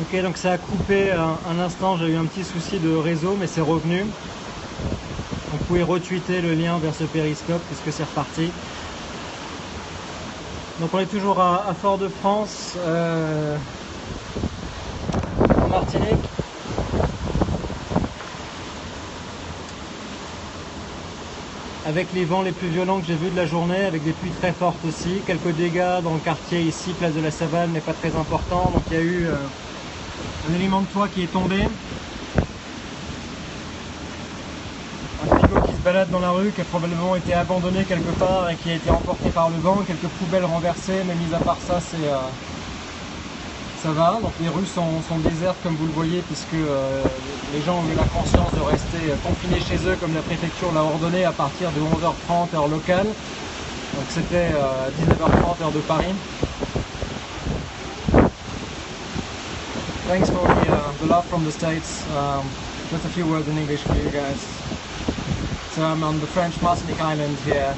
Ok, donc ça a coupé un instant, j'ai eu un petit souci de réseau, mais c'est revenu. Donc vous pouvez retweeter le lien vers ce périscope puisque c'est reparti. Donc on est toujours à Fort-de-France, en Martinique. Avec les vents les plus violents que j'ai vus de la journée, avec des pluies très fortes aussi. Quelques dégâts dans le quartier ici, place de la Savane, mais pas très important. Donc il y a eu un élément de toit qui est tombé. Un frigo qui se balade dans la rue, qui a probablement été abandonné quelque part et qui a été emporté par le vent. Quelques poubelles renversées, mais mis à part ça, ça va. Donc les rues sont désertes comme vous le voyez, puisque les gens ont eu la conscience de rester confinés chez eux comme la préfecture l'a ordonné à partir de 11h30 heure locale. Donc c'était 19h30 heure de Paris. Thanks for the love from the States. Just a few words in English for you guys. So I'm on the French Martinique island here,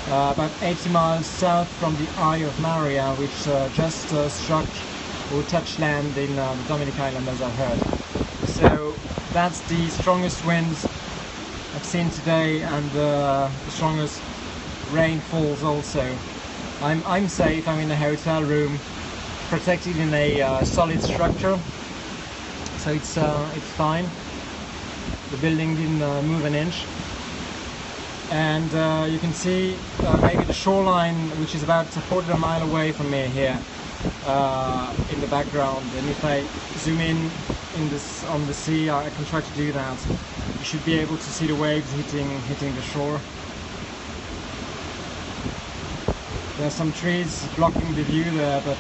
about 80 miles south from the Eye of Maria, which just struck or touched land in the Dominica island, as I've heard. So that's the strongest winds I've seen today, and the strongest rainfalls also. I'm safe. I'm in a hotel room, protected in a solid structure, so it's fine. The building didn't move an inch, and you can see maybe the shoreline, which is about a quarter of a mile away from me here, in the background. And if I zoom in on the sea, I can try to do that. You should be able to see the waves hitting the shore. There are some trees blocking the view there, but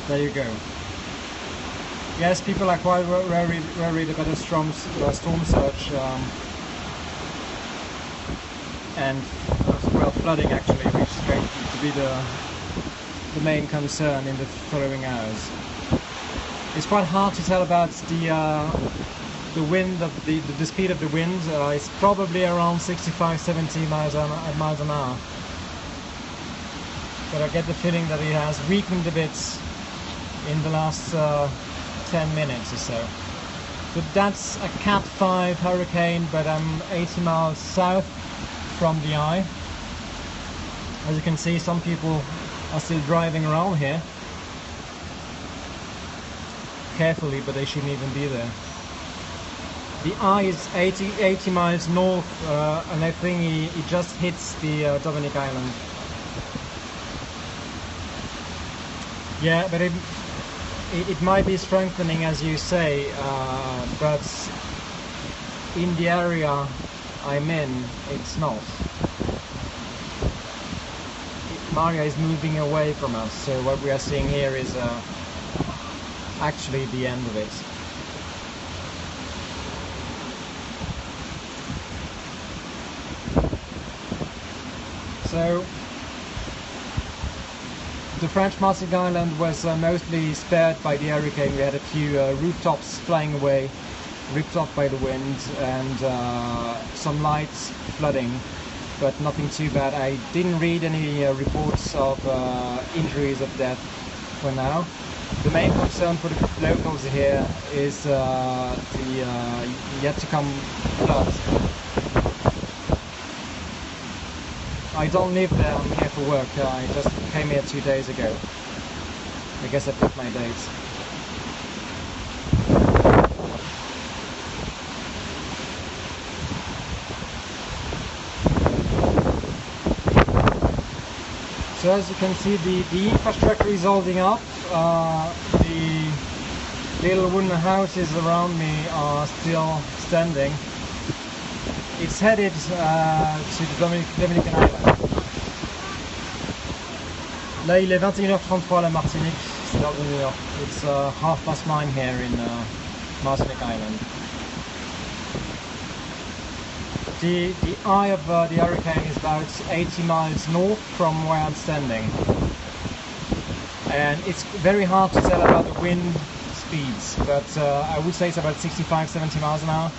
there you go. Yes, people are quite worried about a storm surge and well, flooding actually, which is going to be the main concern in the following hours. It's quite hard to tell about the wind, the speed of the wind. It's probably around 65-70 miles an hour. But I get the feeling that it has weakened a bit in the last 10 minutes or so. But that's a Cat 5 hurricane, but I'm 80 miles south from the eye. As you can see, some people are still driving around here carefully, but they shouldn't even be there. The eye is 80 miles north, and I think it just hits the Dominica island. Yeah, but it might be strengthening, as you say, but in the area I'm in, it's not. Maria is moving away from us, so what we are seeing here is actually the end of it. So the French Martinique island was mostly spared by the hurricane. We had a few rooftops flying away, ripped off by the wind, and some light flooding, but nothing too bad. I didn't read any reports of injuries of death for now. The main concern for the locals here is the yet to come flood. I don't live there, I'm here for work. I just came here 2 days ago. I guess I picked my dates. So as you can see, the infrastructure is holding up. The little wooden houses around me are still standing. It's headed to the Dominican island. Là, il est 21h33 à la Martinique, c'est l'heure de New York. It's 9:30 here in Martinique Island. The eye of the hurricane is about 80 miles north from where I'm standing. And it's very hard to tell about the wind speeds, but I would say it's about 65-70 miles an hour.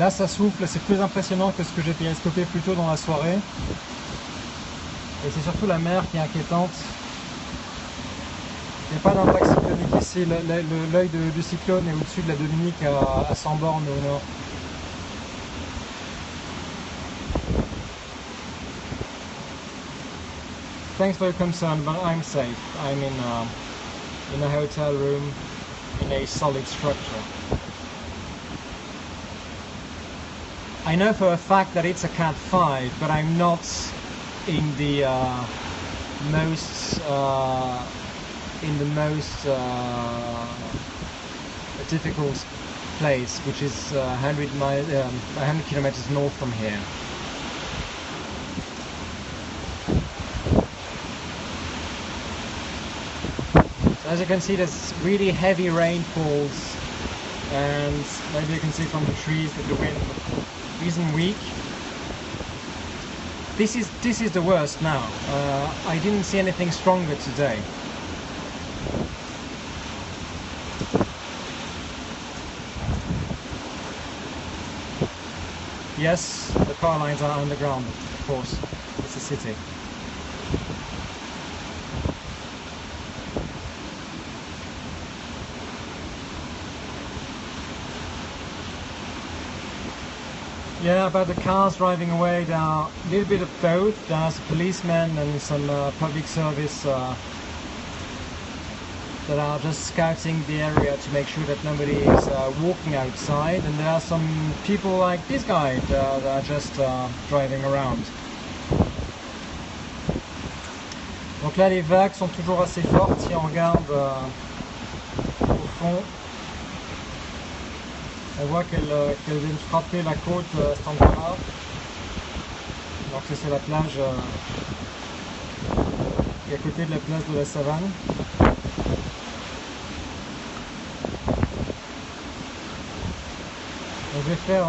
Là ça souffle, c'est plus impressionnant que ce que j'ai télescopé plus tôt dans la soirée. Et c'est surtout la mer qui est inquiétante. Il n'y a pas d'impact cyclonique ici, l'œil du cyclone est au-dessus de la Dominica à 100 bornes au nord. Thanks for your concern, but I'm safe. I'm in a hotel room in a solid structure. I know for a fact that it's a Cat 5, but I'm not in the most difficult place, which is 100 kilometers north from here. So as you can see, there's really heavy rainfalls, and maybe you can see from the trees that the wind isn't weak. This is the worst now. I didn't see anything stronger today. Yes, the power lines are underground, of course. It's a city. Yeah, about the cars driving away, there are a little bit of both. There's a policeman and some public service that are just scouting the area to make sure that nobody is walking outside, and there are some people like this guy that are just driving around. Donc là, les vagues sont toujours assez fortes si on regarde au fond. On voit qu'elles viennent frapper la côte à cet endroit-là. Alors que c'est la plage qui est à côté de la plage de la Savane. Donc je vais faire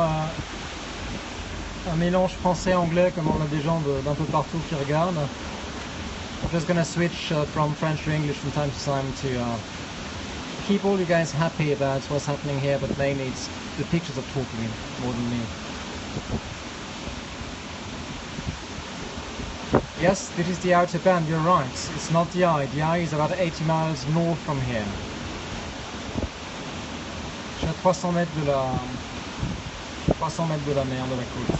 un mélange français-anglais comme on a des gens d'un peu partout qui regardent. I'm just gonna switch from French to English from time to time to keep all you guys happy about what's happening here, but mainly it's the pictures are talking more than me. Yes, this is the outer band, you're right. It's not the eye. The eye is about 80 miles north from here. Je suis à 300 mètres de la mer, de la côte.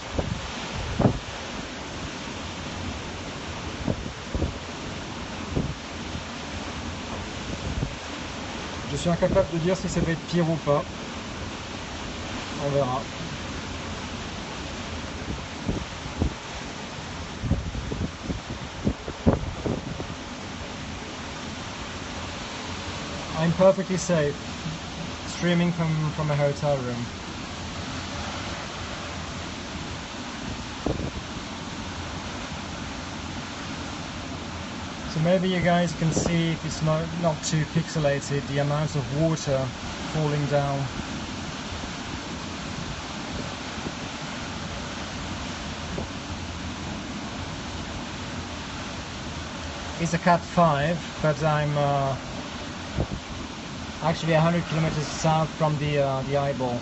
Je suis incapable de dire si ça va être pire ou pas. On verra. I'm perfectly safe, streaming from a hotel room. So maybe you guys can see, if it's not too pixelated, the amount of water falling down. It's a Cat 5, but I'm actually 100 kilometers south from the eyeball.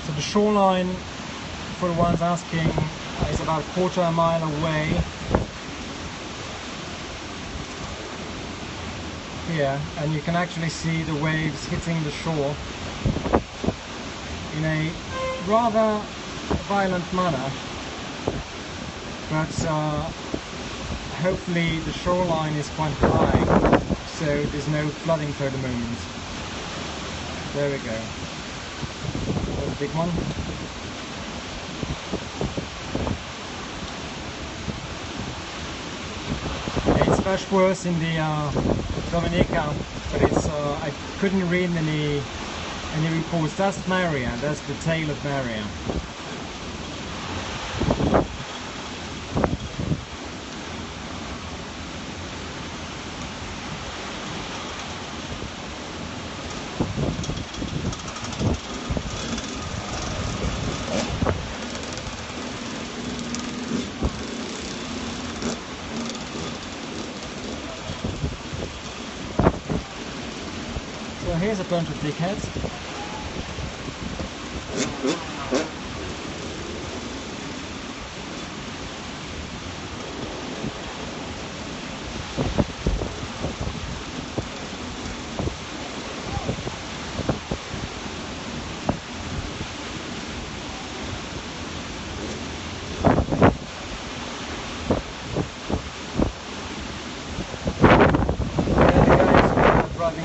So the shoreline, for the ones asking, is about a quarter of a mile away. Here, and you can actually see the waves hitting the shore in a rather violent manner, but hopefully the shoreline is quite high, so there's no flooding for the moment. There we go. There's a big one. It's much worse in the Dominica, but it's I couldn't read any reports. That's Maria. That's the tail of Maria. here's a bunch of dickheads.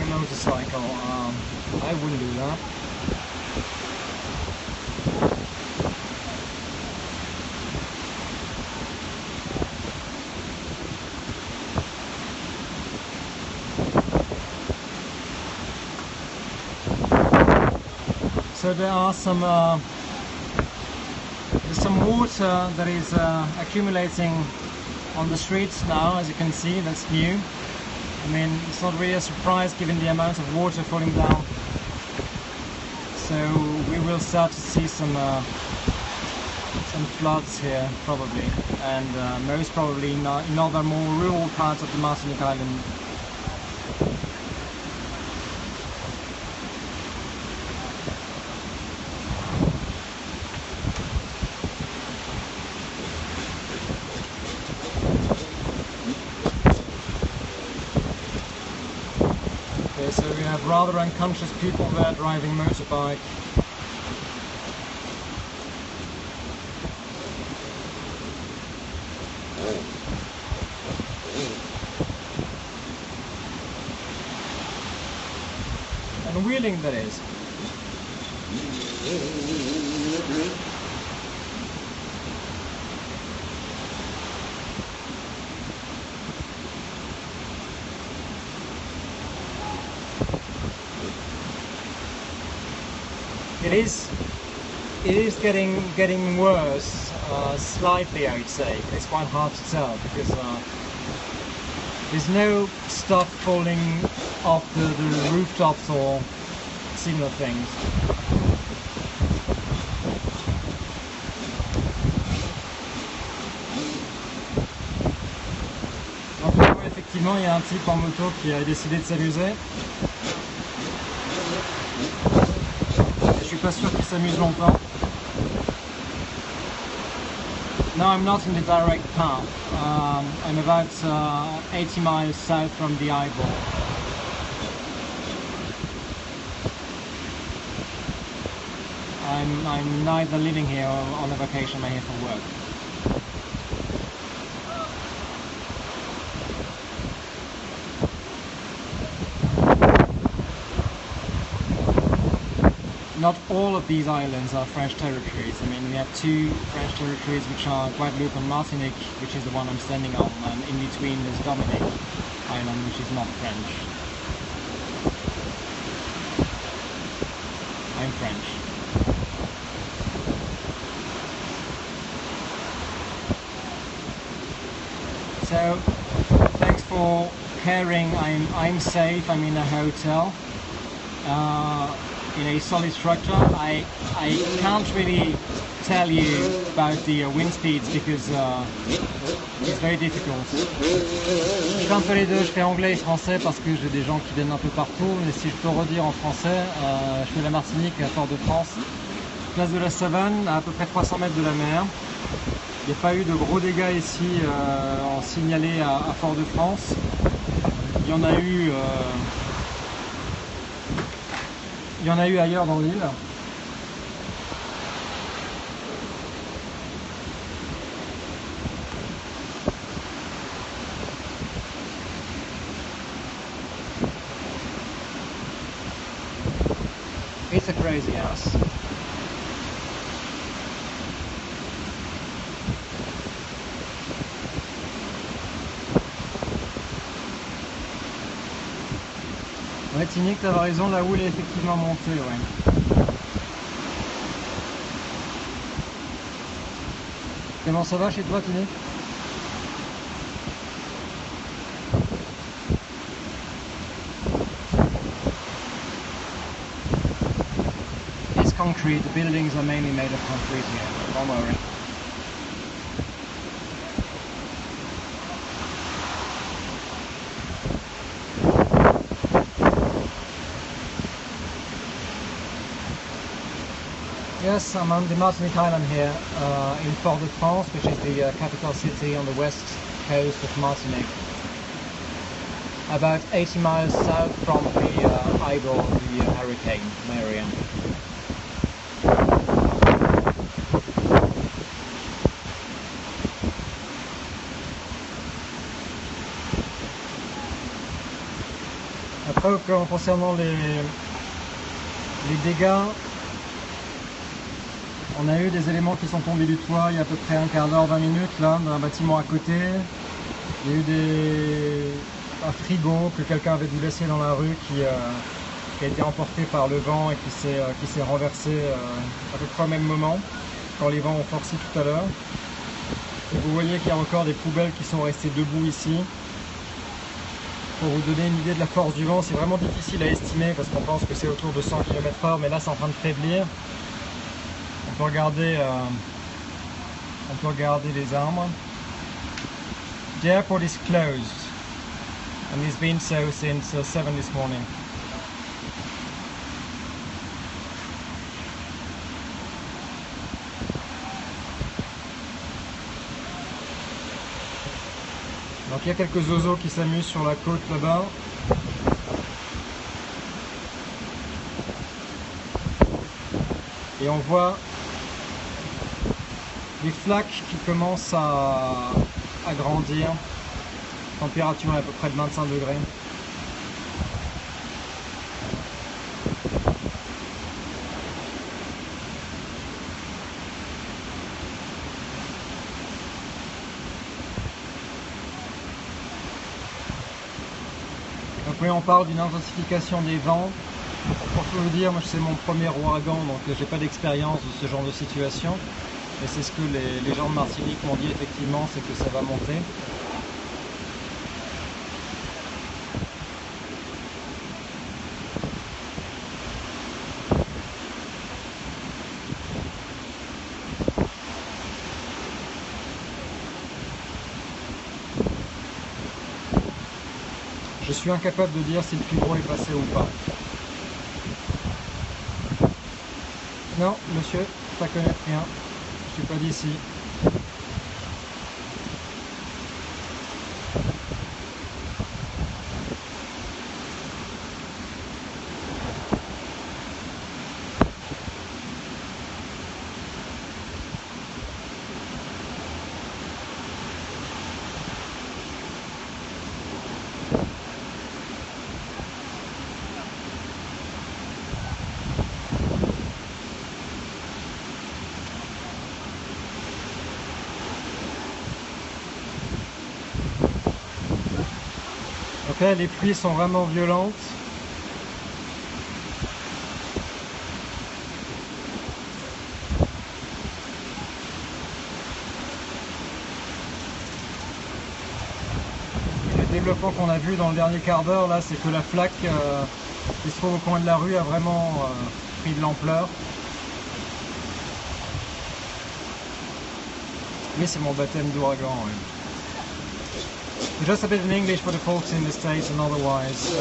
Motorcycle, I wouldn't do that. So there are some there's some water that is accumulating on the streets now, as you can see. That's new. I mean, it's not really a surprise given the amount of water falling down. So we will start to see some floods here, probably, and most probably in other more rural parts of the Martinique island. So we have rather unconscious people there driving motorbike. And wheeling, that is. It is getting worse, slightly, I would say. It's quite hard to tell because there's no stuff falling off the rooftops or similar things. Donc, effectivement, il y a un type en moto qui a décidé de s'amuser. Je suis pas sûr qu'il s'amuse longtemps. No, I'm not in the direct path. I'm about 80 miles south from the eyeball. I'm neither living here or on a vacation. I'm here for work. Not all of these islands are French territories. I mean, we have two French territories, which are Guadeloupe and Martinique, which is the one I'm standing on, and in between is Dominica island, which is not French. I'm French. So, thanks for caring. I'm safe. I'm in a hotel. In a solid structure. I can't really tell you about the wind speeds because it's very difficult. Je fais un peu les deux, je fais anglais et français parce que j'ai des gens qui viennent un peu partout, mais si je peux redire en français, je fais la Martinique à Fort-de-France, place de la Savane, à peu près 300 mètres de la mer. Il n'y a pas eu de gros dégâts ici en signalé à Fort-de-France. Il y en a eu ailleurs dans l'île. It's a crazy house. Ouais, Tiene, t'avais raison, la houle est effectivement montée, ouais. Comment ça va chez toi, Tiene? It's concrete, the buildings are mainly made of concrete here, don't worry. Yes, I'm on the Martinique island here in Fort-de-France, which is the capital city on the west coast of Martinique. About 80 miles south from the eyeball of the Hurracán María. Après, concernant les dégâts, on a eu des éléments qui sont tombés du toit il y a à peu près un quart d'heure, 20 minutes, là, d'un bâtiment à côté. Il y a eu un frigo que quelqu'un avait dû laisser dans la rue qui a été emporté par le vent et qui s'est renversé à peu près au même moment, quand les vents ont forcé tout à l'heure. Vous voyez qu'il y a encore des poubelles qui sont restées debout ici. Pour vous donner une idée de la force du vent, c'est vraiment difficile à estimer parce qu'on pense que c'est autour de 100 km/h, mais là c'est en train de faiblir. On peut regarder les arbres. The airport is closed and it's been so since 7 this morning. Donc il y a quelques oiseaux qui s'amusent sur la côte là-bas. Et on voit des flaques qui commencent à grandir. La température est à peu près de 25 degrés. Donc oui, on parle d'une intensification des vents. Pour tout vous dire, moi c'est mon premier ouragan, donc j'ai pas d'expérience de ce genre de situation. Et c'est ce que les gens de Martinique m'ont dit effectivement, c'est que ça va monter. Je suis incapable de dire si le fibreux est passé ou pas. Non, monsieur, ça connaît rien. Je suis pas d'ici. Ok, les pluies sont vraiment violentes. Le développement qu'on a vu dans le dernier quart d'heure là, c'est que la flaque qui se trouve au coin de la rue a vraiment pris de l'ampleur. Oui, c'est mon baptême d'ouragan. Oui. Just a bit in English for the folks in the States and otherwise.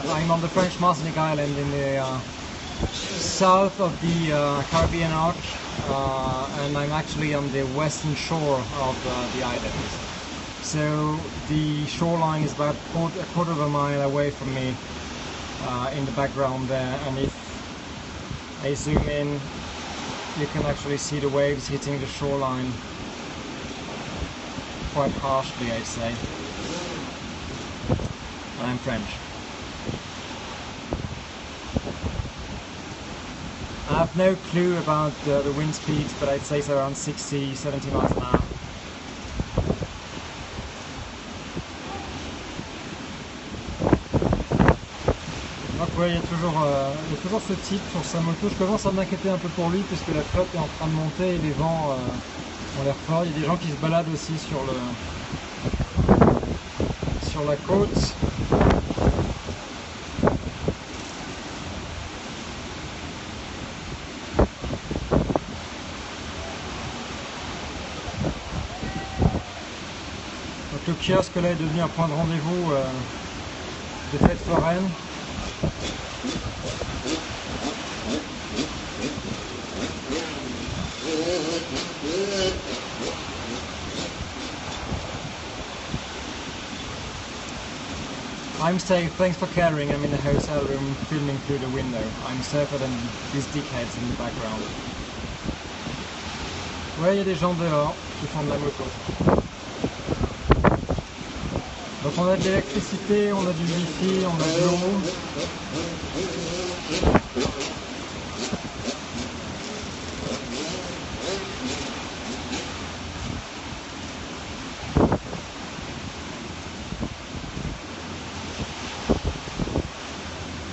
I'm on the French Martinique island in the south of the Caribbean arc, and I'm actually on the western shore of the island. So the shoreline is about a quarter of a mile away from me in the background there, and if I zoom in, you can actually see the waves hitting the shoreline quite harshly, I'd say. I'm French. I have no clue about the wind speeds, but I'd say it's around 60-70 miles an hour. Donc ouais, il y a toujours ce type sur sa moto. Je commence à m'inquiéter un peu pour lui puisque la flotte est en train de monter et les vents ont l'air forts. Il y a des gens qui se baladent aussi sur la côte. Donc le kiosque là est devenu un point de rendez-vous des fêtes foraines. I'm safe, thanks for caring. I'm in a hotel room filming through the window. I'm safer than these dickheads in the background. Ouais, il y a des gens dehors qui font de la moto. Donc on a de l'électricité, on a du wifi, on a de l'eau.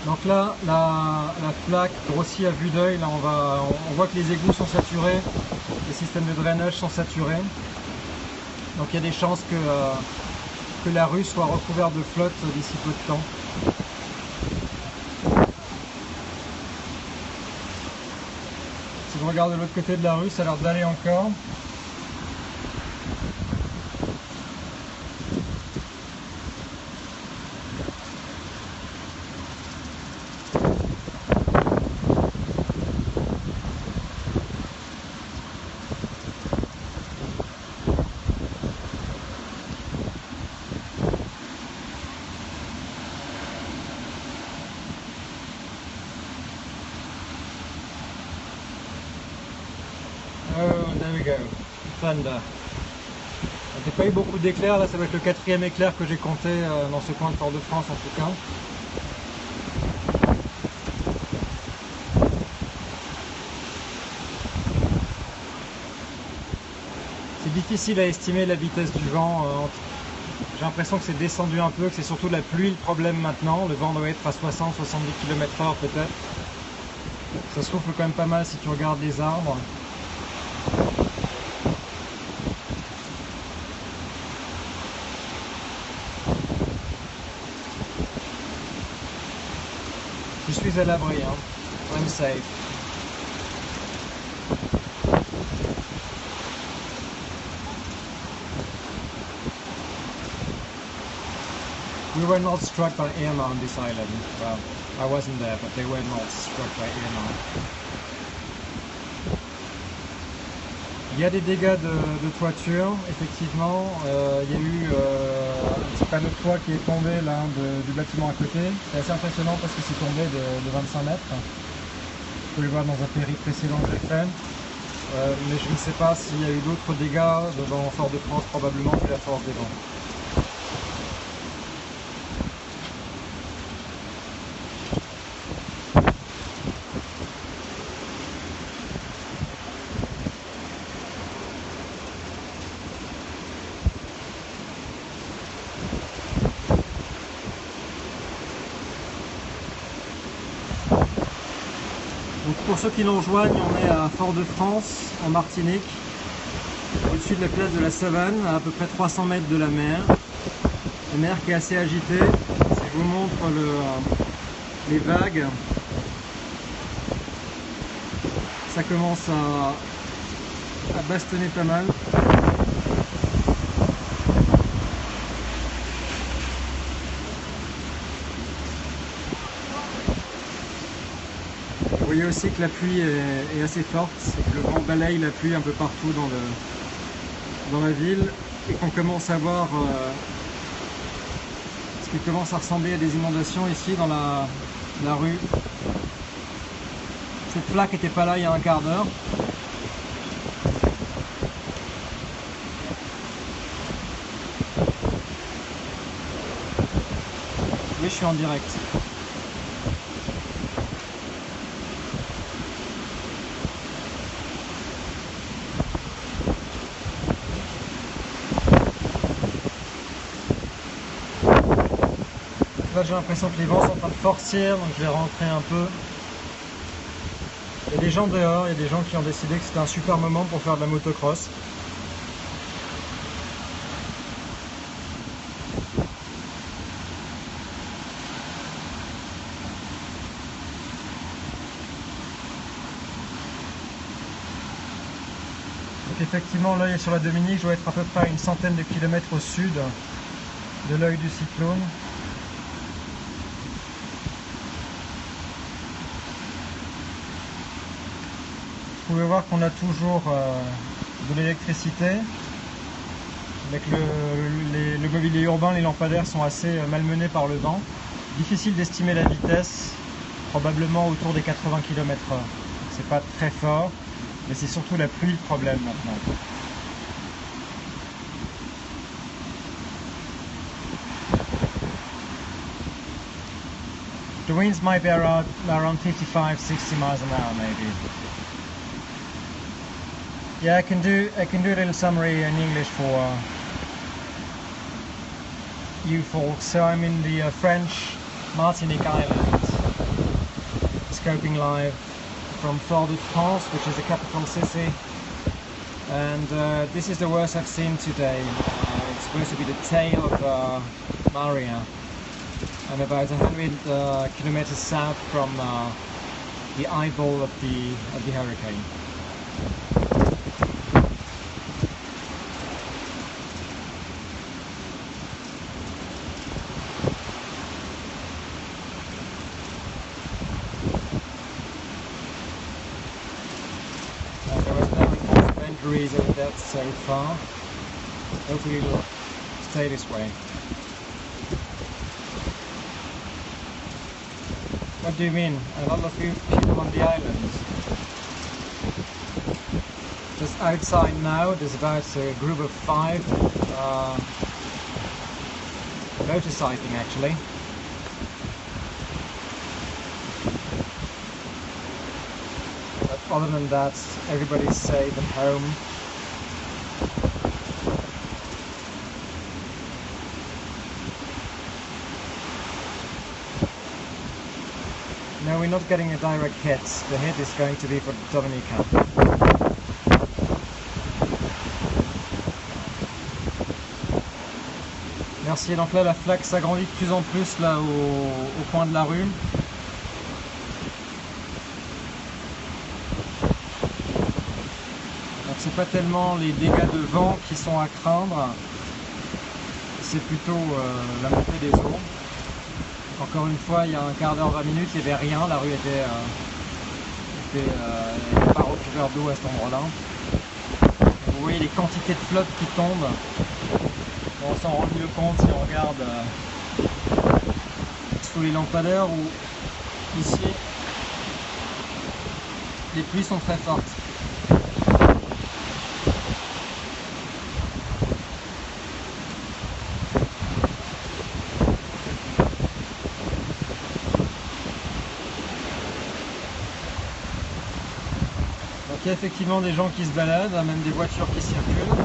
Donc là, la flaque grossit à vue d'œil. Là, on voit que les égouts sont saturés, les systèmes de drainage sont saturés. Donc il y a des chances que la rue soit recouverte de flotte d'ici peu de temps. Si je regarde de l'autre côté de la rue, ça a l'air d'aller encore. Oh, there we go. Thunder. J'ai pas eu beaucoup d'éclairs, là ça va être le 4e éclair que j'ai compté dans ce coin de Fort-de-France en tout cas. C'est difficile à estimer la vitesse du vent. J'ai l'impression que c'est descendu un peu, que c'est surtout la pluie le problème maintenant. Le vent doit être à 60-70 km/h peut-être. Ça souffle quand même pas mal si tu regardes les arbres. Je suis à l'abri, hein. I'm safe. We were not struck by Irma on this island. Well, I wasn't there, but they were not struck by Irma. Il y a des dégâts de toiture, effectivement. Il y a eu un petit panneau de toit qui est tombé là, du bâtiment à côté. C'est assez impressionnant parce que c'est tombé de 25 mètres. Vous pouvez le voir dans un péri précédent que j'ai fait. Mais je ne sais pas s'il y a eu d'autres dégâts dans Fort-de-France, probablement vu la force des vents. Donc pour ceux qui nous rejoignent, on est à Fort-de-France, en Martinique, au-dessus de la place de la Savane, à peu près 300 mètres de la mer. La mer qui est assez agitée. Si je vous montre les vagues, ça commence à bastonner pas mal. Vous voyez aussi que la pluie est assez forte, le vent balaye la pluie un peu partout dans la ville et qu'on commence à voir ce qui commence à ressembler à des inondations ici dans la rue. Cette plaque n'était pas là il y a un quart d'heure. Oui, je suis en direct. Là j'ai l'impression que les vents sont en train de forcir, donc je vais rentrer un peu. Il y a des gens dehors, il y a des gens qui ont décidé que c'était un super moment pour faire de la motocross. Donc effectivement là sur la Dominique, je dois être à peu près à une centaine de kilomètres au sud de l'œil du cyclone. Vous pouvez voir qu'on a toujours de l'électricité. avec le mobilier urbain, les lampadaires sont assez malmenés par le vent. Difficile d'estimer la vitesse, probablement autour des 80 km/h. C'est pas très fort, mais c'est surtout la pluie le problème maintenant. The winds might be around 55-60 miles an hour maybe. Yeah, I can do a little summary in English for you folks. So I'm in the French Martinica island, scoping live from Fort-de-France, which is the capital city. And this is the worst I've seen today. It's supposed to be the tail of Maria. I'm about 100 kilometers south from the eyeball of the hurricane. There was no report of injuries or deaths so far. Hopefully it will stay this way. What do you mean? A lot of people on the island. Just outside now, there's about a group of 5 motorcycling actually. But other than that, everybody's safe and home. No, we're not getting a direct hit. The hit is going to be for Dominica. Merci. Donc là, la flaque s'agrandit de plus en plus là au coin de la rue. Donc c'est pas tellement les dégâts de vent qui sont à craindre, c'est plutôt la montée des eaux. Encore une fois, il y a un quart d'heure, 20 minutes, il n'y avait rien, la rue était pas recouverte d'eau à cet endroit-là. Vous voyez les quantités de flotte qui tombent. On s'en rend mieux compte si on regarde sous les lampadaires ou ici, les pluies sont très fortes. Il y a effectivement des gens qui se baladent, même des voitures qui circulent.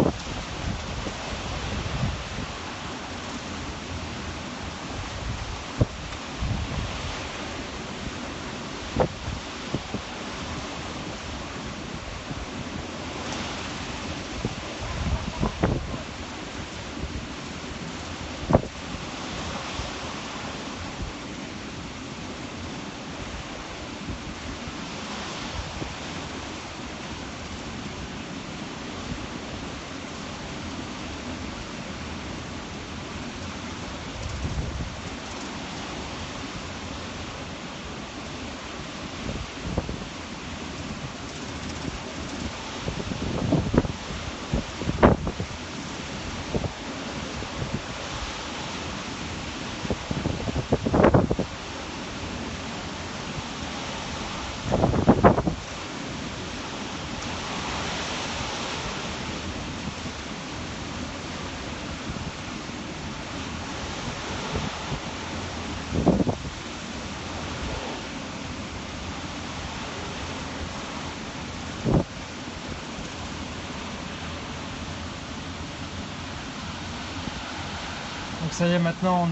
Donc ça y est, maintenant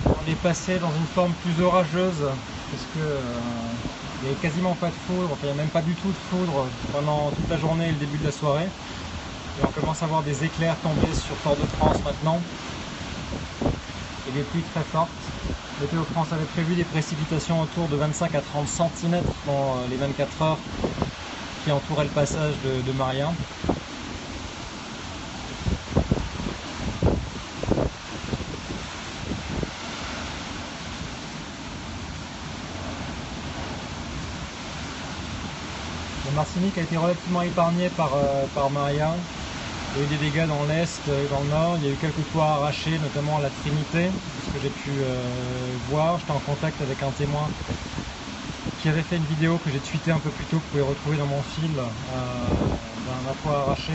on est passé dans une forme plus orageuse, parce que il n'y avait quasiment pas de foudre, enfin il n'y a même pas du tout de foudre pendant toute la journée et le début de la soirée. Et on commence à voir des éclairs tomber sur Fort-de-France maintenant, et des pluies très fortes. Météo France avait prévu des précipitations autour de 25 à 30 cm dans les 24 heures qui entouraient le passage de Maria. La Martinique a été relativement épargnée par Maria. Il y a eu des dégâts dans l'est, dans le nord, il y a eu quelques toits arrachés, notamment à la Trinité, ce que j'ai pu voir. J'étais en contact avec un témoin qui avait fait une vidéo que j'ai tweetée un peu plus tôt, que vous pouvez retrouver dans mon fil, d'un toit arraché.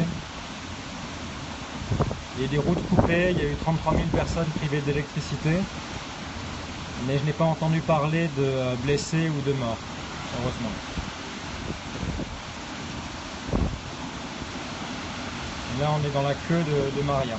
Il y a eu des routes coupées, il y a eu 33 000 personnes privées d'électricité, mais je n'ai pas entendu parler de blessés ou de morts, heureusement. Là, on est dans la queue de Maria.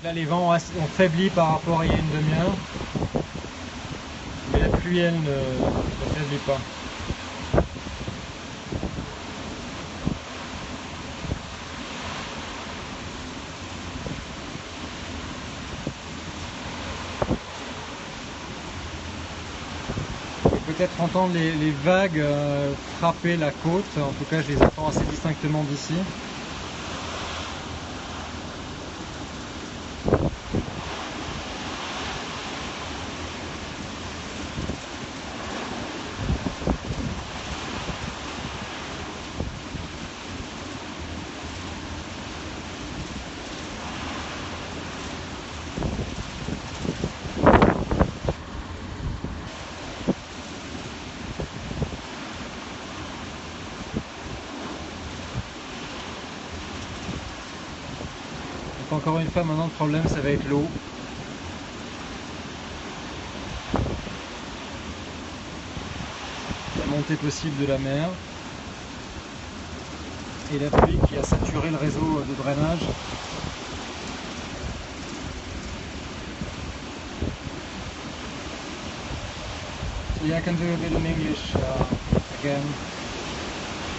Là, les vents ont faibli par rapport à il y a une demi-heure, mais la pluie, elle, ne faiblit pas. Peut-être entendre les vagues frapper la côte, en tout cas je les entends assez distinctement d'ici. Encore une fois, maintenant le problème ça va être l'eau. La montée possible de la mer. Et la pluie qui a saturé le réseau de drainage. So yeah, I can do a bit in English again.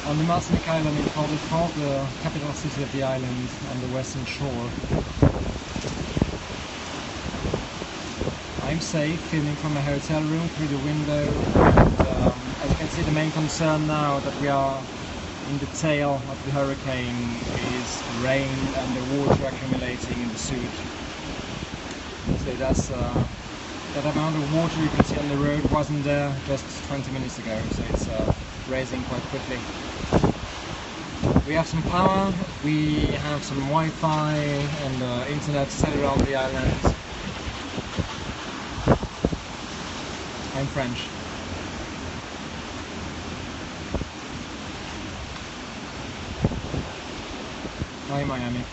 On the Martinica island in Port-de-France, the capital city of the island on the western shore. I'm safe, filming from a hotel room through the window. And, as you can see, the main concern now that we are in the tail of the hurricane is rain and the water accumulating in the suit. So that's that amount of water you can see on the road wasn't there just 20 minutes ago, so it's rising quite quickly. We have some power, we have some Wi-Fi and internet set around the island. I'm French. Hi Miami.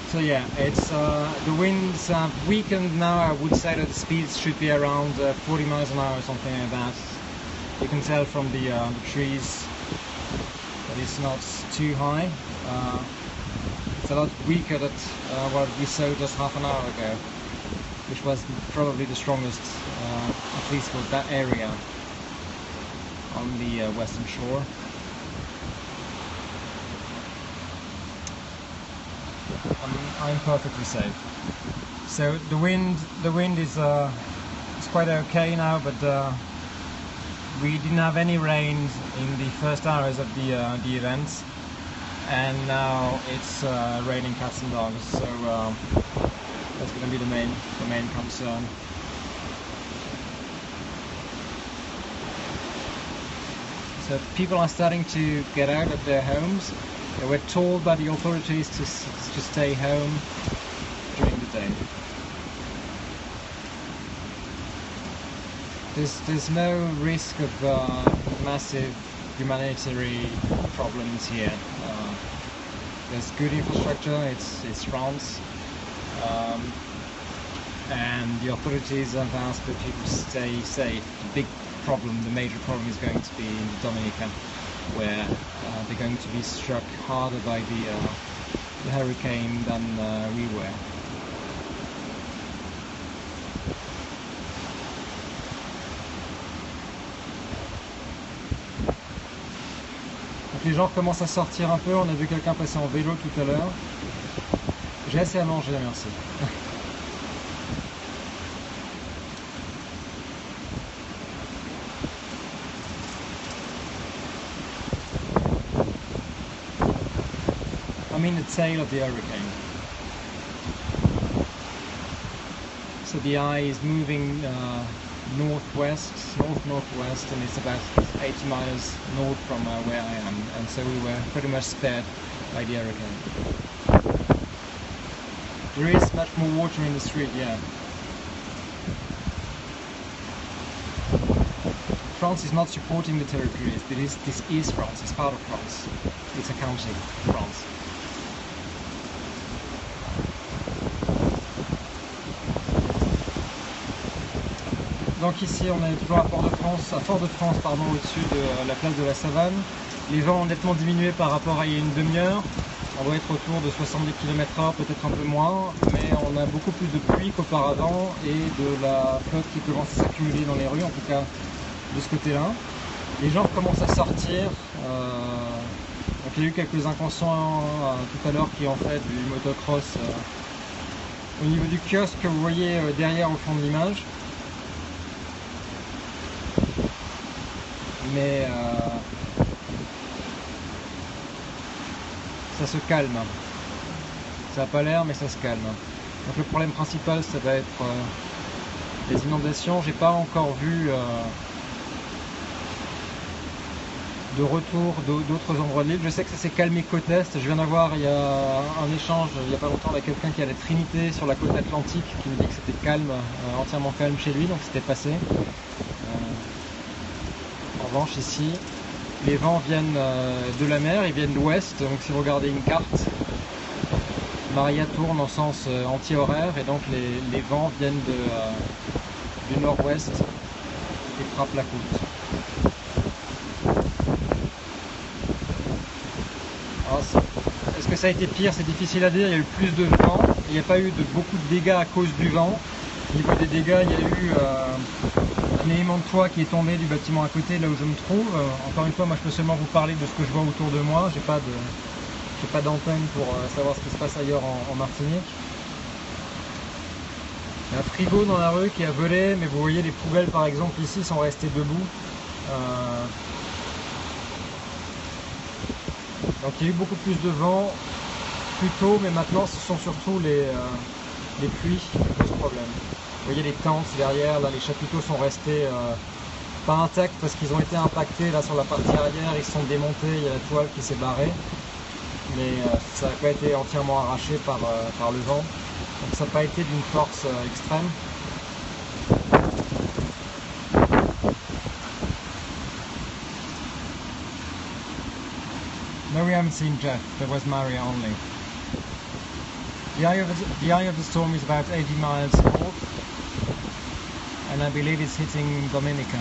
So yeah, it's the winds have weakened now. I would say that the speeds should be around 40 miles an hour or something like that. You can tell from the trees that it's not too high. It's a lot weaker than what we saw just half an hour ago, which was probably the strongest, at least for that area on the western shore. I'm perfectly safe. So the wind is quite okay now, but we didn't have any rain in the first hours of the event, and now it's raining cats and dogs. So that's going to be the main concern. So people are starting to get out of their homes. They were told by the authorities to stay home during the day. There's no risk of massive humanitarian problems here. There's good infrastructure. It's France, and the authorities have asked that people stay safe. The major problem is going to be in Dominica, where they're going to be struck harder by the hurricane than we were. Donc les gens commencent à sortir un peu. On a vu quelqu'un passer en vélo tout à l'heure. J'ai assez à manger, merci. I'm in the tail of the hurricane. so the eye is moving northwest, northwest, and it's about 80 miles north from where I am, and so we were pretty much spared by the hurricane. There is much more water in the street, yeah. France is not supporting the territories. This is France, it's part of France. It's a country, France. Donc ici on est toujours à Fort-de-France, pardon, au-dessus de la place de la Savane. Les vents ont nettement diminué par rapport à il y a une demi-heure. On doit être autour de 70 km/h, peut-être un peu moins, mais on a beaucoup plus de pluie qu'auparavant et de la flotte qui commence à s'accumuler dans les rues, en tout cas de ce côté-là. Les gens commencent à sortir. Donc il y a eu quelques inconscients tout à l'heure qui ont fait du motocross au niveau du kiosque que vous voyez derrière au fond de l'image. Mais ça se calme. Ça n'a pas l'air, mais ça se calme. Donc le problème principal, ça va être les inondations. J'ai pas encore vu de retour d'autres endroits de l'île. Je sais que ça s'est calmé côte est. Je viens d'avoir il y a un échange il n'y a pas longtemps avec quelqu'un qui est à la Trinité sur la côte atlantique qui me dit que c'était calme, entièrement calme chez lui, donc c'était passé. En revanche ici, les vents viennent de la mer, ils viennent de l'ouest, donc si vous regardez une carte, Maria tourne en sens anti-horaire et donc les vents viennent du nord-ouest et frappent la côte. Est-ce que ça a été pire? C'est difficile à dire, il y a eu plus de vent, il n'y a pas eu beaucoup de dégâts à cause du vent. Au niveau des dégâts, il y a eu un élément de toit qui est tombé du bâtiment à côté, là où je me trouve. Encore une fois, moi je peux seulement vous parler de ce que je vois autour de moi, j'ai pas d'antenne pour savoir ce qui se passe ailleurs en Martinique. Il y a un frigo dans la rue qui a volé, mais vous voyez les poubelles par exemple ici sont restées debout. Donc il y a eu beaucoup plus de vent plus tôt, mais maintenant ce sont surtout les pluies qui posent problème. Vous voyez les tentes derrière, là les chapiteaux sont restés pas intacts parce qu'ils ont été impactés là sur la partie arrière, ils se sont démontés, il y a la toile qui s'est barrée, mais ça n'a pas été entièrement arraché par le vent, donc ça n'a pas été d'une force extrême. No, we haven't seen Jeff, there was Maria only. The eye of the storm is about 80 miles north, and I believe it's hitting Dominica.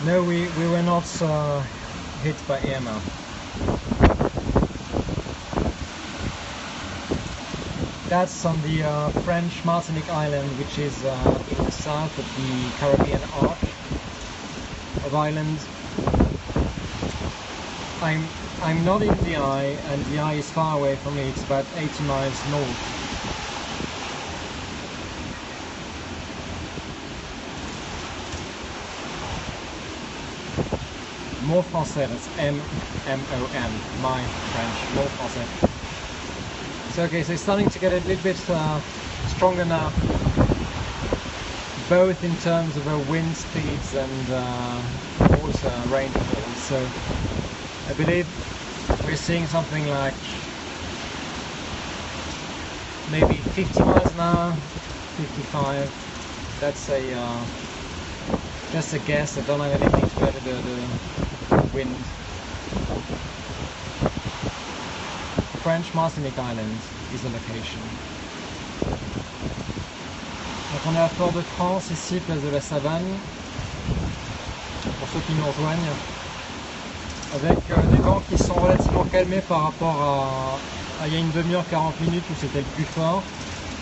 No, we were not hit by Irma. That's on the French Martinique island, which is in the south of the Caribbean arc of islands. I'm not in the eye, and the eye is far away from me. It's about 80 miles north. More français, that's M-O-N, my French, more français. So, okay, so it's starting to get a little bit stronger now, both in terms of wind speeds and also rainfall. So I believe we're seeing something like maybe 50 miles an hour, 55. That's just a guess. I don't have anything to measure the wind. French Martinique Island is the location. Donc on est à Fort-de-France ici, place de la Savane, pour ceux qui nous rejoignent, avec des vents qui sont relativement calmés par rapport à il y a une demi-heure, 40 minutes où c'était le plus fort.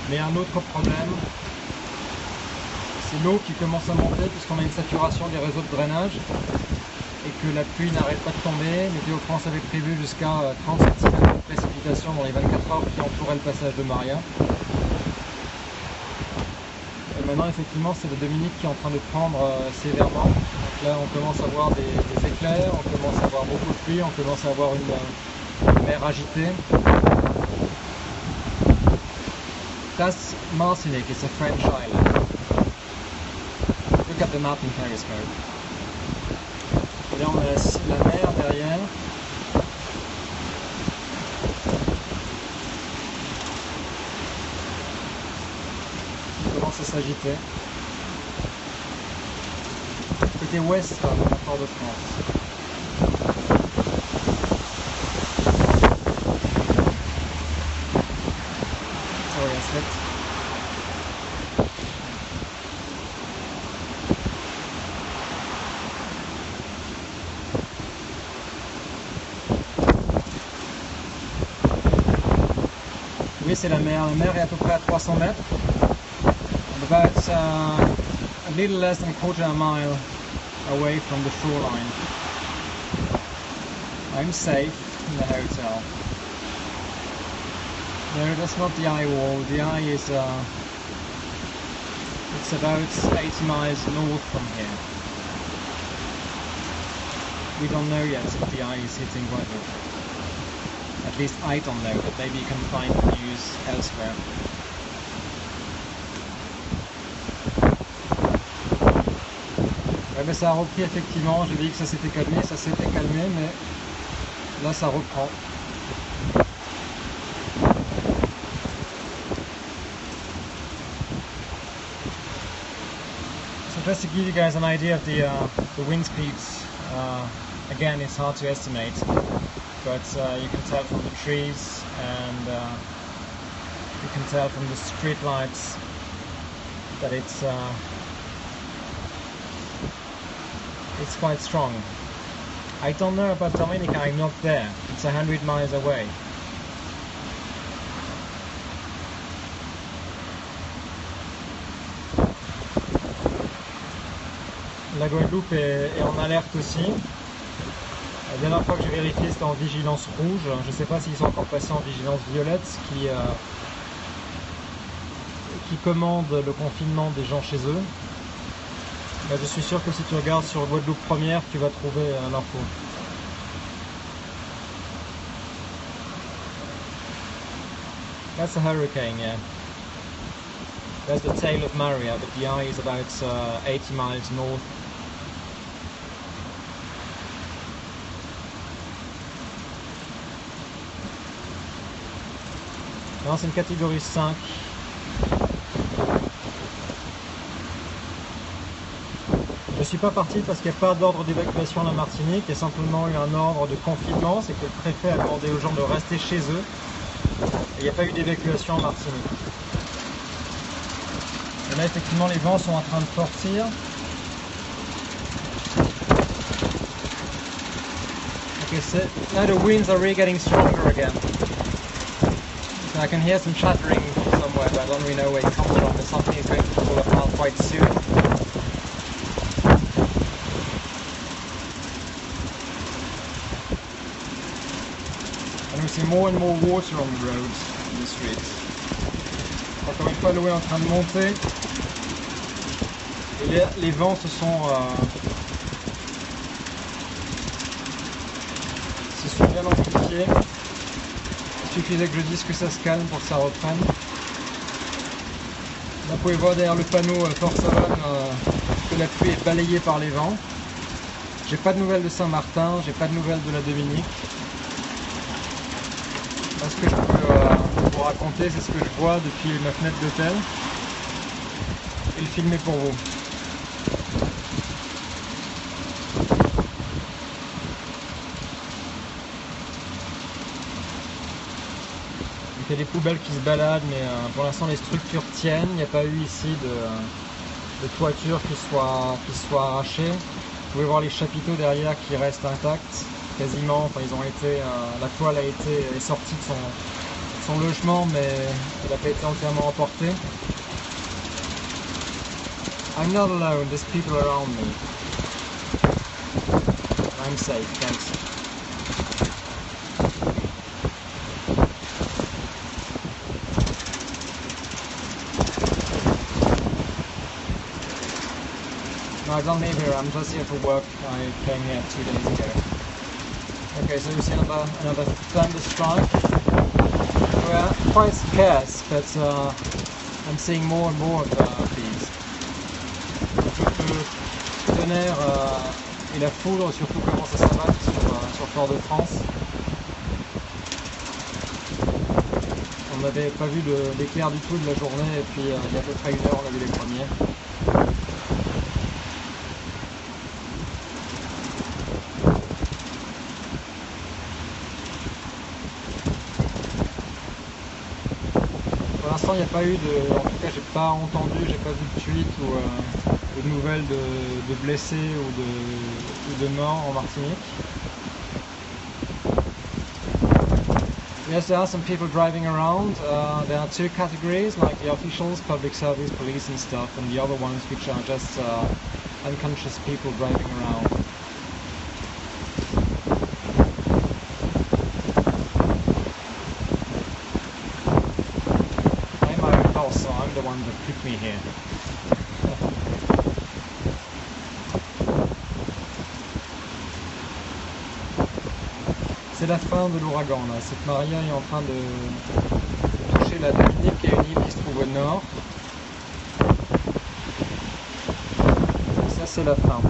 Mais un autre problème, c'est l'eau qui commence à monter puisqu'on a une saturation des réseaux de drainage et que la pluie n'arrête pas de tomber. Météo France avait prévu jusqu'à 30 cm de précipitation dans les 24 heures qui entouraient le passage de Maria. Et maintenant effectivement c'est le Dominique qui est en train de prendre sévèrement. Donc là on commence à voir des éclairs, on commence à voir beaucoup de pluie, on commence à avoir une mer agitée. That's Martinique, it's a French island. Look at the map in periscope. Et là on a la mer derrière. Il commence à s'agiter. Côté ouest, de la Fort-de-France. Oui, c'est la mer. La mer est à peu près à 300 mètres. About a little less than a quarter of a mile away from the shoreline. I'm safe in the hotel. No, that's not the eye wall. The eye is it's about 80 miles north from here. We don't know yet if the eye is hitting weather. At least I don't know, but maybe you can find news elsewhere. Ouais, mais ça a repris effectivement, j'ai dit que ça s'était calmé, mais là ça reprend. So just to give you guys an idea of the wind speeds, again it's hard to estimate, but you can tell from the trees and you can tell from the street lights that it's quite strong. I don't know about Dominica, I'm not there. It's 100 miles away. La Guadeloupe est en alerte aussi. La dernière fois que j'ai vérifié, c'était en vigilance rouge. Je ne sais pas s'ils sont encore passés en vigilance violette, qui commande le confinement des gens chez eux. Bah, je suis sûr que si tu regardes sur Guadeloupe première, tu vas trouver l'info. That's a hurricane, yeah. That's the tail of Maria, but the eye is about 80 miles north. Non, c'est une catégorie 5. Je ne suis pas parti parce qu'il n'y a pas d'ordre d'évacuation à la Martinique, il y a simplement eu un ordre de confinement, c'est que le préfet a demandé aux gens de rester chez eux, et il n'y a pas eu d'évacuation en Martinique. Et là effectivement les vents sont en train de sortir. Okay, so now the winds are really getting stronger again. So I can hear some chattering somewhere, but I don't really know where it comes from, but something is going to fall apart quite soon. And we see more and more water on the roads, in the streets. Encore une fois, l'eau est en train de monter. Et les vents se sont bien amplifiés. Il suffisait que je dise que ça se calme pour que ça reprenne. Là, vous pouvez voir derrière le panneau força que la pluie est balayée par les vents. J'ai pas de nouvelles de Saint-Martin, j'ai pas de nouvelles de la Dominique. Là, ce que je peux vous raconter, c'est ce que je vois depuis ma fenêtre d'hôtel et le filmer pour vous. Il y a des poubelles qui se baladent, mais pour l'instant les structures tiennent. Il n'y a pas eu ici de toiture qui soit arrachée. Vous pouvez voir les chapiteaux derrière qui restent intacts, quasiment. Enfin, ils ont été, la toile est sortie de son logement, mais elle n'a pas été entièrement emportée. I'm not alone. There's people around me. I'm safe. Thanks. No, I don't live here, I'm just here for work. I came here 2 days ago. Okay, so you see another thunderstrike. We're quite scarce, but I'm seeing more and more of these. Le tonnerre et la foudre surtout commencent à s'abattre sur Fort-de-France. On n'avait pas vu l'éclair du tout de la journée et puis il y a à peu près 1 heure on a vu les premiers. Pour l'instant il n'y a pas eu en tout cas j'ai pas entendu, j'ai pas vu de fuite ou de nouvelles de blessés ou de morts en Martinique. Yes, there are some people driving around. There are 2 categories, like the officials, public service, police and stuff, and the other ones which are just unconscious people driving around. I'm my own boss, so I'm the one that put me here. C'est la fin de l'ouragan là, cette Maria est en train de toucher la Dominica qui est une île qui se trouve au nord. Ça c'est la fin.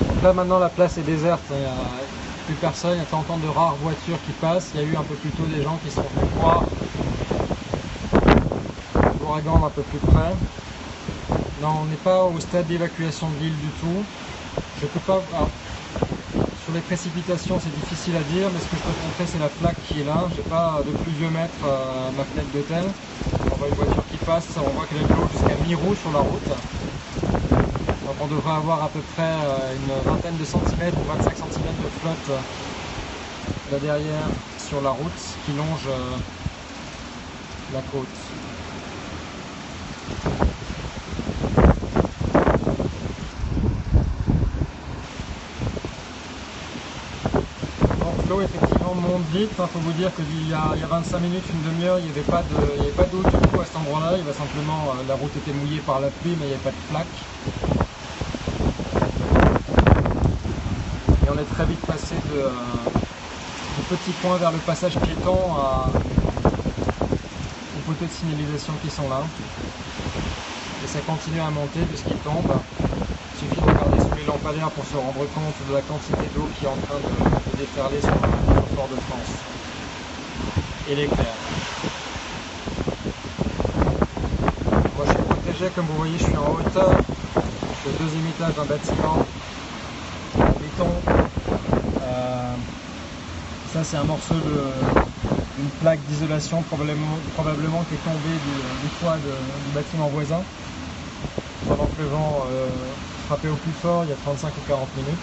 Donc là maintenant la place est déserte, il n'y a plus personne, il y a tant de rares voitures qui passent, il y a eu un peu plus tôt des gens qui sont venus voir l'ouragan d'un peu plus près. Non, on n'est pas au stade d'évacuation de l'île du tout. Je peux pas. Alors, sur les précipitations, c'est difficile à dire, mais ce que je peux te montrer, c'est la flaque qui est là. J'ai pas de pluviomètre à ma fenêtre d'hôtel. On voit une voiture qui passe, on voit qu'elle est de l'eau jusqu'à mi-roue sur la route. Donc on devrait avoir à peu près une vingtaine de centimètres ou 25 cm de flotte là derrière sur la route qui longe la côte. L'eau effectivement monte vite, il faut vous dire qu'il y a 25 minutes, une demi-heure, il n'y avait pas d'eau du tout à cet endroit-là, il va simplement, la route était mouillée par la pluie mais il n'y avait pas de flaque. Et on est très vite passé de petits points vers le passage piéton aux poteaux de signalisation qui sont là. Et ça continue à monter puisqu'il tombe. Il suffit de regarder sous les lampadaires pour se rendre compte de la quantité d'eau qui est en train de déferler sur Fort-de-France. Et l'éclair. Moi je suis protégé, comme vous voyez je suis en hauteur. Je suis au 2e étage d'un bâtiment en béton. Ça c'est un morceau d'une plaque d'isolation probablement qui est tombée du toit du bâtiment voisin. Pendant que le vent frappait au plus fort il y a 35 ou 40 minutes.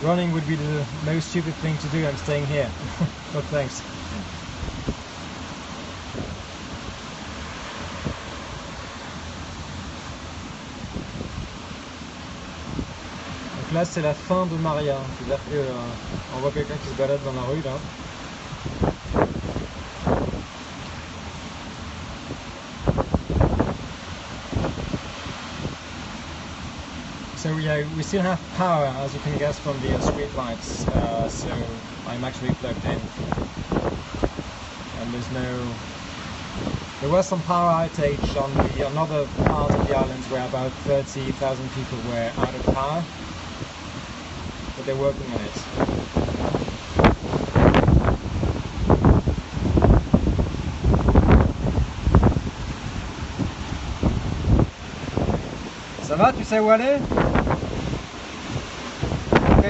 Running would be the most stupid thing to do, I'm staying here. But thanks. Donc là c'est la fin de Maria, c'est-à-dire qu'on voit quelqu'un qui se balade dans la rue là. So we still have power, as you can guess from the street lights, so I'm actually plugged in. And there was some power outage on another part of the islands where about 30,000 people were out of power, but they're working on it. Ça va, tu sais où aller? Ok.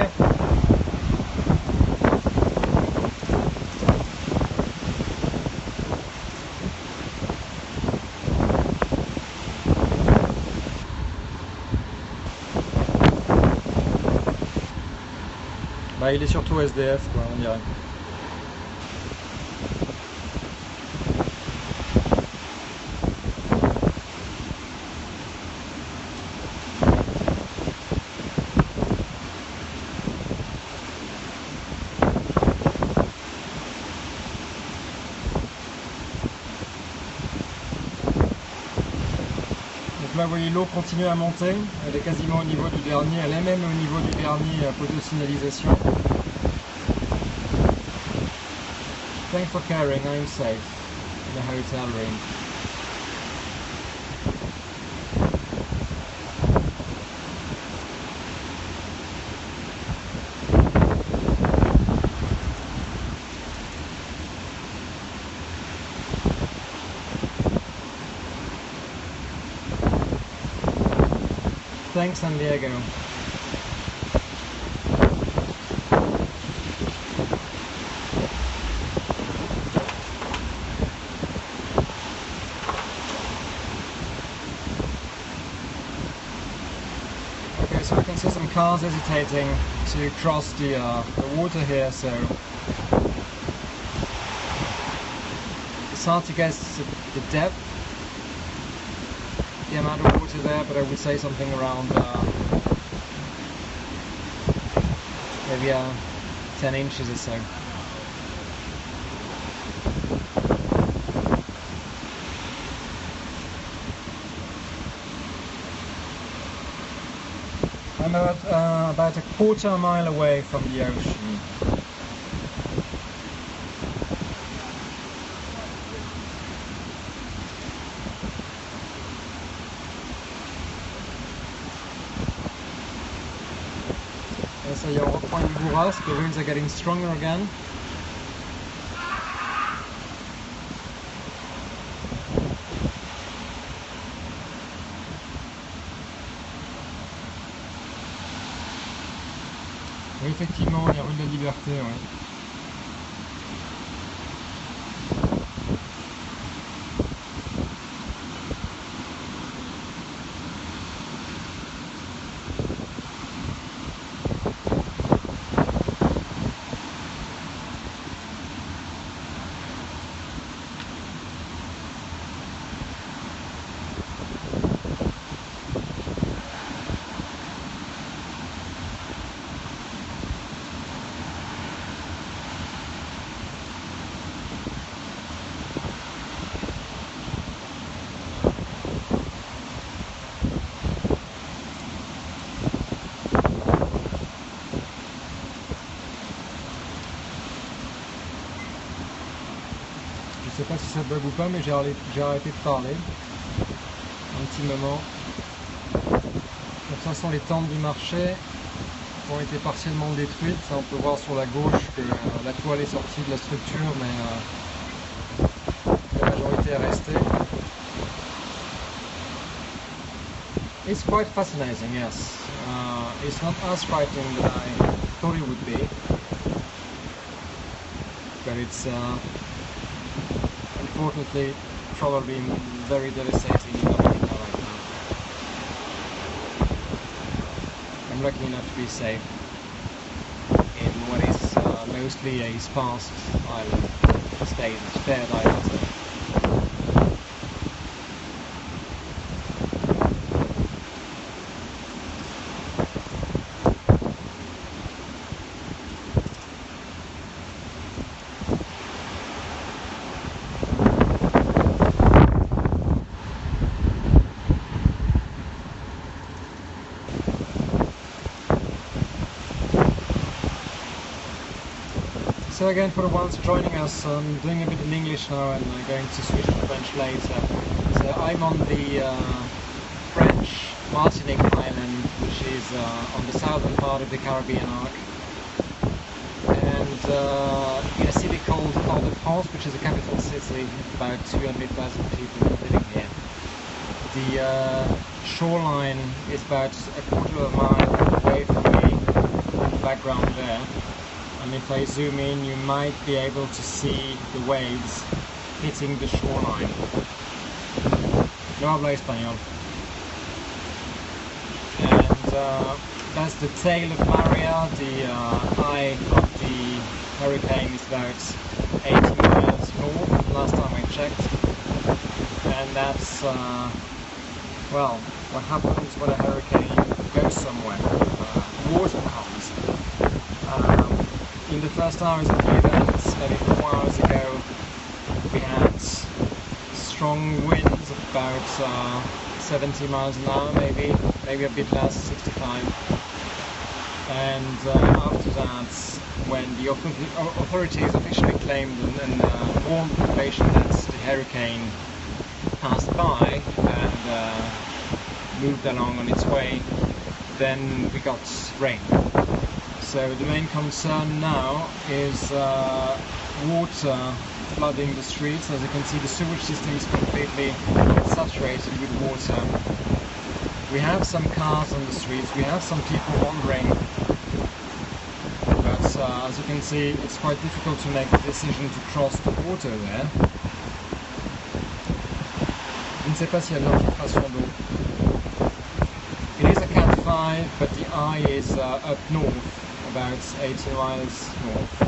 Bah, il est surtout SDF quoi, on dirait. vous voyez l'eau continue à monter, elle est quasiment au niveau du dernier, elle est même au niveau du dernier poteau de signalisation. Thanks for caring, I'm safe in the hotel room. Thanks, San Diego. Okay, so I can see some cars hesitating to cross the water here, so it's hard to guess the depth, the amount of water there, but I would say something around maybe 10 inches or so. I'm about a quarter mile away from the ocean. Ça y est, on reprend une bourrasque, the winds are getting stronger again. Oui, effectivement, il y a rue de la Liberté, ouais. Je sais pas si ça bug ou pas, mais j'ai arrêté de parler un petit moment. Donc ça sont les tentes du marché qui ont été partiellement détruites. Ça, on peut voir sur la gauche que la toile est sortie de la structure, mais la majorité est restée. It's quite fascinating, yes. It's not as frightening as I thought it would be, but it's unfortunately probably very devastating in Dominica right now. I'm lucky enough to be safe in what is mostly a sparse island state, spared island. So again, for the ones joining us, I'm doing a bit in English now and I'm going to switch to French later. So I'm on the French Martinica island, which is on the southern part of the Caribbean arc. And in a city called Port-de-France, which is a capital city, about 200,000 people living here. The shoreline is about a quarter of a mile away from me, in the background there. And if I zoom in, you might be able to see the waves hitting the shoreline. No habla español. And that's the tail of Maria. The eye of the hurricane is about 80 miles north, last time I checked. And that's, well, what happens when a hurricane goes somewhere. Water comes. In the first hours of the event, maybe 4 hours ago, we had strong winds of about 70 miles an hour, maybe a bit less, 65. And after that, when the authorities officially claimed and warned the population that the hurricane passed by and moved along on its way, then we got rain. So the main concern now is water flooding the streets. As you can see, the sewage system is completely saturated with water. We have some cars on the streets, we have some people wandering, but as you can see, it's quite difficult to make the decision to cross the water there. Je ne sais pas s'il y a de l'infiltration d'eau. It is a Cat 5, but the eye is up north, about 80 miles north.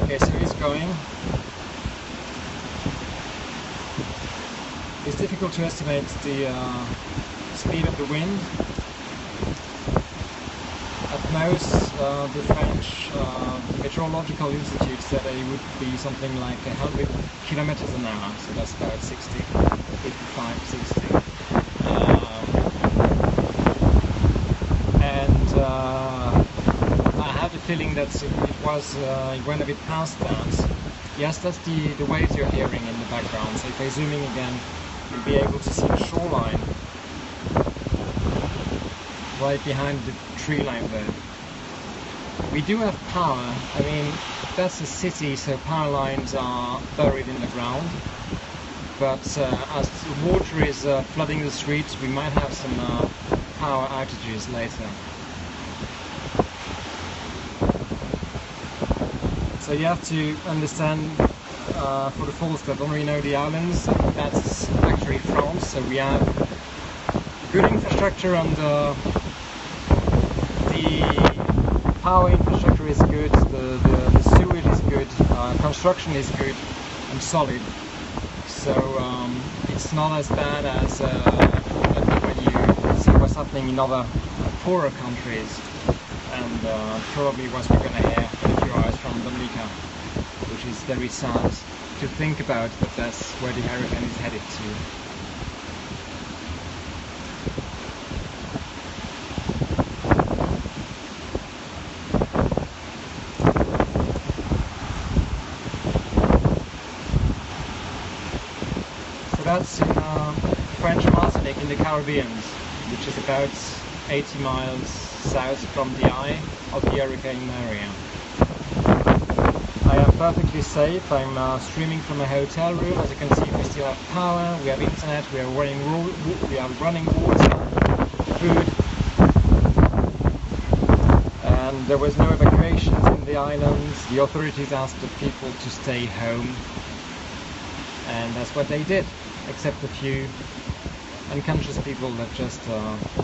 Okay, so he's going. It's difficult to estimate the speed of the wind. At most, the French Meteorological Institute said that it would be something like 100 kilometers an hour, so that's about 60, 55, 60. I have the feeling that it went a bit past that. Yes, that's the waves you're hearing in the background, so if I zoom in again, you'll be able to see the shoreline right behind the tree line there. We do have power. I mean, that's a city, so power lines are buried in the ground. But as the water is flooding the streets, we might have some power outages later. So you have to understand, for the folks that don't really know the islands, that's actually France. So we have good infrastructure and the power infrastructure is good, the sewage is good, construction is good and solid. So it's not as bad as when you see what's happening in other poorer countries, and probably what we're going to hear in a few hours from Dominica, which is very sad to think about, but that's where the hurricane is headed to. That's in French Martinique in the Caribbean, which is about 80 miles south from the eye of the Huracán María. I am perfectly safe. I'm streaming from a hotel room. As you can see, we still have power, we have internet, we are running water, food, and there was no evacuations in the islands. The authorities asked the people to stay home, and that's what they did. Except a few unconscious people that just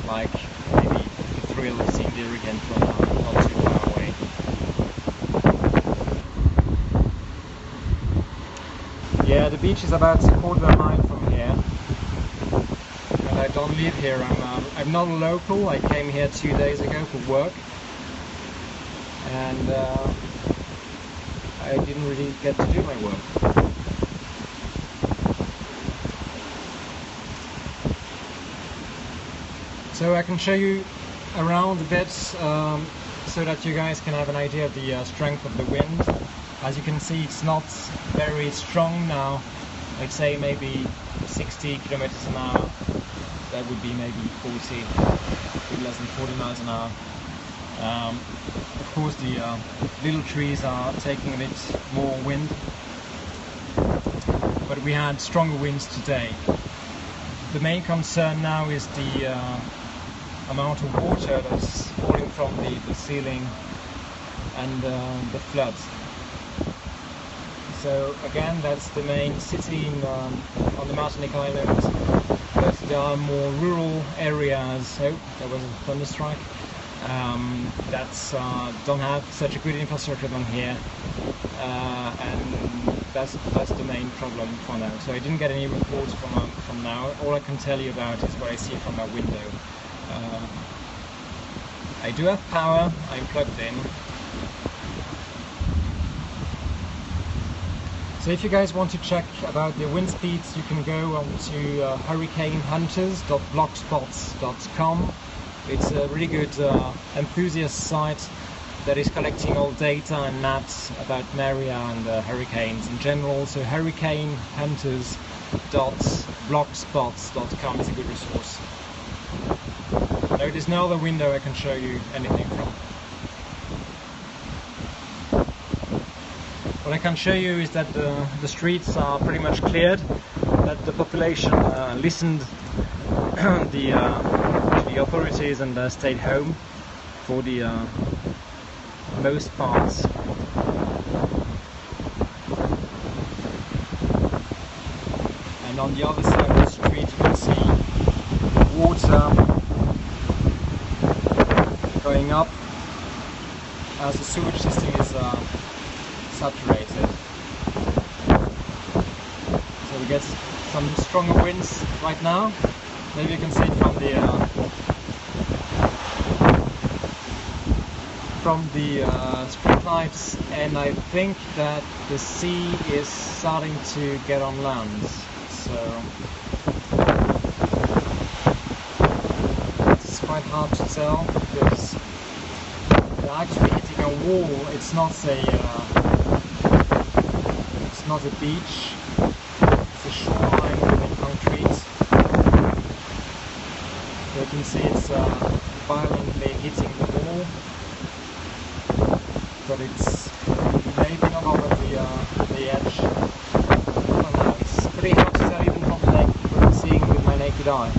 like maybe the thrill of seeing the hurricane from not too far away. Yeah, the beach is about a quarter of a mile from here, and I don't live here. I'm not a local. I came here 2 days ago for work, and I didn't really get to do my work. So I can show you around a bit so that you guys can have an idea of the strength of the wind. As you can see, it's not very strong now. I'd say maybe 60 kilometers an hour. That would be maybe 40, maybe less than 40 miles an hour. Of course, the little trees are taking a bit more wind, but we had stronger winds today. The main concern now is the amount of water that's falling from the ceiling and the floods. So again, that's the main city on the Martinic Islands, but there are more rural areas. Oh, there was a thunderstrike. That don't have such a good infrastructure than here, and that's the main problem for now. So I didn't get any reports from now. All I can tell you about is what I see from my window. I do have power. I'm plugged in. So if you guys want to check about the wind speeds, you can go on to hurricanehunters.blogspot.com. It's a really good enthusiast site that is collecting all data and maps about Maria and hurricanes in general. So hurricanehunters.blogspot.com is a good resource. Now there's no other window I can show you anything from. What I can show you is that the streets are pretty much cleared, that the population listened to the authorities and stayed home for the most parts. And on the other side of the street you can see water going up as the sewage system is saturated. So we get some stronger winds right now. Maybe you can see it from the street lights, and I think that the sea is starting to get on land. So it's quite hard to tell because they're actually hitting a wall. It's not a beach, it's a shoreline within concrete. So you can see it's violently hitting the wall, but it's maybe not over the edge. I don't know, it's pretty hard to tell even from seeing with my naked eye.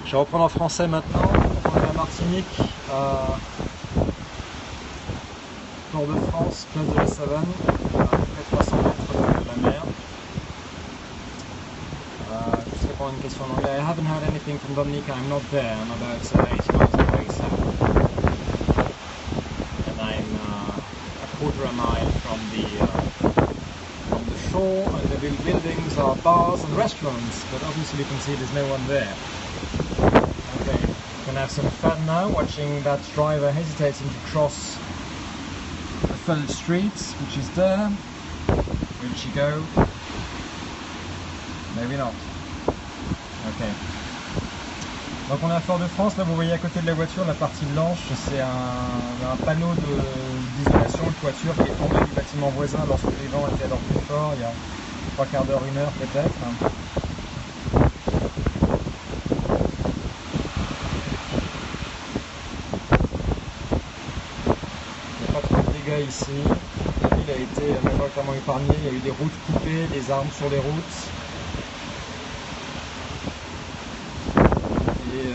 Je vais reprendre en français maintenant. On est à Martinique, nord de France, place de la Savane, à peu près 300 mètres de la mer. Just répondre à une question en anglais. I haven't heard anything from Dominica. I'm not there. I'm about 80 miles away south, and I'm a quarter of a mile from the shore. And the buildings are bars and restaurants, but obviously you can see there's no one there. Okay, we're gonna have some fun now watching that driver hesitating to cross the flooded street, which is there. Will she go? Maybe not. Okay. Donc on est à Fort-de-France, là vous voyez à côté de la voiture la partie blanche, c'est un panneau d'isolation de toiture qui est tombé du bâtiment voisin lorsque les vents étaient alors plus forts, il y a 3/4 d'heure, 1 heure peut-être. Ici, la ville a été majoritairement épargnée, il y a eu des routes coupées, des arbres sur les routes et des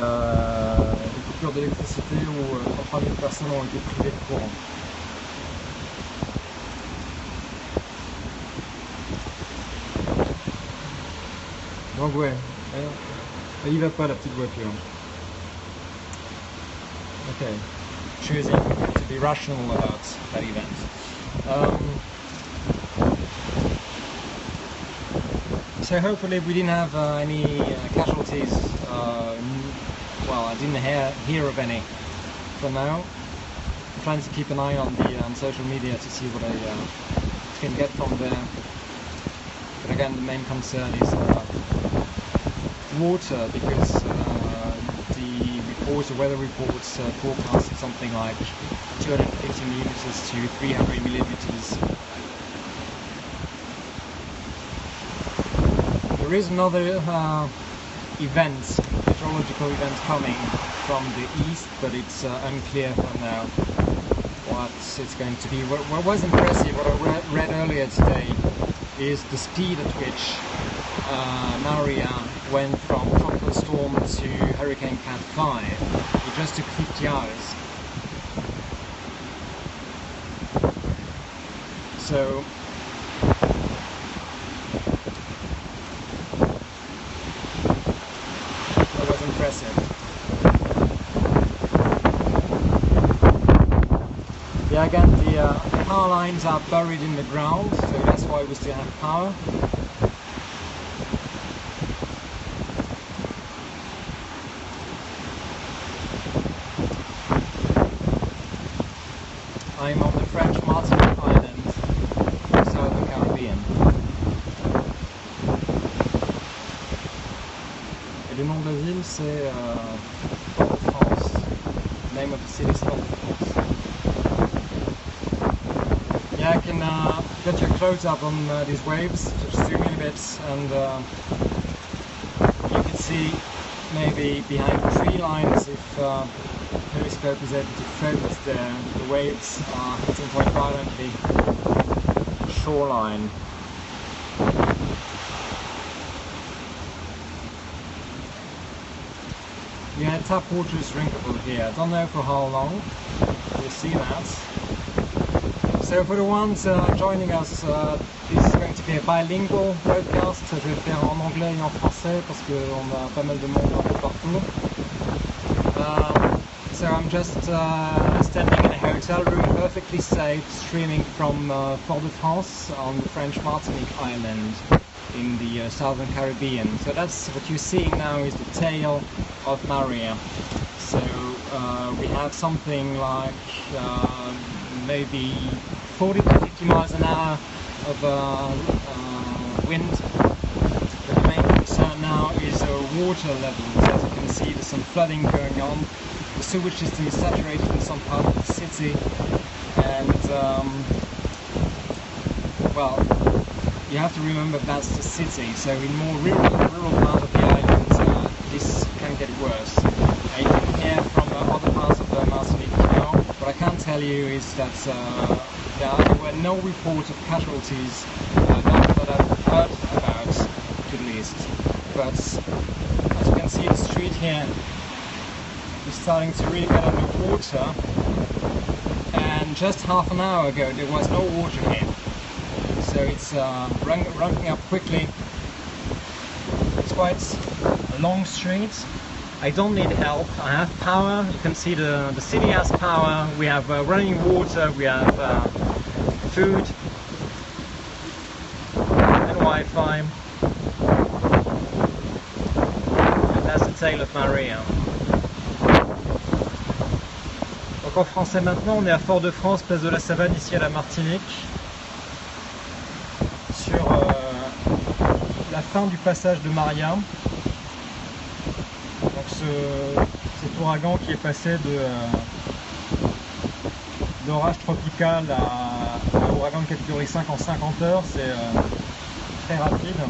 coupures d'électricité où 3 000 personnes ont été privées de courant. Donc ouais, elle y va pas la petite voiture. Ok. Choosing to be rational about that event. So hopefully we didn't have any casualties. Well, I didn't hear of any for now. I'm trying to keep an eye on social media to see what I can get from there. But again, the main concern is water, because the weather reports forecast something like 250 millimeters to 300 millimeters. There is another meteorological event coming from the east, but it's unclear for now what it's going to be. What was impressive, what I read earlier today, is the speed at which Maria went from tropical storm to Hurricane Cat 5. It just took 50 hours. So that was impressive. again, the power lines are buried in the ground, so that's why we still have power. I'm on the French Martinica island, southern Caribbean. Et le nom de la ville c'est Port de France. The name of the city is Port de France. Yeah, I can get your close up on these waves, just zoom in a bit, and you can see maybe behind the tree lines if the periscope is able to focus the waves are hitting quite violently the shoreline. Yeah, tap water is drinkable here. I don't know for how long. We'll see that. So for the ones joining us, this is going to be a bilingual broadcast. Je vais le faire en anglais et en français parce qu'on a pas mal de monde un peu partout. So I'm just standing in a hotel room, perfectly safe, streaming from Port de France on the French Martinique island in the southern Caribbean. So that's what you're seeing now is the tail of Maria. So we have something like maybe 40 to 50 miles an hour of wind. But the main concern now is water levels. As you can see, there's some flooding going on. The sewage system is saturated in some part of the city, and well, you have to remember that's the city, so in more rural part of the island this can get worse. You can hear from other parts of the Martinique now. What I can tell you is that there were no reports of casualties that I've heard about, at least. But as you can see, the street here is starting to really get under water, and just half an hour ago there was no water here, so it's ramping up quickly. It's quite a long street. I don't need help, I have power. You can see the city has power, we have running water, we have food and Wi-Fi, and that's the tail of Maria. Donc en français maintenant, on est à Fort-de-France, place de la Savane, ici à la Martinique, sur la fin du passage de Maria. Donc cet ouragan qui est passé d'orage tropical à ouragan de catégorie 5 en 50 heures, c'est très rapide.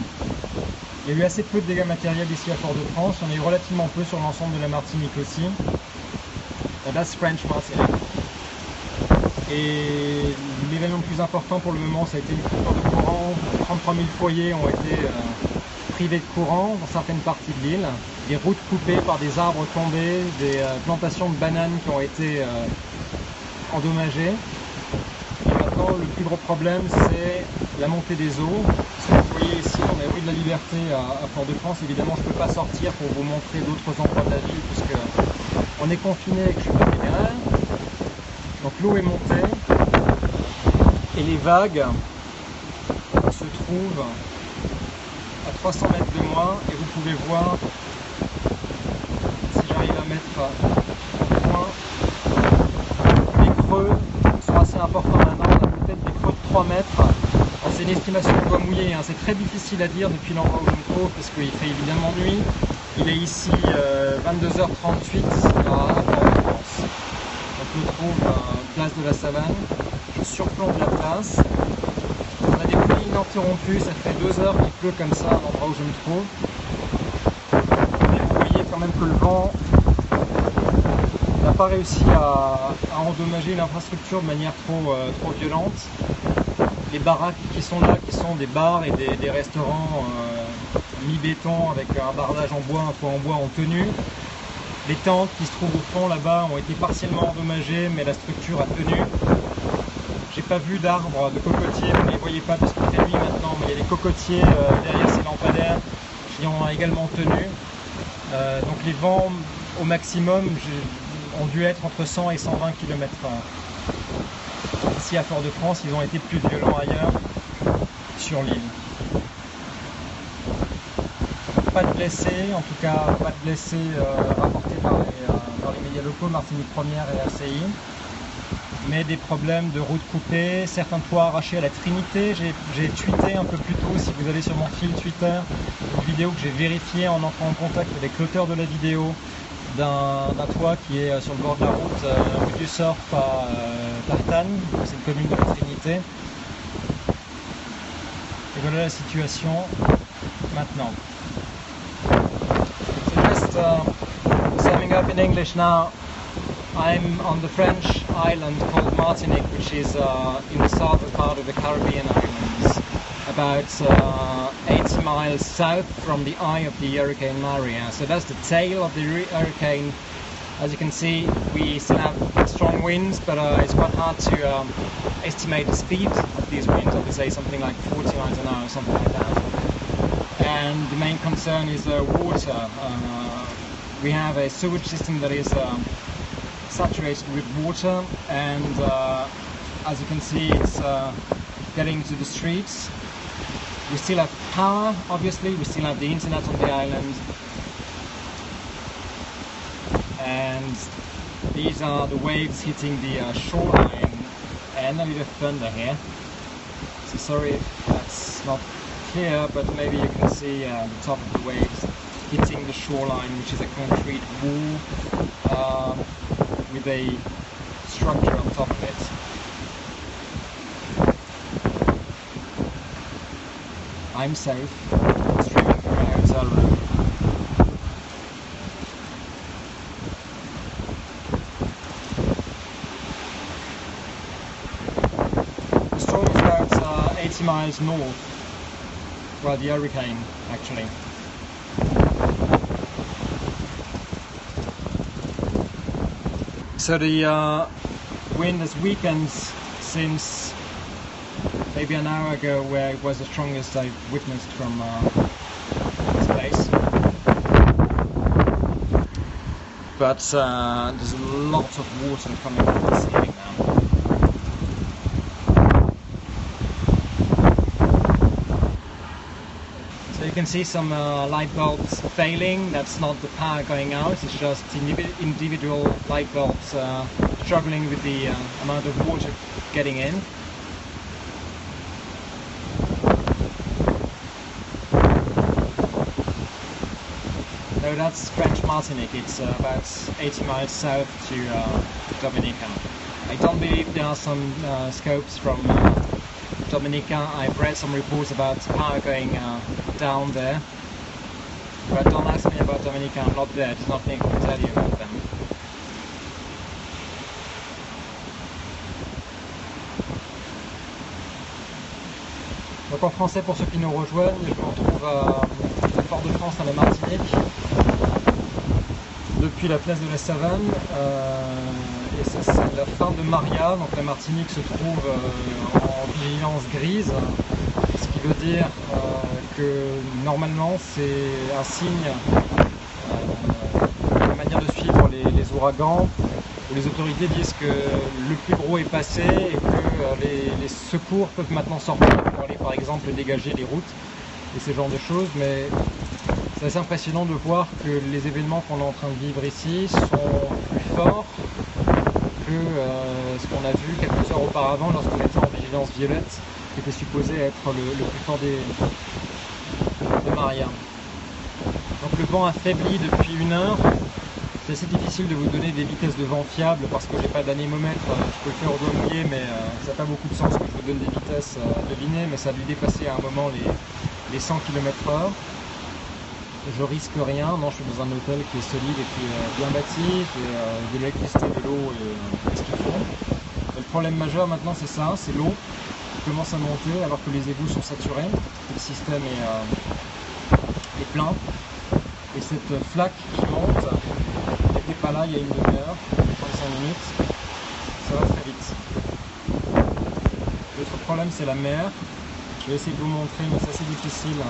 Il y a eu assez peu de dégâts matériels ici à Fort-de-France, il y en a eu relativement peu sur l'ensemble de la Martinique aussi. That's French Martinique. Et l'événement le plus important pour le moment, ça a été une coupure de courant. 33 000 foyers ont été privés de courant dans certaines parties de l'île. Des routes coupées par des arbres tombés, des plantations de bananes qui ont été endommagées. Et maintenant, le plus gros problème, c'est la montée des eaux. Si vous voyez ici, on est rue de la Liberté à Fort-de-France. Évidemment, je ne peux pas sortir pour vous montrer d'autres endroits de la ville, puisque on est confiné avec le chemin fédéral. Donc l'eau est montée et les vagues se trouvent à 300 mètres de moi, et vous pouvez voir, si j'arrive à mettre au point, les creux sont assez importants maintenant. On a peut-être des creux de 3 mètres. C'est une estimation de doigt mouillé, hein. C'est très difficile à dire depuis l'endroit où je me trouve parce qu'il fait évidemment nuit. Il est ici 22h38 à Port-de-France. Donc je me trouve place de la Savane. Je surplombe la place. On a des pluies ininterrompues, ça fait 2 heures qu'il pleut comme ça à l'endroit où je me trouve. Mais vous voyez quand même que le vent n'a pas réussi à endommager l'infrastructure de manière trop violente. Les baraques qui sont là, qui sont des bars et des restaurants mi-béton avec un bardage en bois, un toit en bois, ont tenu. Les tentes qui se trouvent au fond là-bas ont été partiellement endommagées, mais la structure a tenu. J'ai pas vu d'arbres, de cocotiers, vous ne les voyez pas parce qu'il fait nuit maintenant, mais il y a des cocotiers derrière ces lampadaires qui ont également tenu. Donc les vents au maximum ont dû être entre 100 et 120 km/h. ici à Fort-de-France, ils ont été plus violents ailleurs sur l'île. Pas de blessés, en tout cas pas de blessés rapportés dans les médias locaux, Martinique première et ACI, mais des problèmes de routes coupées, certains toits arrachés à la Trinité. J'ai tweeté un peu plus tôt, si vous allez sur mon fil Twitter, une vidéo que j'ai vérifiée en entrant en contact avec l'auteur de la vidéo d'un toit qui est sur le bord de la route, rue du Surf à Tartane, c'est une commune de la Trinité. Et voilà la situation maintenant. So just summing up in English now, I'm on the French island called Martinique, which is in the southern part of the Caribbean islands, about 80 miles south from the eye of the Huracán María. So that's the tail of the hurricane. As you can see, we still have strong winds, but it's quite hard to estimate the speed of these winds. I would say something like 40 miles an hour, something like that. And the main concern is water. We have a sewage system that is saturated with water, and as you can see, it's getting to the streets. We still have power, obviously, we still have the internet on the island, and these are the waves hitting the shoreline, and a little thunder here. So sorry if that's not clear, but maybe you can see the top of the waves hitting the shoreline, which is a concrete wall with a structure on top of it. I'm safe, streaming from a hotel room. The storm is about 80 miles north, well, the hurricane actually. So the wind has weakened since maybe an hour ago, where it was the strongest I've witnessed from this place. But there's a lot of water coming from the ceiling now. So you can see some light bulbs failing. That's not the power going out, it's just individual light bulbs struggling with the amount of water getting in. So that's French Martinique. It's about 80 miles south to Dominica. I don't believe there are some scopes from Dominica. I've read some reports about power going down there, but don't ask me about Dominica. I'm not there. There's nothing I can tell you about them. Donc en français, pour ceux qui nous rejoignent, je me retrouve à Fort-de-France, à la Martinique, depuis la place de la Savane, et ça c'est la fin de Maria. Donc la Martinique se trouve en vigilance grise, ce qui veut dire que normalement c'est un signe, une manière de suivre les ouragans, où les autorités disent que le plus gros est passé et que les secours peuvent maintenant sortir pour aller par exemple dégager les routes et ce genre de choses. Mais c'est assez impressionnant de voir que les événements qu'on est en train de vivre ici sont plus forts que ce qu'on a vu quelques heures auparavant lorsqu'on était en vigilance violette, qui était supposé être le plus fort de Maria. Donc le vent affaibli depuis une heure. C'est assez difficile de vous donner des vitesses de vent fiables parce que j'ai pas d'anémomètre, je peux le faire au doigt mouillé, mais ça n'a pas beaucoup de sens que je vous donne des vitesses devinées, mais ça a dû dépasser à un moment les 100 km/h. Je risque rien, non, je suis dans un hôtel qui est solide et qui est bien bâti, j'ai de l'électricité, de l'eau et ce qu'il faut. Et le problème majeur maintenant c'est ça, c'est l'eau qui commence à monter alors que les égouts sont saturés, que le système est plein. Et cette flaque qui monte, elle n'était pas là il y a une demi-heure, 35 minutes, ça va très vite. L'autre problème c'est la mer, je vais essayer de vous montrer mais c'est assez difficile.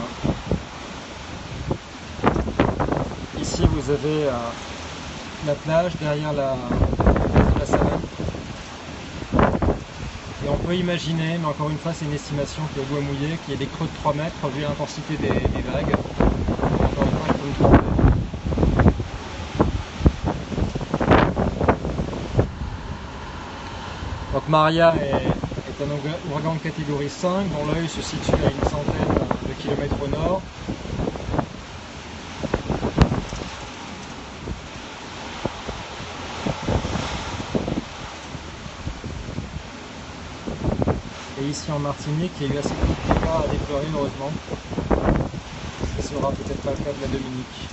Ici vous avez la plage derrière la Savane, et en peut imaginer, mais encore une fois c'est une estimation qui est au doigt mouillé, qu'il y ait des creux de 3 mètres vu l'intensité des vagues. Encore une fois, je peux me tromper. Donc Maria est un ouragan de catégorie 5 dont l'œil se situe à une centaine de kilomètres au nord. Et ici en Martinique, il y a eu assez peu de dégâts à déplorer heureusement. Ce sera peut-être pas le cas de la Dominique.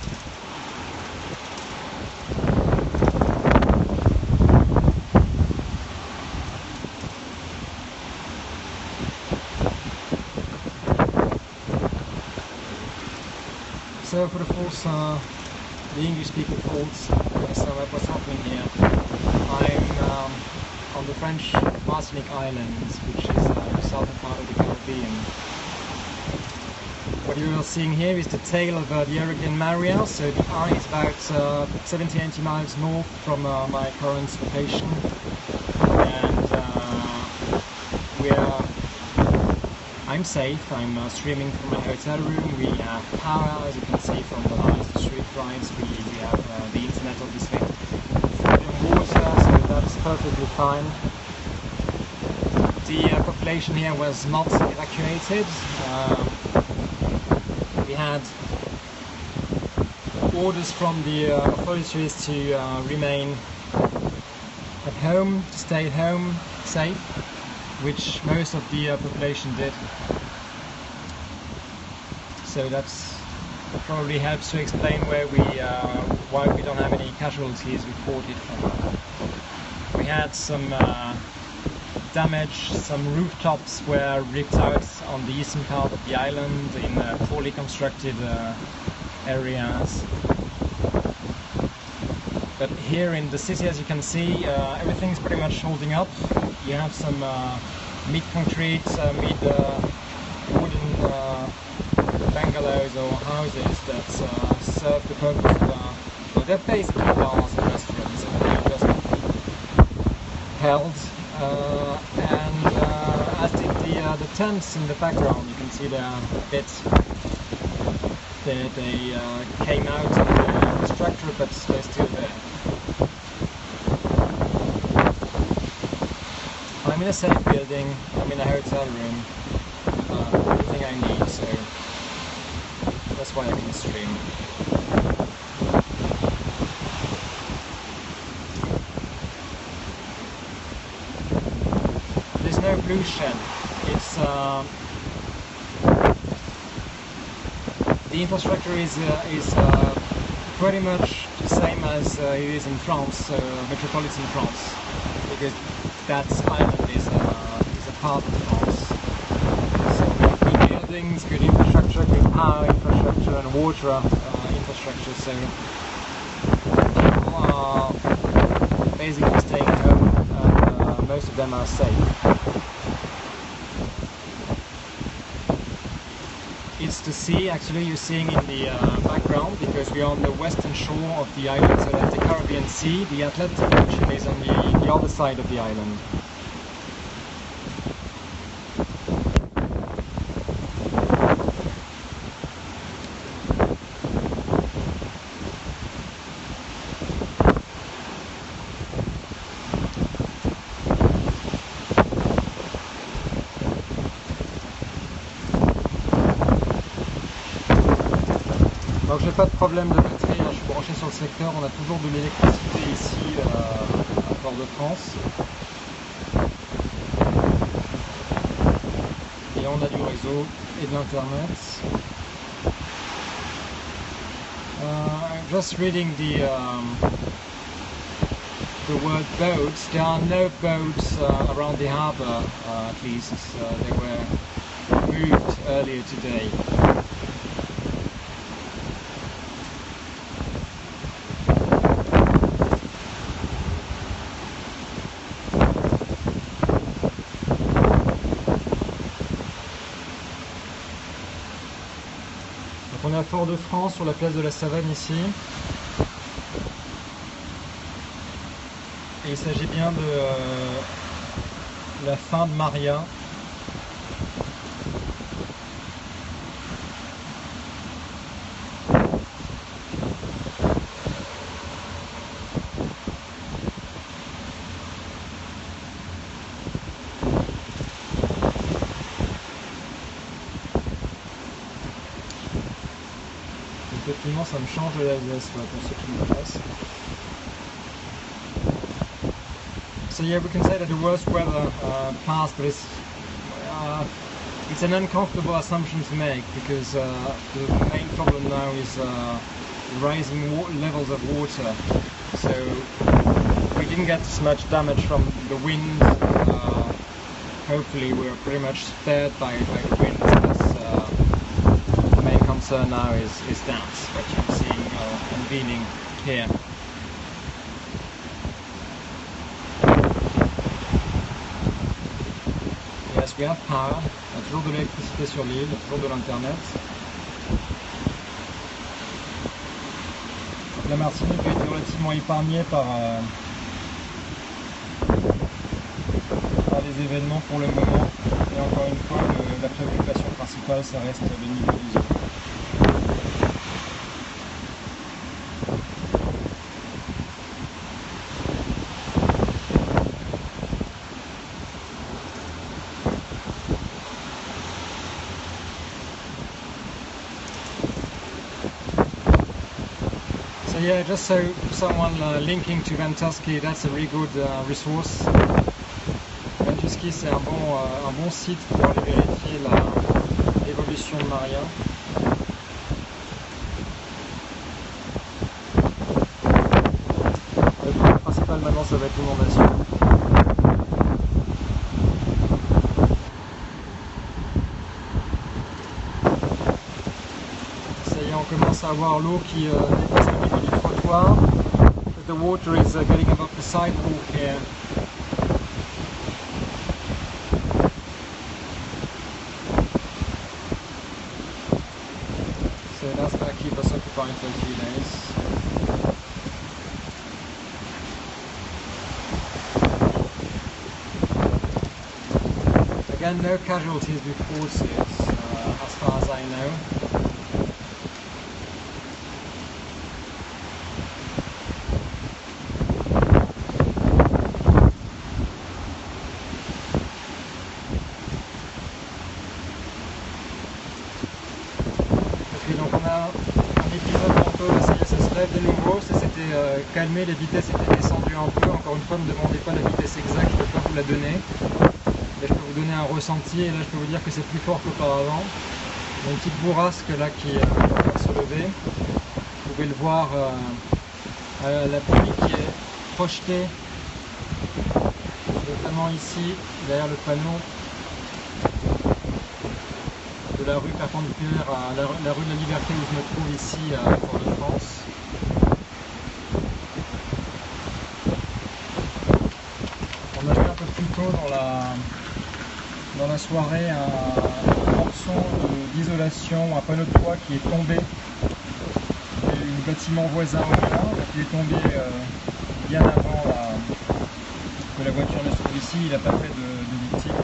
So for the English-speaking folks, what's happening here? I'm on the French Martinique Islands, which is the southern part of the Caribbean. What you're seeing here is the tail of the Huracán María, so the eye is about 70-80 miles north from my current location, and I'm safe. I'm streaming from my hotel room. We have power, as you can see from the lights, the street lights. We have the internet, obviously, food and water, so that's perfectly fine. The population here was not evacuated. We had orders from the authorities to remain at home, to stay at home, safe, which most of the population did. So that's probably helps to explain why we don't have any casualties reported from. We had some damage, some rooftops were ripped out on the eastern part of the island in poorly constructed areas. But here in the city, as you can see, everything's pretty much holding up. You have some mid-concrete, mid-wooden bungalows or houses that serve the purpose of, well, they're basically bars and restaurants, and they're just held. And as did the tents in the background, you can see they're a bit, they came out of the structure, but they're still there. I'm in a safe building, I'm in a hotel room, everything I need, so that's why I can stream. There's no blue shed. It's the infrastructure is pretty much the same as it is in France, metropolitan France, because that island is a part of France. So good buildings, good infrastructure, good power infrastructure and water infrastructure, so people are basically staying at home and most of them are safe. It's the sea actually you're seeing in the background, because we are on the western shore of the island, so that's the Caribbean Sea. The Atlantic Ocean is on the other side of the island. Donc j'ai pas de problème de batterie, je suis branché sur le secteur, on a toujours de l'électricité ici à Port-de-France. Et on a du réseau et de l'internet. Just reading the word boats. There are no boats around the harbour, at least. They were moved earlier today. On est à Fort-de-France, sur la place de la Savane ici. Et il s'agit bien la fin de Maria. Effectivement, ça me change de l'Alsace, pour ceux qui me passent. So yeah, we can say that the worst weather passed, but it's an uncomfortable assumption to make, because the main problem now is rising levels of water. So we didn't get as much damage from the wind. Hopefully we're pretty much spared by the wind. The main concern now is that, what you're seeing and feeling here. Yes, we have power. Il y a toujours de l'électricité sur l'île, il y a toujours de l'internet. La Martinique a été relativement épargnée par les événements pour le moment. Et encore une fois, la préoccupation principale, ça reste le niveau des eaux. Yeah, just so someone linking to Ventusky, that's a really good resource. Ventusky, c'est un bon site pour aller vérifier l'évolution de Maria. Le problème principal maintenant, ça va être l'inondation. Ça y est, on commence à avoir l'eau qui dépasse le niveau du trottoir. The water is getting above the sidewalk here. So that's going to keep us occupied for a few days. Again, no casualties reported as far as I know. De nouveau, ça s'était calmé, les vitesses étaient descendues un peu. Encore une fois, ne me demandez pas la vitesse exacte, je ne peux pas vous la donner. Là, je peux vous donner un ressenti, et là je peux vous dire que c'est plus fort qu'auparavant. Il y a une petite bourrasque là qui est en train de se lever. Vous pouvez le voir, la pluie qui est projetée, notamment ici, derrière le panneau de la rue perpendiculaire à la rue de la Liberté où je me trouve ici à Fort-de-France. On a vu un peu plus tôt dans la soirée un morceau d'isolation, un panneau de toit qui est tombé du bâtiment voisin au mien. Donc il est tombé bien avant que la voiture ne se trouve ici. Il n'a pas fait de victime.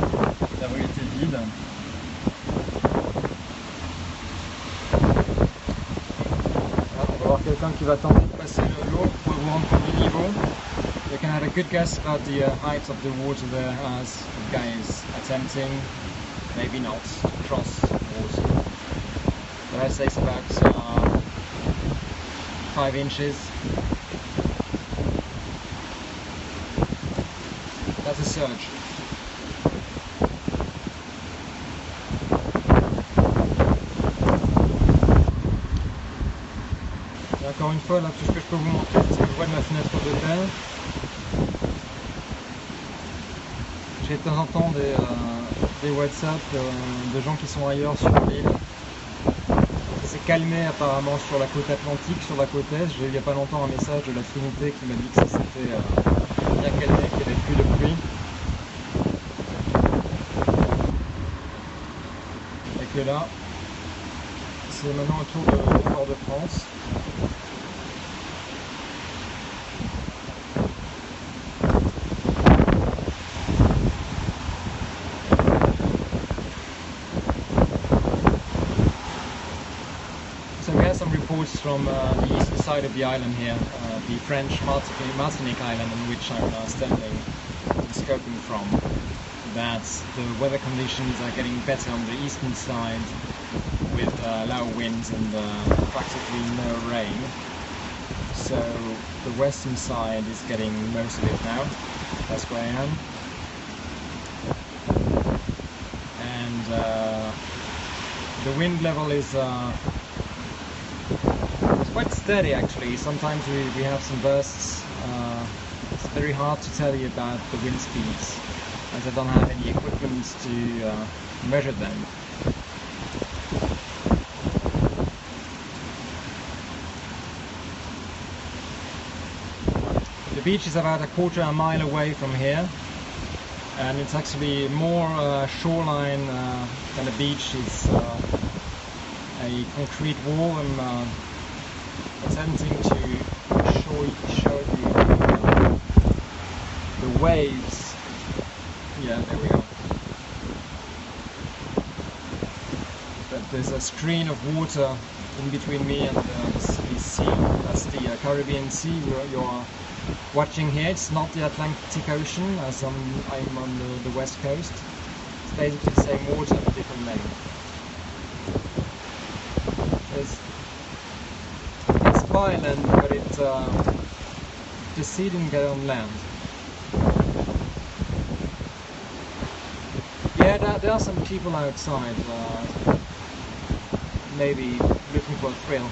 La rue était vide. Quelqu'un qui va tenter de passer l'eau pour vous rendre compte du niveau. You can have a good guess about the height of the water there as the guy is attempting, maybe not, to cross the water. But I'd say it's about 5 inches. That's a surge. Encore une fois, là, tout ce que je peux vous montrer, c'est ce que je vois de ma fenêtre d'hôtel. J'ai de temps en temps des WhatsApp de gens qui sont ailleurs sur l'île. Ça s'est calmé apparemment sur la côte atlantique, sur la côte est. J'ai eu il n'y a pas longtemps un message de la Trinité qui m'a dit que ça s'était bien calmé, qu'il n'y avait plus de pluie. Et que là, c'est maintenant un tour de Fort-de-France. course from the eastern side of the island here, the French Martinica island on which I'm standing and scoping from, that the weather conditions are getting better on the eastern side with low winds and practically no rain. So the western side is getting most of it now. That's where I am. And the wind level is quite steady actually. Sometimes we have some bursts. It's very hard to tell you about the wind speeds as I don't have any equipment to measure them. The beach is about a quarter of a mile away from here, and it's actually more shoreline than a beach. It's a concrete wall. I'm attempting to show you the waves. Yeah, there we go. But there's a screen of water in between me and the sea. That's the Caribbean Sea you're watching here. It's not the Atlantic Ocean, as I'm on the west coast. It's basically the same water but different name. It's by land, but the sea didn't get on land. Yeah, there are some people outside, maybe looking for a thrill.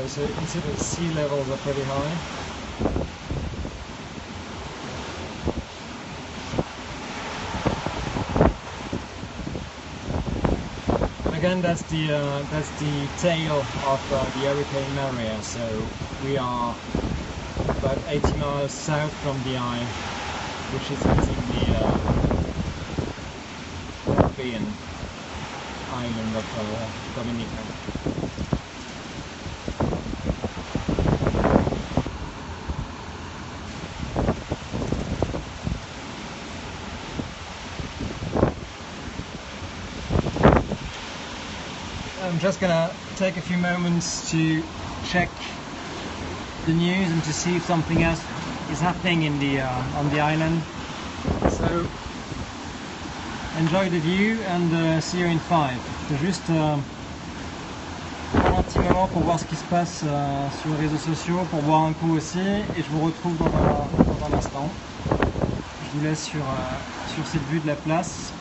So you can see that the sea levels are pretty high. And again, that's the tail of the Huracán María. So we are about 80 miles south from the eye, which is hitting the Caribbean island of Dominica. I'm just gonna take a few moments to check the news and to see if something else is happening in the on the island. So enjoy the view and see you in 5. C'est juste prendre un petit moment pour voir ce qui se passe sur les réseaux sociaux, pour boire un coup aussi, et je vous retrouve dans un instant. Je vous laisse sur cette vue de la place.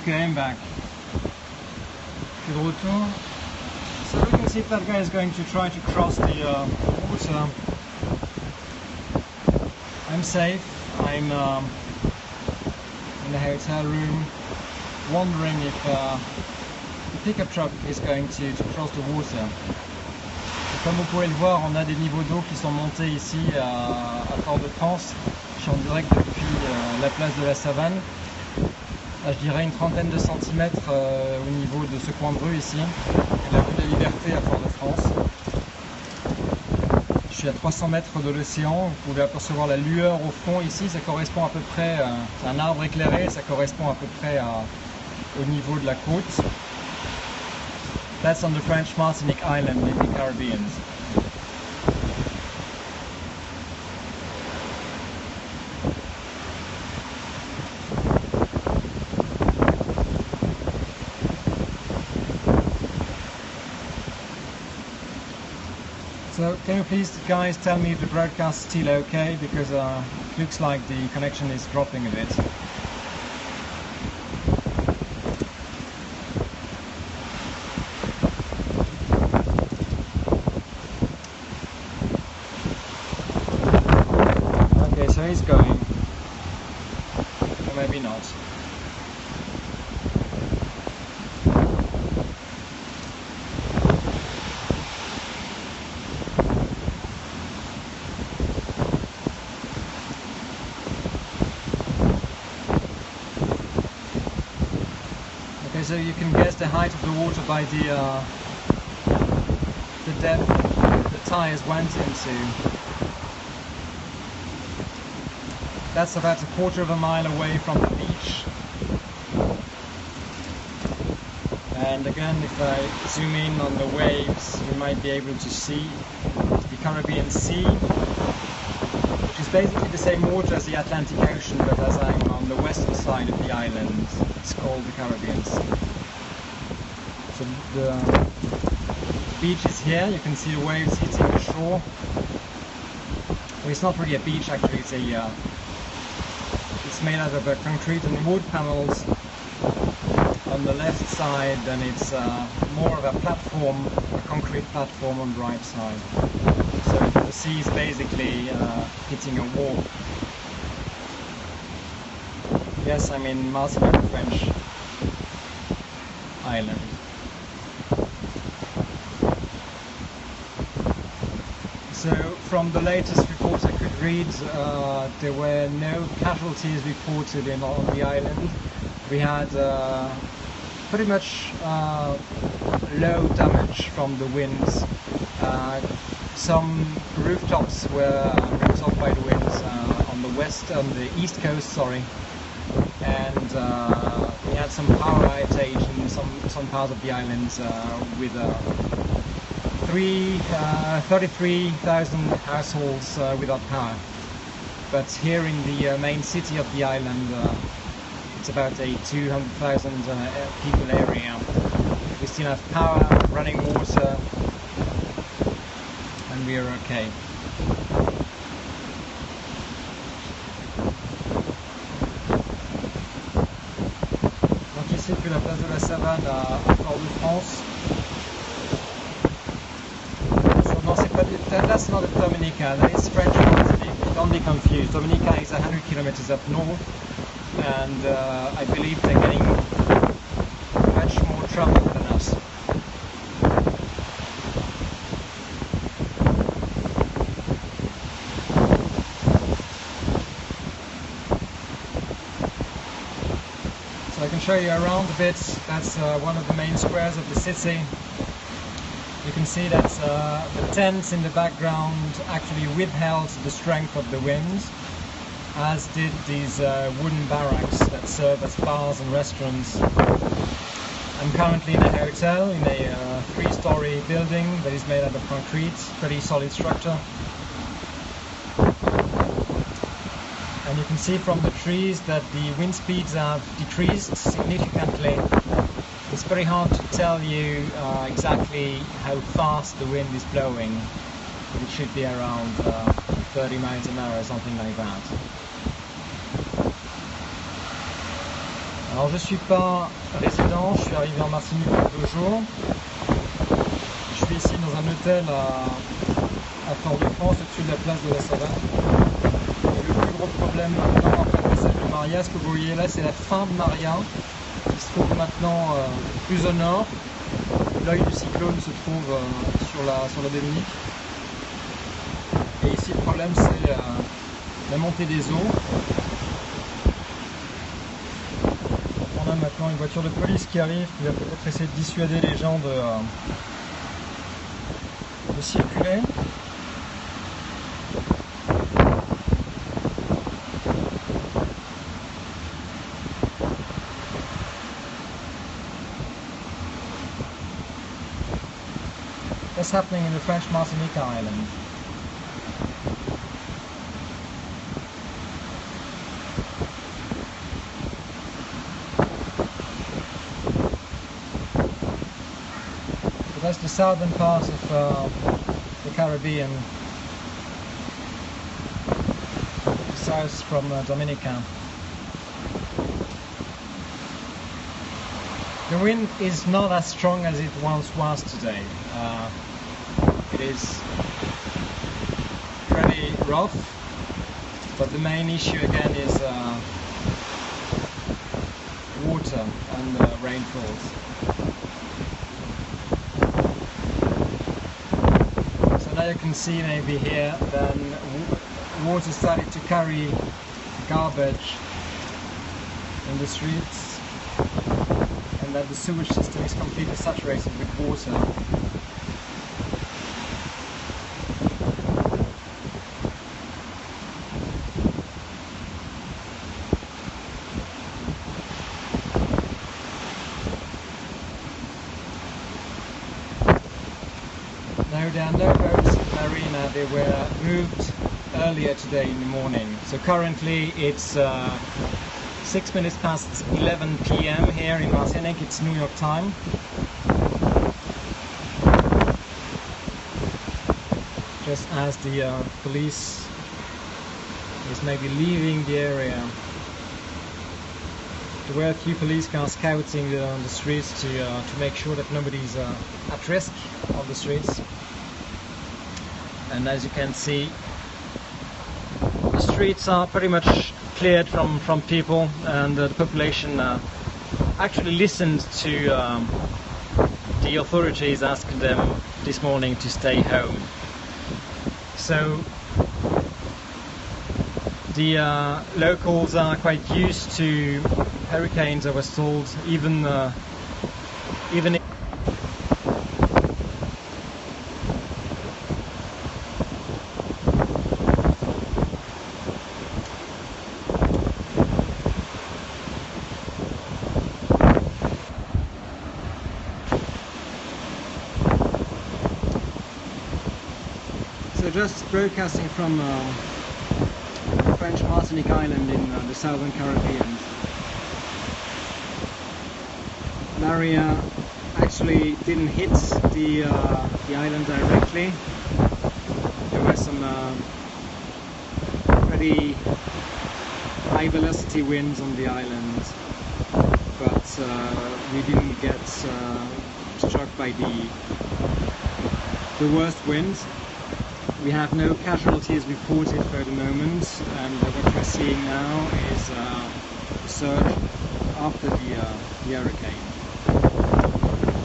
Okay, I'm back. Je suis de retour. So we can see if that guy is going to try to cross the water. I'm safe. I'm in the hotel room, wondering if the pickup truck is going to cross the water. Et comme vous pouvez le voir, on a des niveaux d'eau qui sont montés ici à Fort-de-France. Je suis en direct depuis la place de la Savane. À, je dirais une trentaine de centimètres au niveau de ce coin de rue ici, la rue de la Liberté à Fort-de-France. Je suis à 300 mètres de l'océan, vous pouvez apercevoir la lueur au fond ici, ça correspond à peu près, c'est un arbre éclairé, ça correspond à peu près au niveau de la côte. That's on the French Martinique Island in the Caribbean. So can you please guys tell me if the broadcast is still okay, because it looks like the connection is dropping a bit. Okay, so he's going. Or maybe not. So you can guess the height of the water by the depth the tires went into. That's about a quarter of a mile away from the beach. And again, if I zoom in on the waves, you might be able to see the Caribbean Sea, which is basically the same water as the Atlantic Ocean, but as I'm on the western side of the island, it's called the Caribbean Sea. So the beach is here, you can see the waves hitting the shore. Well, it's not really a beach actually, it's made out of concrete and wood panels on the left side, and it's more of a platform, a concrete platform on the right side. So the sea is basically hitting a wall. Yes, I'm in Martinica, French island. So from the latest reports I could read, there were no casualties reported on the island. We had pretty much low damage from the winds. Some rooftops were ripped off by the winds on the east coast, sorry. And we had some power outage in some parts of the island with 33,000 households without power. But here in the main city of the island, it's about a 200,000 people area. We still have power, running water, and we are okay. Donc ici depuis la place de la Savane à Fort-de-France. No, that's not Dominica, that is French Martinique. Don't be confused. Dominica is 100 kilometers up north, and I believe they're getting much more traffic than us. So I can show you around a bit. That's one of the main squares of the city. You can see that the tents in the background actually withheld the strength of the wind, as did these wooden barracks that serve as bars and restaurants. I'm currently in a hotel in a three-story building that is made out of concrete, pretty solid structure. And you can see from the trees that the wind speeds have decreased significantly. It's very hard to tell you exactly how fast the wind is blowing, but it should be around 30 miles an hour or something like that. Alors je suis pas résident, je suis arrivé en Martinique il y a 2 jours. Je suis ici dans un hôtel à Fort-de-France, au-dessus de la place de la Savane. Et le plus gros problème maintenant, après le passage de Maria, ce que vous voyez là, c'est la fin de Maria, qui se trouve maintenant plus au nord. L'œil du cyclone se trouve sur la Dominique. Et ici le problème c'est la montée des eaux. On a maintenant une voiture de police qui arrive, qui va peut-être essayer de dissuader les gens de circuler. What's happening in the French Martinica island? So that's the southern part of the Caribbean, south from Dominica. The wind is not as strong as it once was today. It is pretty rough, but the main issue again is water and rainfalls. So now you can see maybe here then water started to carry garbage in the streets, and that the sewage system is completely saturated with water. No, there are no boats in the marina. They were moved earlier today in the morning. So currently it's 6 minutes past 11 p.m. here in Martinica. It's New York time. Just as the police is maybe leaving the area. There were a few police cars scouting the streets to make sure that nobody's at risk on the streets. And as you can see, the streets are pretty much cleared from people, and the population actually listened to the authorities asking them this morning to stay home. So the locals are quite used to hurricanes, I was told, even So just broadcasting from the French Martinique island in the southern Caribbean. Maria actually didn't hit the island directly. There were some pretty high velocity winds on the island, but we didn't get struck by the worst winds. We have no casualties reported for the moment, and what we're seeing now is a surge after the hurricane.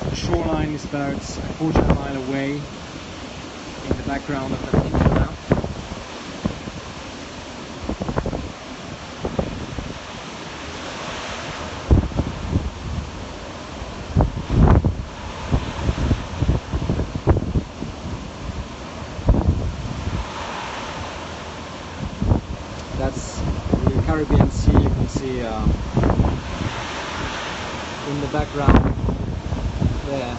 The shoreline is about a quarter of a mile away in the background of that picture now. That's the Caribbean Sea, you can see in the background there.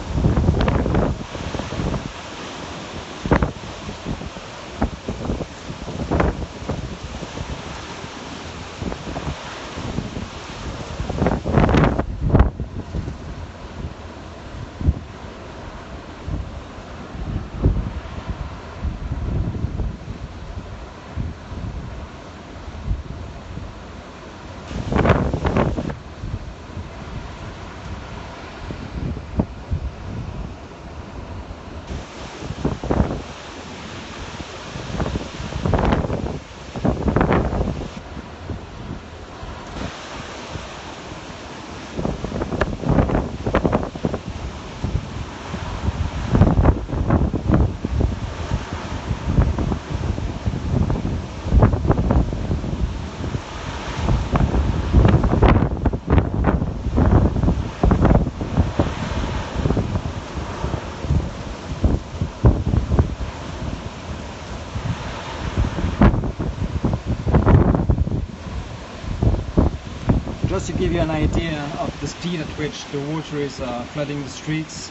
just to give you an idea of the speed at which the water is flooding the streets,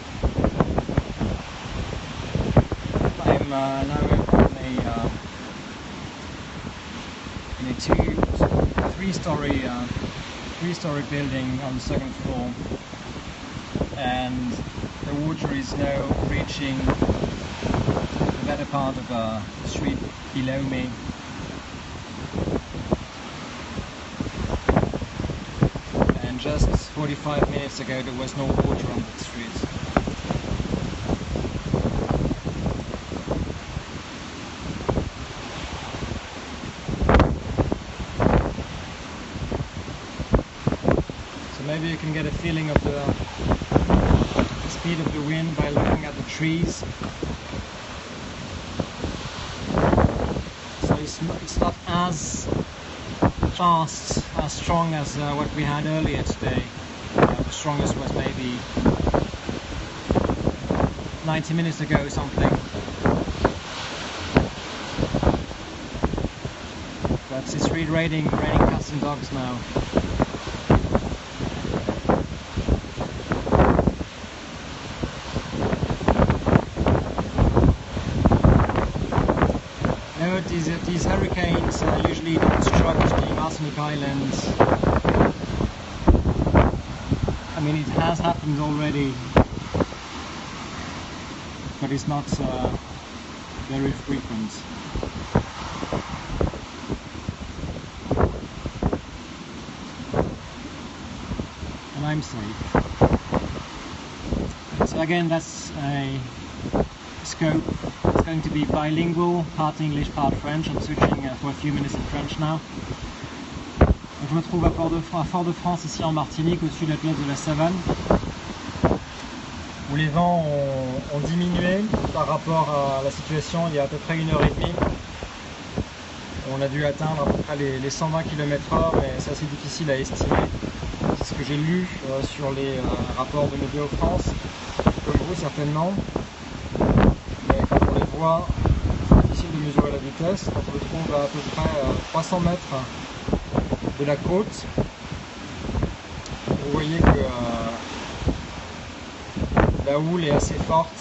I'm now in a three-story building on the second floor, and the water is now reaching the better part of the street below me. And just 45 minutes ago there was no water on the streets. Maybe you can get a feeling of the speed of the wind by looking at the trees. So it's not as fast, as strong as what we had earlier today. The strongest was maybe 90 minutes ago or something. But it's really raining cats and dogs now. These hurricanes usually don't strike the Martinica Islands. I mean, it has happened already, but it's not very frequent. And I'm safe. So again, that's a scope. It's going to be bilingual, part English, part French. I'm switching for a few minutes in French now. Donc, je me trouve à Fort-de-France, ici en Martinique, au-dessus de la place de la Savane, où les vents ont diminué par rapport à la situation il y a à peu près 1h30. On a dû atteindre à peu près les 120 km/h, mais c'est assez difficile à estimer. C'est ce que j'ai lu sur les rapports de Météo France, comme vous certainement. C'est difficile de mesurer la vitesse. On se trouve à peu près 300 mètres de la côte. Vous voyez que la houle est assez forte.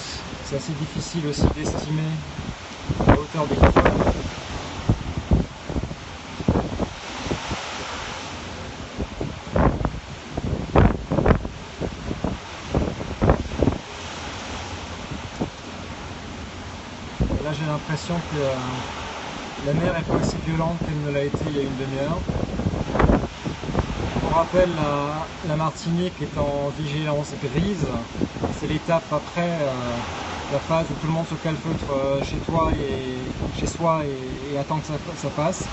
C'est assez difficile aussi d'estimer la hauteur des creux. J'ai l'impression que la mer est pas aussi violente qu'elle ne l'a été il y a une demi-heure. Pour rappel, la Martinique est en vigilance grise. C'est l'étape après la phase où tout le monde se calfeutre chez soi et attend que ça passe.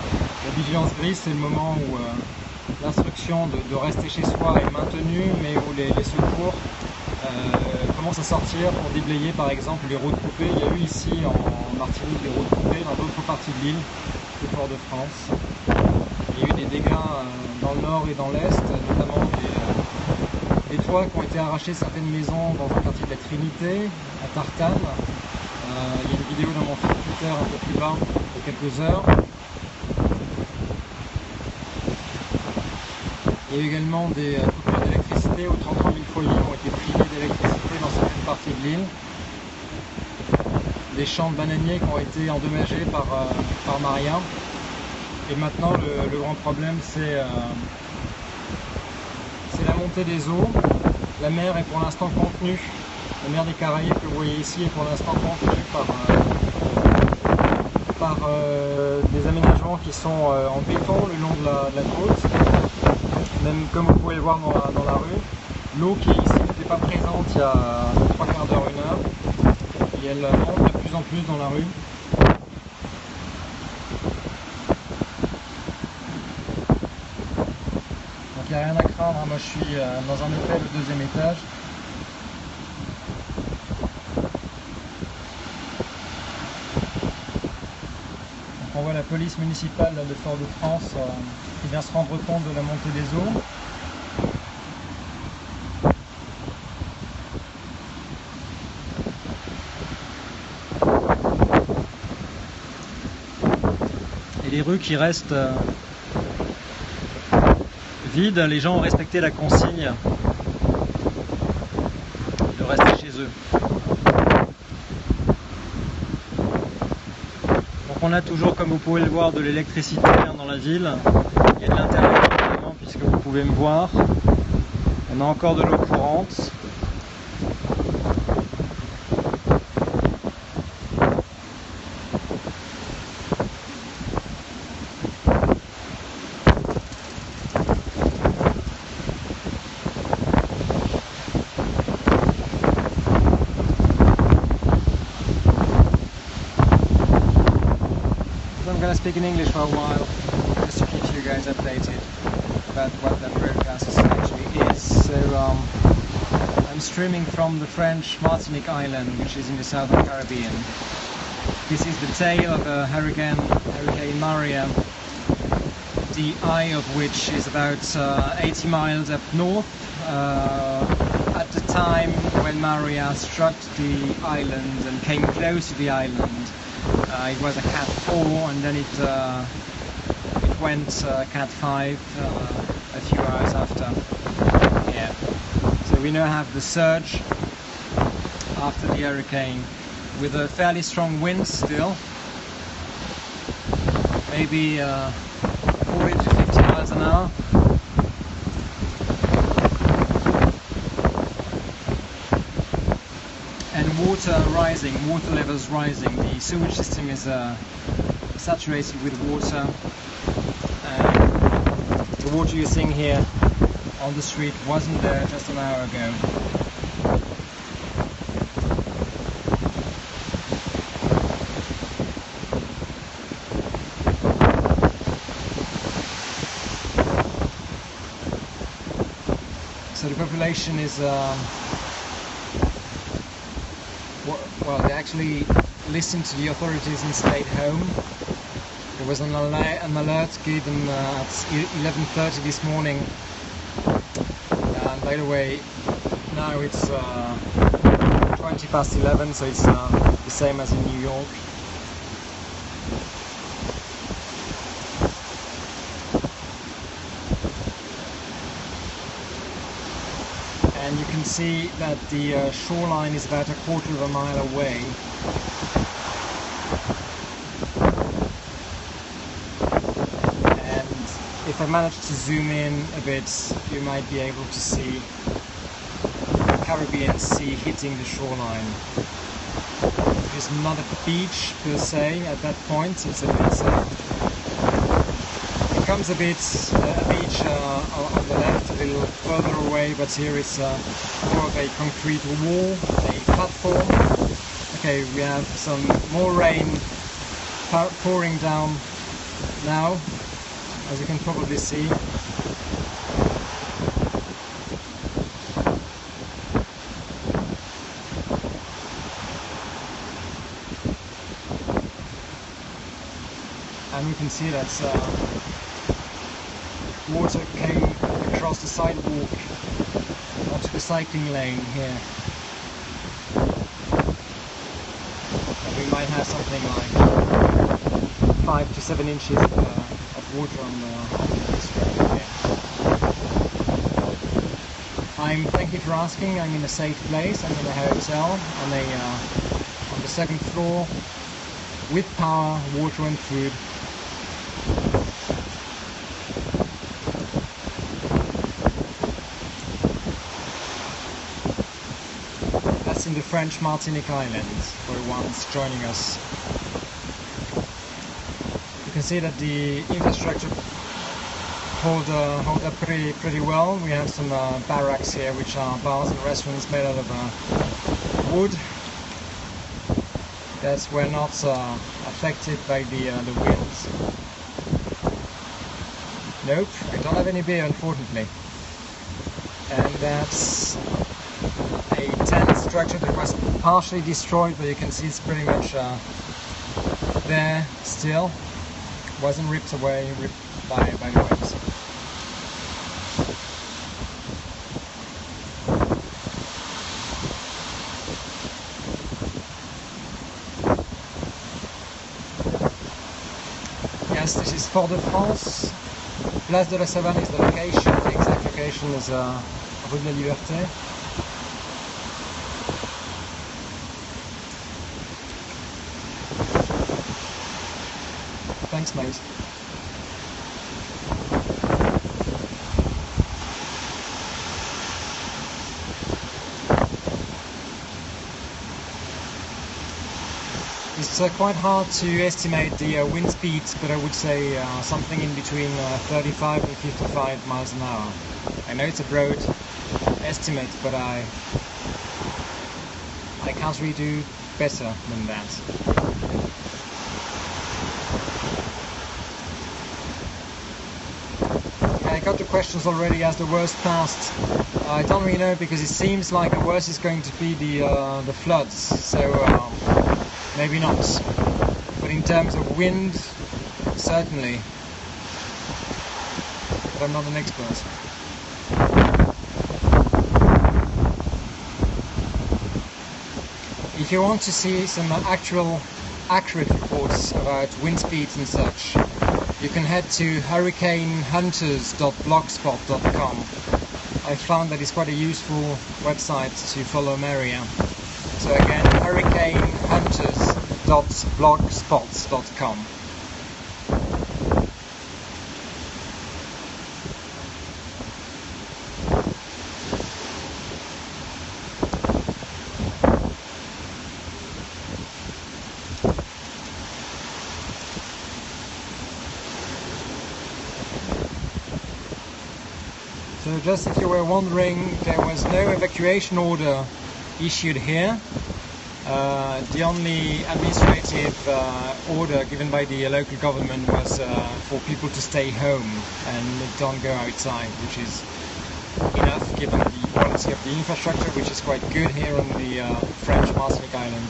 La vigilance grise, c'est le moment où l'instruction de rester chez soi est maintenue, mais où les secours commencent à sortir pour déblayer par exemple les routes coupées. Il y a eu ici en Martinique des routes coupées dans d'autres parties de l'île, de Fort-de-France. Il y a eu des dégâts dans le nord et dans l'est, notamment des toits qui ont été arrachés, certaines maisons dans un quartier de la Trinité, à Tartane. Il y a une vidéo dans mon fil Twitter un peu plus bas, il y a quelques heures. Il y a eu également des coupures d'électricité où 33 000 foyers ont été privés d'électricité dans certaines parties de l'île. Des champs de bananiers qui ont été endommagés par Maria. Et maintenant le grand problème c'est la montée des eaux. La mer est pour l'instant contenue. La mer des Caraïbes que vous voyez ici est pour l'instant contenue par des aménagements qui sont en béton le long de la côte. Même comme vous pouvez le voir dans la rue, l'eau qui est ici n'était pas présente il y a 3 quarts d'heure, 1 heure, et elle monte de plus en plus dans la rue. Donc il n'y a rien à craindre, moi je suis dans un hôtel au 2e étage. Donc on voit la police municipale de Fort-de-France qui vient se rendre compte de la montée des eaux. Et les rues qui restent vide, les gens ont respecté la consigne de rester chez eux. Donc on a toujours, comme vous pouvez le voir, de l'électricité dans la ville. Il y a de l'intérieur évidemment, puisque vous pouvez me voir. On a encore de l'eau courante. I'm going to speak in English for a while, just to keep you guys updated about what that broadcast actually is. So I'm streaming from the French Martinique island, which is in the southern Caribbean. This is the tail of a Hurricán María, the eye of which is about 80 miles up north. At the time when Maria struck the island and came close to the island, it was a Cat 4, and then it went Cat 5 a few hours after. Yeah. So we now have the surge after the hurricane with a fairly strong wind still, maybe 40 to 50 miles an hour. And water levels rising. The sewage system is saturated with water, and the water you're seeing here on the street wasn't there just an hour ago. So the population is well, they actually listened to the authorities and stayed home. There was an alert given at 11:30 this morning. And by the way, now it's 20 past 11, so it's the same as in New York. And you can see that the shoreline is about a quarter of a mile away. And if I manage to zoom in a bit, you might be able to see the Caribbean Sea hitting the shoreline. It's not a beach per se at that point, it's a bit comes a beach on the left, a little further away, but here it's more of a concrete wall, a platform. Okay, we have some more rain pouring down now, as you can probably see. And we can see that water came across the sidewalk onto the cycling lane here. And we might have something like 5 to 7 inches of water on this road here. Thank you for asking, I'm in a safe place. I'm in a hotel on the second floor with power, water and food. In the French Martinique Islands, for the ones joining us. You can see that the infrastructure hold up pretty well. We have some barracks here, which are bars and restaurants made out of wood that were not affected by the winds. Nope, we don't have any beer, unfortunately. And that's a tent structure that was partially destroyed, but you can see it's pretty much there still. Wasn't ripped away by the waves. Yes, this is Fort de France. Place de la Savane is the location. The exact location is Rue de la Liberté. Thanks, mate. It's quite hard to estimate the wind speeds, but I would say something in between 35 and 55 miles an hour. I know it's a broad estimate, but I can't really do better than that. Okay, I got the questions already. As the worst passed, I don't really know, because it seems like the worst is going to be the floods. So. Maybe not, but in terms of wind, certainly. But I'm not an expert. If you want to see some actual accurate reports about wind speeds and such, you can head to hurricanehunters.blogspot.com. I found that it's quite a useful website to follow Maria. So again, hurricanehunters.blogspot.com. So just if you were wondering, there was no evacuation order issued here. The only administrative order given by the local government was for people to stay home and don't go outside, which is enough given the quality of the infrastructure, which is quite good here on the French Martinica island.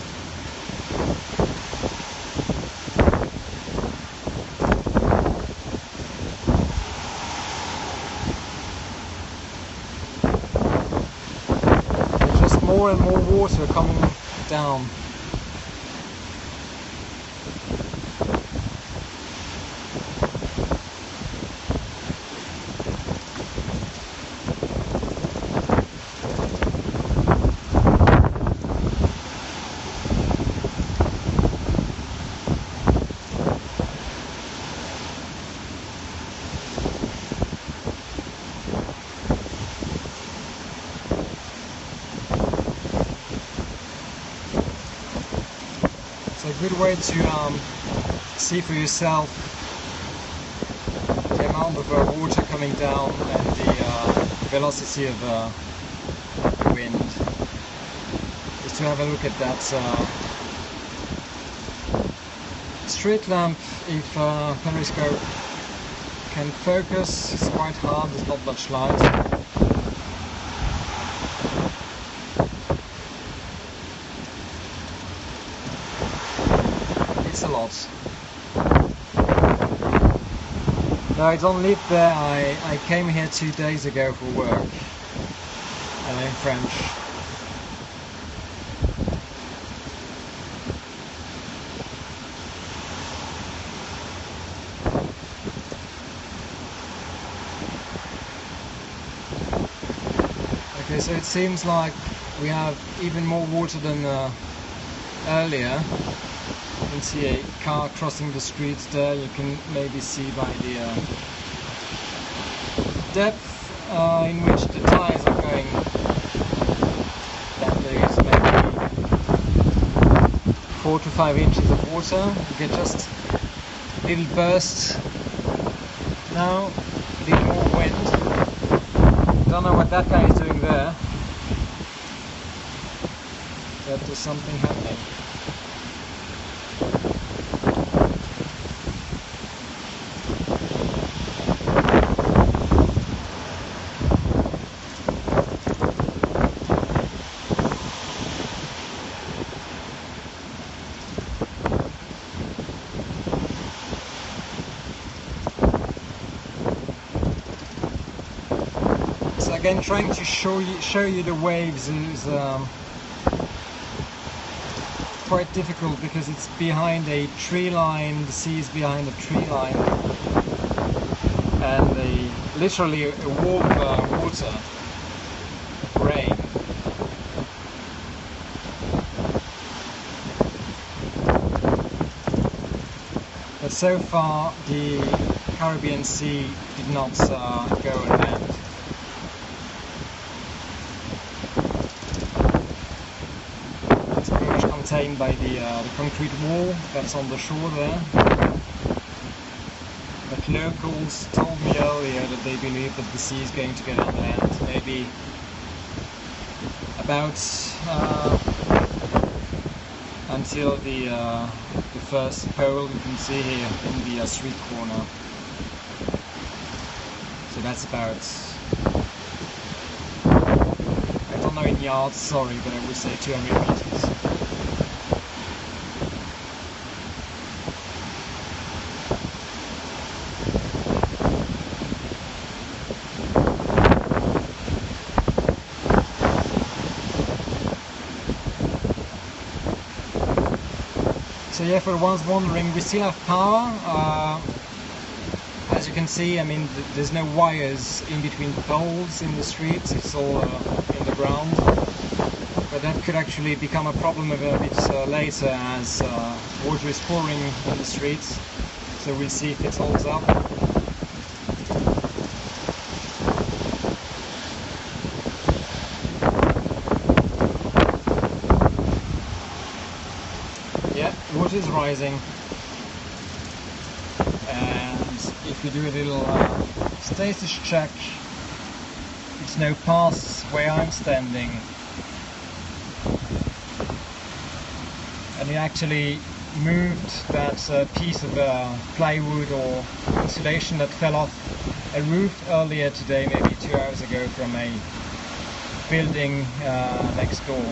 There's just more and more water coming down. A good way to see for yourself the amount of water coming down and the velocity of the wind is to have a look at that street lamp. If periscope can focus, it's quite hard, there's not much light. A lot. No, I don't live there. I came here 2 days ago for work. And I'm French. Okay, so it seems like we have even more water than earlier. You can see a car crossing the streets there. You can maybe see by the depth in which the tires are going that there is maybe 4 to 5 inches of water. You get just a little burst now, a little more wind. Don't know what that guy is doing there, but there's something happening. Again, trying to show you the waves is quite difficult because it's behind a tree line. The sea is behind a tree line. and literally a warm water, rain. But so far the Caribbean Sea did not go on land. It's pretty much contained by the concrete wall that's on the shore there. But locals told me earlier that they believe that the sea is going to get on land, maybe about until the first pole you can see here in the street corner. So that's about, I don't know in yards, sorry, but I would say 200 meters. So yeah, for the ones wondering, we still have power. As you can see, I mean, there's no wires in between poles in the streets, it's all in the ground. But that could actually become a problem a bit later as water is pouring in the streets. So we'll see if it holds up. Yeah, water is rising. If we do a little status check, it's now past where I'm standing, and we actually moved that piece of plywood or insulation that fell off a roof earlier today, maybe 2 hours ago, from a building next door.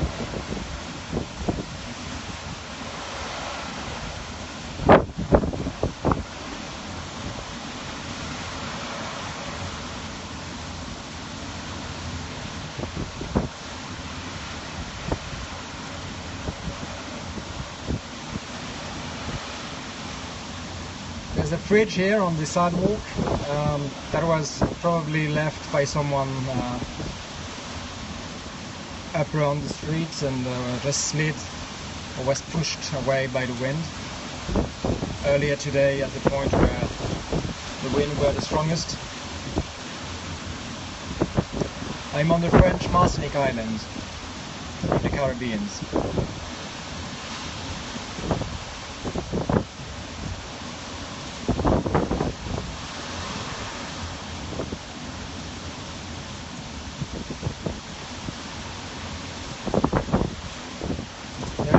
There's a fridge here on the sidewalk that was probably left by someone up around the streets and just slid or was pushed away by the wind earlier today at the point where the wind were the strongest. I'm on the French Martinica island in the Caribbean.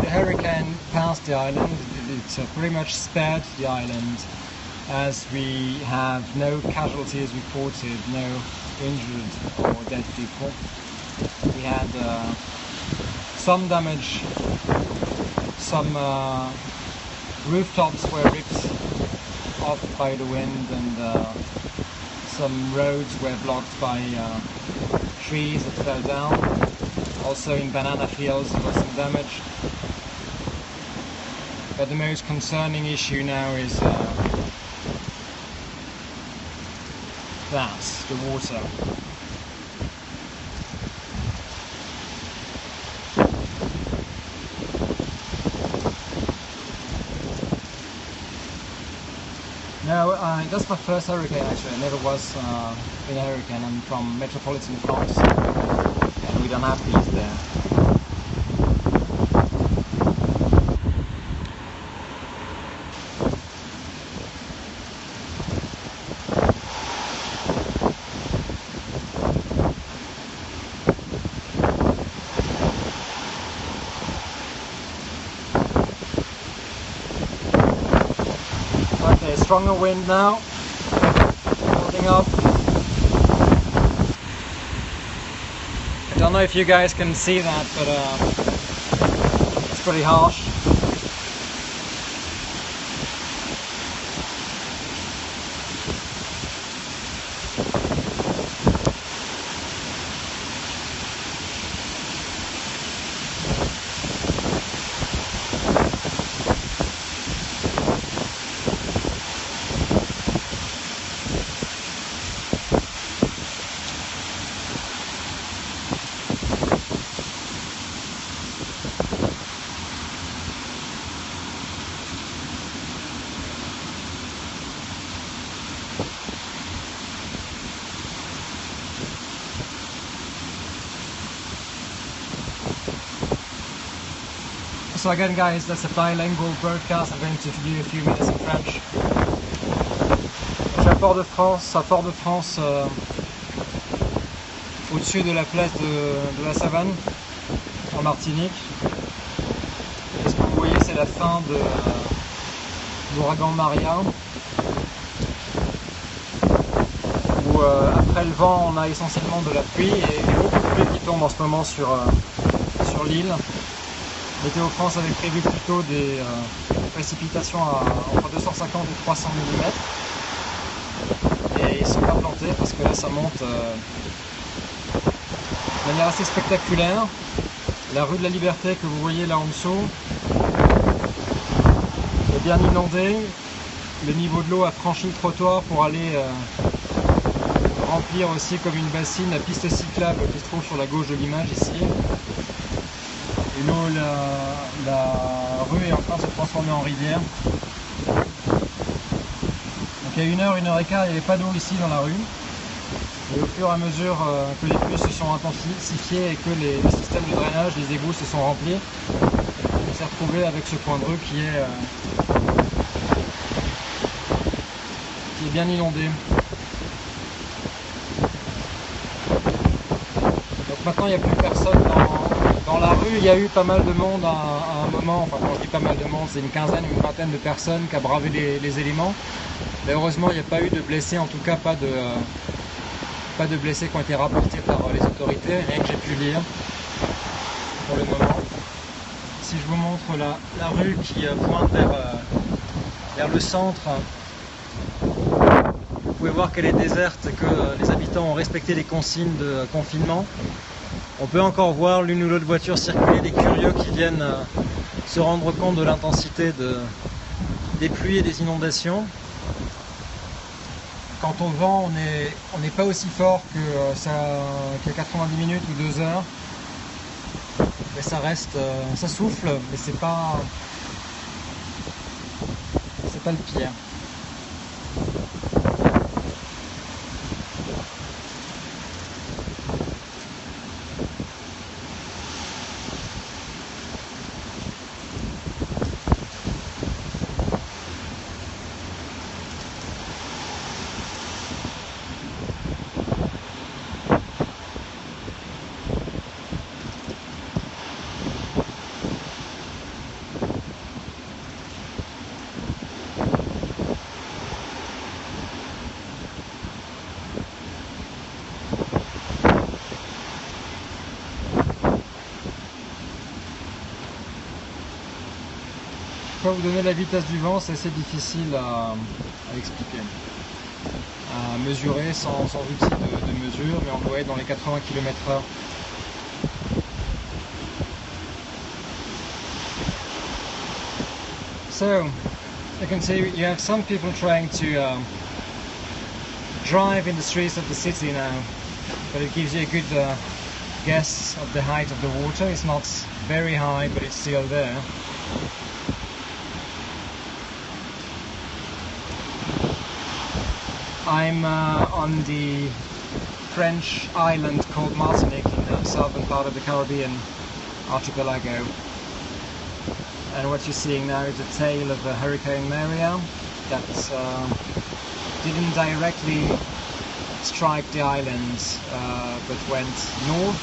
Hurricane passed the island. It pretty much spared the island, as we have no casualties reported, no injured or dead people. We had some damage, some rooftops were ripped off by the wind, and some roads were blocked by trees that fell down. Also in banana fields there was some damage. But the most concerning issue now is the water. No, that's my first hurricane actually. I never was in a hurricane. I'm from metropolitan France, and we don't have these there. Stronger wind now, building up. I don't know if you guys can see that, but it's pretty harsh. So again guys, that's a bilingual broadcast. I'm going to give you a few minutes in French. Je suis à Port-de-France, au-dessus de la place de la Savane, en Martinique. Et ce que vous voyez, c'est la fin de l'ouragan Maria, où après le vent, on a essentiellement de la pluie et beaucoup de pluie qui tombe en ce moment sur l'île. Météo France avait prévu plutôt des précipitations entre 250 et 300 mm. Et ils ne sont pas plantés parce que là ça monte de manière assez spectaculaire. La rue de la Liberté que vous voyez là en dessous est bien inondée. Le niveau de l'eau a franchi le trottoir pour aller remplir aussi comme une bassine la piste cyclable qui se trouve sur la gauche de l'image ici. Et l'eau, la rue est en train de se transformer en rivière. Donc il y a 1 heure et quart, il n'y avait pas d'eau ici dans la rue. Et au fur et à mesure que les pluies se sont intensifiées et que les systèmes de drainage, les égouts se sont remplis, on s'est retrouvé avec ce point de rue qui est bien inondé. Donc maintenant il n'y a plus personne dans la rue. Il y a eu pas mal de monde à un moment, enfin quand je dis pas mal de monde, c'est une quinzaine, une vingtaine de personnes qui a bravé les éléments. Mais heureusement il n'y a pas eu de blessés, en tout cas pas de blessés qui ont été rapportés par les autorités, rien que j'ai pu lire pour le moment. Si je vous montre la rue qui pointe vers le centre, vous pouvez voir qu'elle est déserte et que les habitants ont respecté les consignes de confinement. On peut encore voir l'une ou l'autre voiture circuler, des curieux qui viennent se rendre compte de l'intensité des pluies et des inondations. Quant au vent, on n'est pas aussi fort qu'il y a 90 minutes ou 2 heures. Mais ça reste, ça souffle, mais c'est pas le pire. Je peux vous donner la vitesse du vent, c'est assez difficile à expliquer, à mesurer sans outil de mesure, mais on doit être dans les 80 km/h. So, you can see you have some people trying to drive in the streets of the city now, but it gives you a good guess of the height of the water. It's not very high, but it's still there. I'm on the French island called Martinica in the southern part of the Caribbean archipelago. And what you're seeing now is the tail of Huracán María that didn't directly strike the island but went north.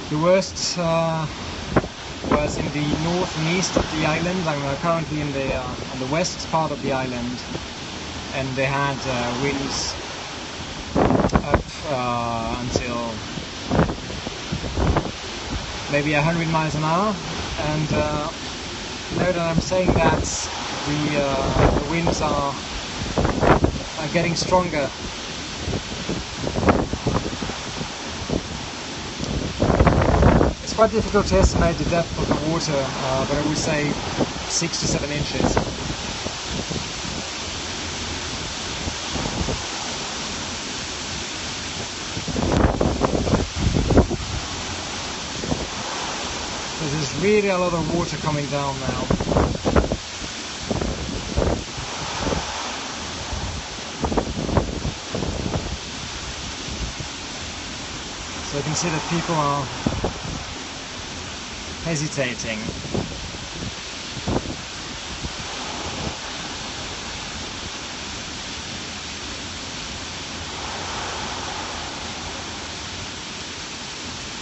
The worst was in the north and east of the island. I'm currently on the west part of the island, and they had winds up until maybe 100 miles an hour. And now that I'm saying that, the winds are getting stronger. It's quite difficult to estimate the depth of the water, but I would say 6 to 7 inches. So there's really a lot of water coming down now. So you can see that people are hesitating.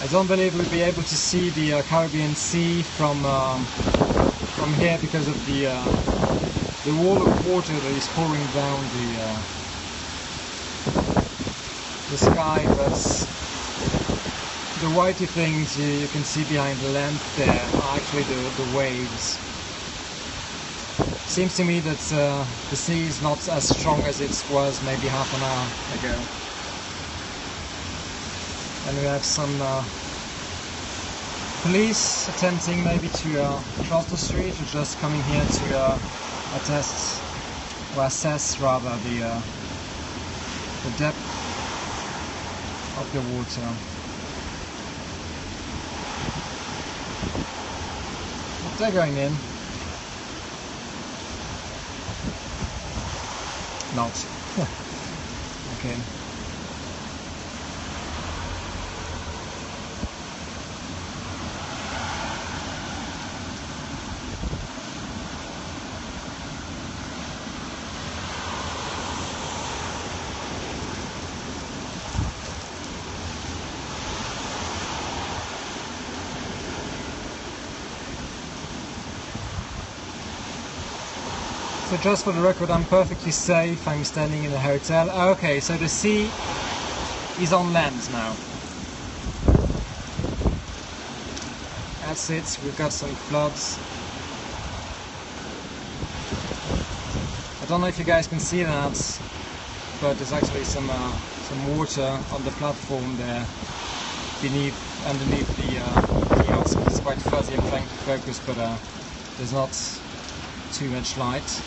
I don't believe we'll be able to see the Caribbean Sea from here because of the wall of water that is pouring down the sky, but the whitey things you can see behind the land there are actually the waves. Seems to me that the sea is not as strong as it was maybe half an hour ago. And we have some police attempting maybe to cross the street, or just coming here to attest or assess rather the depth of the water. But they're going in. Not. Okay. So just for the record, I'm perfectly safe. I'm standing in a hotel. Okay, so the sea is on land now. That's it. We've got some floods. I don't know if you guys can see that, but there's actually some water on the platform there underneath the yacht. It's quite fuzzy. I'm trying to focus, but there's not too much light.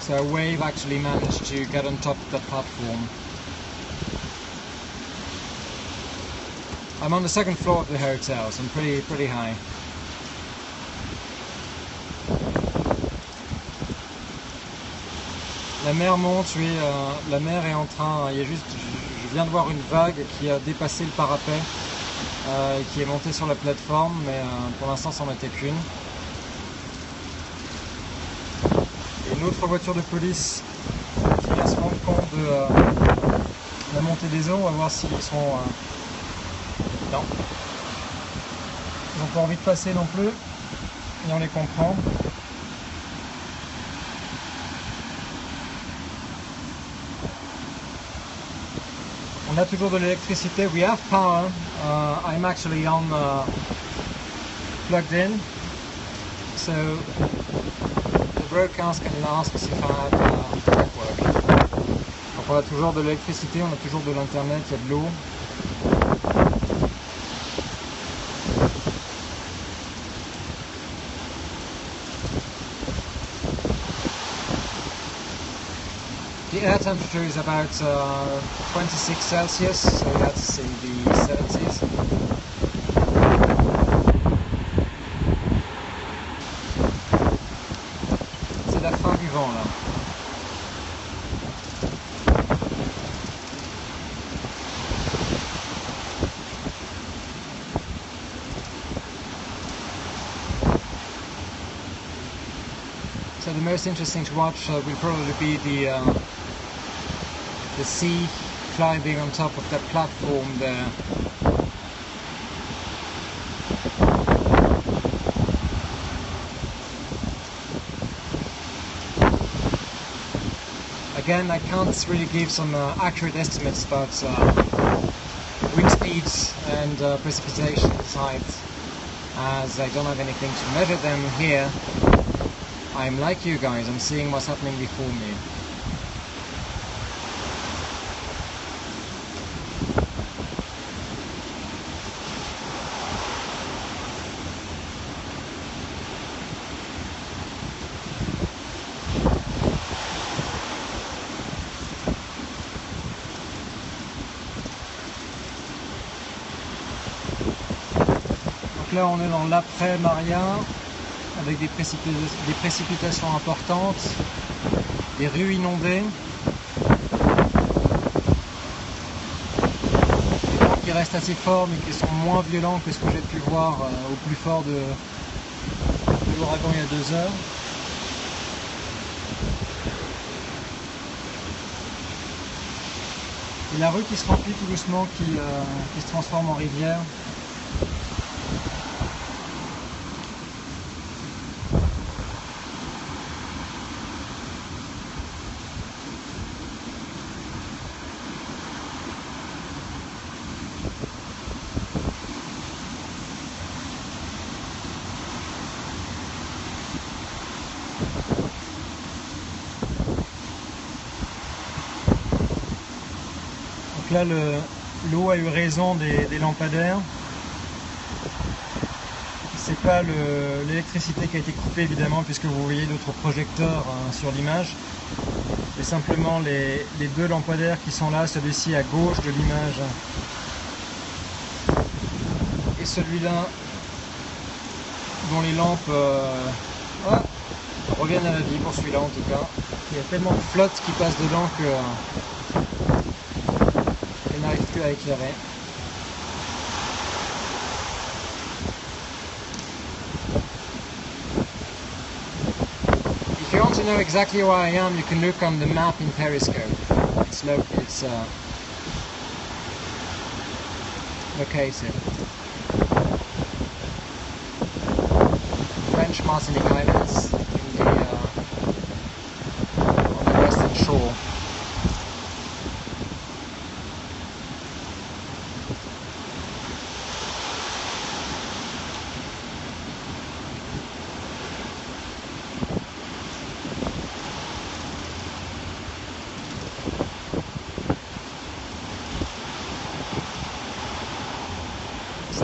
So a wave actually managed to get on top of the platform. I'm on the second floor of the hotel, so I'm pretty high. La mer monte, oui, la mer est en train, il y a juste, je viens de voir une vague qui a dépassé le parapet, qui est montée sur la plateforme, mais pour l'instant c'en était qu'une. Une autre voiture de police qui vient se rendre compte de la montée des eaux. On va voir s'ils sont... Non. Ils n'ont pas envie de passer non plus, et on les comprend. On a toujours de l'électricité. We have power. I'm actually on plugged in. So the broadcast can ask if I have network. Donc on a toujours de l'électricité, on a toujours de l'internet, il y a de l'eau. The air temperature is about 26 Celsius, so that's in the 70s. C'est la fin du vent là. So the most interesting to watch will probably be the sea climbing on top of that platform there. Again, I can't really give some accurate estimates about wind speeds and precipitation height, as I don't have anything to measure them here. I'm like you guys, I'm seeing what's happening before me. là on est dans l'après Maria, avec des précipitations importantes, des rues inondées, des vents qui restent assez forts mais qui sont moins violents que ce que j'ai pu voir au plus fort de l'ouragan il y a 2 heures. Et la rue qui se remplit tout doucement, qui se transforme en rivière. Là, l'eau a eu raison des lampadaires. C'est pas l'électricité qui a été coupée évidemment, puisque vous voyez d'autres projecteurs sur l'image, mais simplement les 2 lampadaires qui sont là, celui-ci à gauche de l'image et celui-là dont les lampes reviennent à la vie, pour celui-là en tout cas. Il y a tellement de flotte qui passe dedans que n'arrive plus à éclairer. If you want to know exactly where I am, you can look on the map in Periscope. It's located French Martinique Islands on the western shore.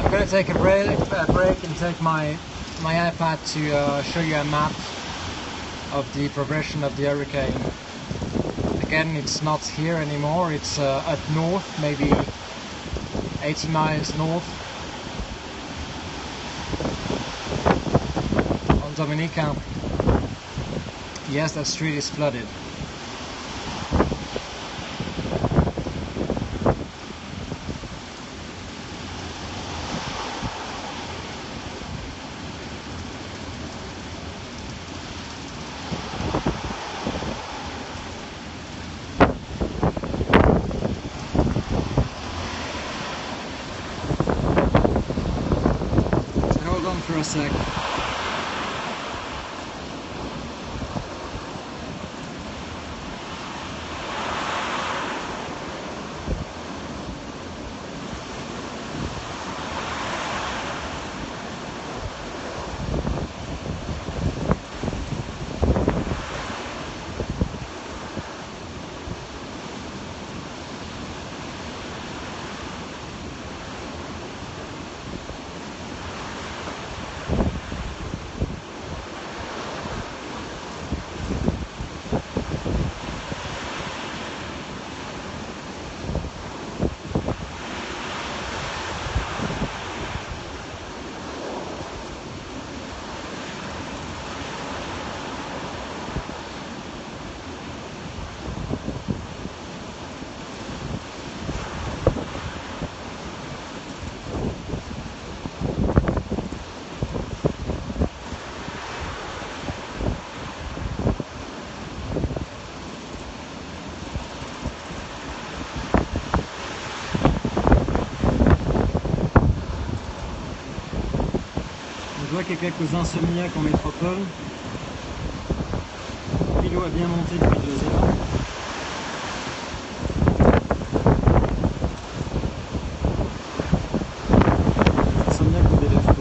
I'm going to take a break and take my iPad to show you a map of the progression of the hurricane. Again, it's not here anymore, it's up north, maybe 80 miles north. On Dominica, yes, that street is flooded. For a sec. Je vois qu'il y a quelques insomniaques en métropole. L'eau a bien monté depuis 2 heures. Insomniaque vous délève tôt.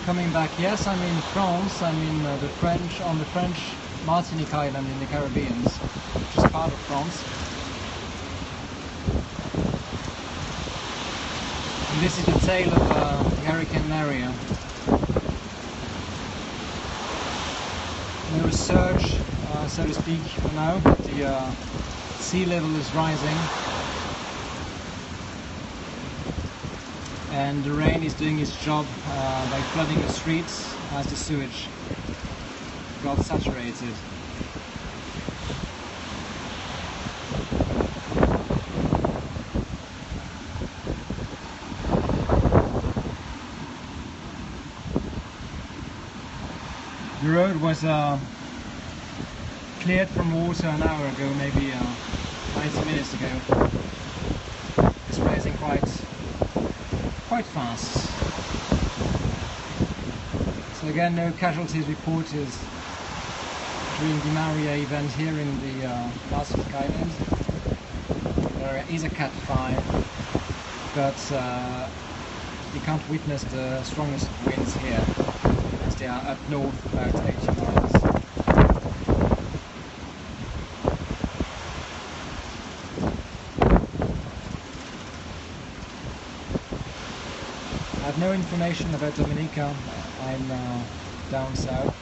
coming back. Yes, I'm in France. I'm in on the French Martinica island in the Caribbean, which is part of France. And this is the tail of Huracán María. No surge, so to speak, for now, but the sea level is rising. And the rain is doing its job by flooding the streets as the sewage got saturated. The road was cleared from water an hour ago, maybe 90 minutes ago. It's rising quite fast. So again, no casualties reported during the Maria event here in the Martinica Islands. There is a Cat 5, but you can't witness the strongest winds here, as they are up north about 80 miles. I have no information about Dominica. I'm down south.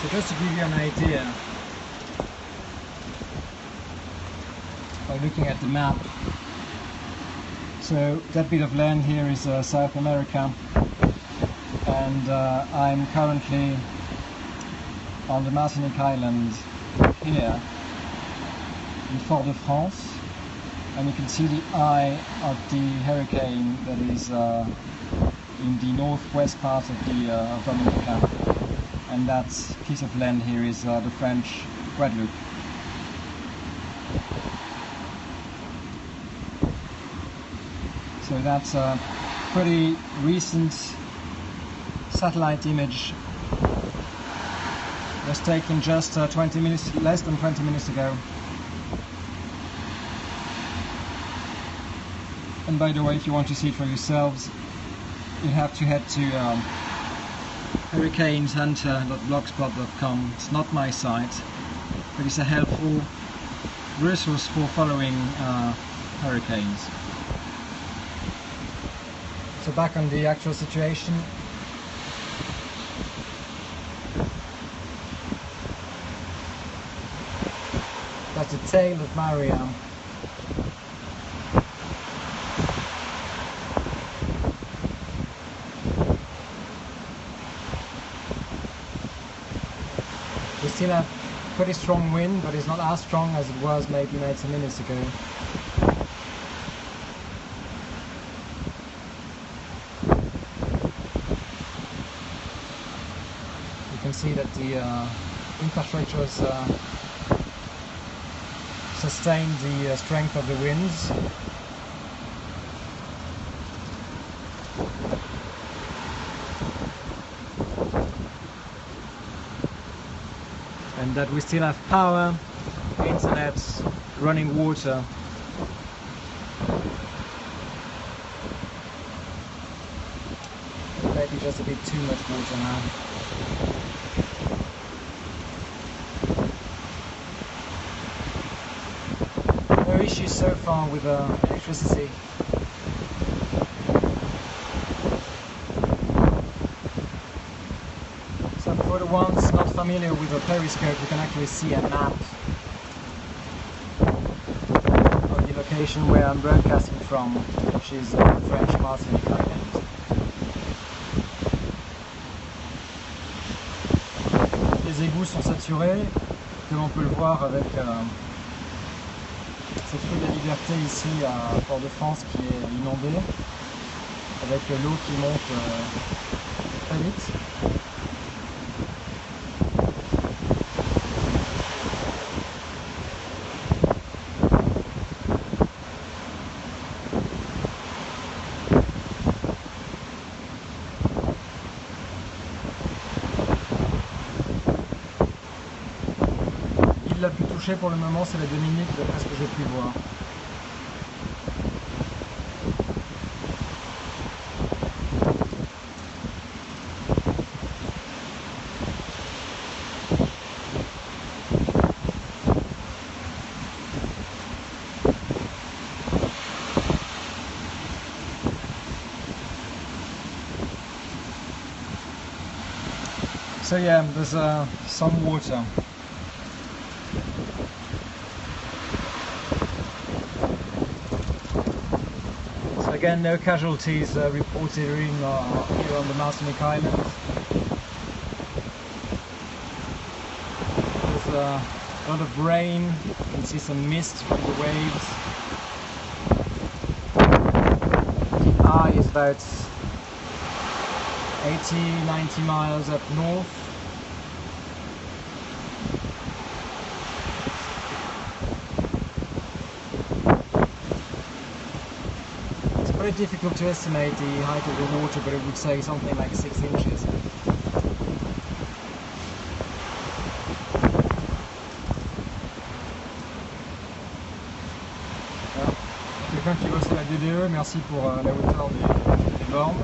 So just to give you an idea, by looking at the map, so that bit of land here is South America, and I'm currently on the Martinique Island here in Fort-de-France, and you can see the eye of the hurricane that is in the northwest part of the Dominica. And that piece of land here is the French Guadeloupe. So that's a pretty recent satellite image. It was taken just 20 minutes, less than 20 minutes ago. And by the way, if you want to see it for yourselves, you have to head to hurricaneshunter.blogspot.com. It's not my site, but it's a helpful resource for following hurricanes. So back on the actual situation. That's the tail of Maria. We still have pretty strong wind, but it's not as strong as it was maybe 90 minutes ago. You can see that the infrastructures sustain the strength of the winds. And that we still have power, internet, running water. Maybe just a bit too much water now. No issues so far with electricity. So for the ones not familiar with a periscope, you can actually see a map of the location where I'm broadcasting from, which is the French Martinique Island. Les égouts sont saturés, comme on peut le voir avec cette rue de la Liberté ici à Fort-de-France qui est inondée, avec l'eau qui monte très vite. touché pour le moment, c'est la Dominique, d'après ce que j'ai pu voir. So yeah, there's some water. So again, no casualties reported here on the Martinica Islands. There's a lot of rain, you can see some mist from the waves. The eye is about 80-90 miles up north. It's very difficult to estimate the height of the water, but it would say something like 6 inches. Quelqu'un qui bosse à la DDE, merci pour la hauteur des bornes.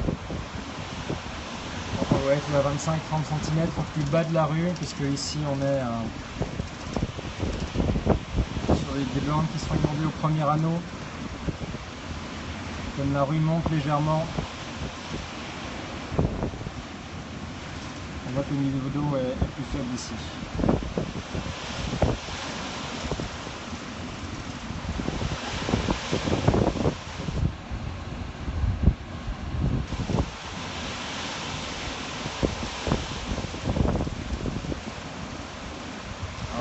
Ouais, il à 25-30 cm au plus bas de la rue, puisque ici on est sur des bornes qui sont inondées au premier anneau. Comme la rue monte légèrement, on voit que le niveau d'eau est plus faible ici.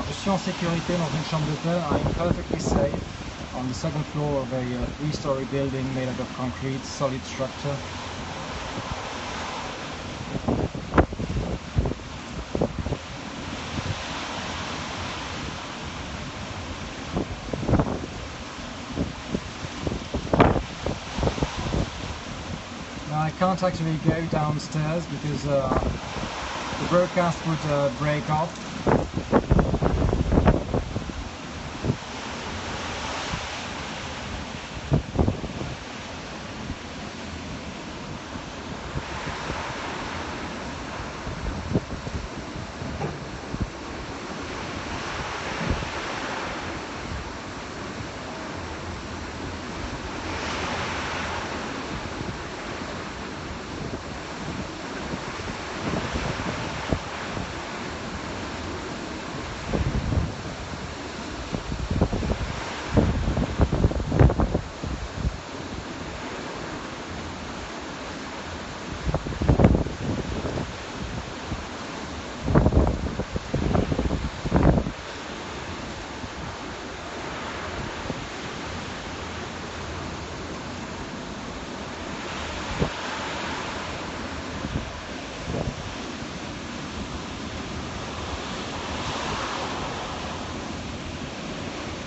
Je suis en sécurité dans une chambre d'hôtel. I'm perfectly safe on the second floor of a 3-story building made out of concrete, solid structure. Now I can't actually go downstairs because the broadcast would break off.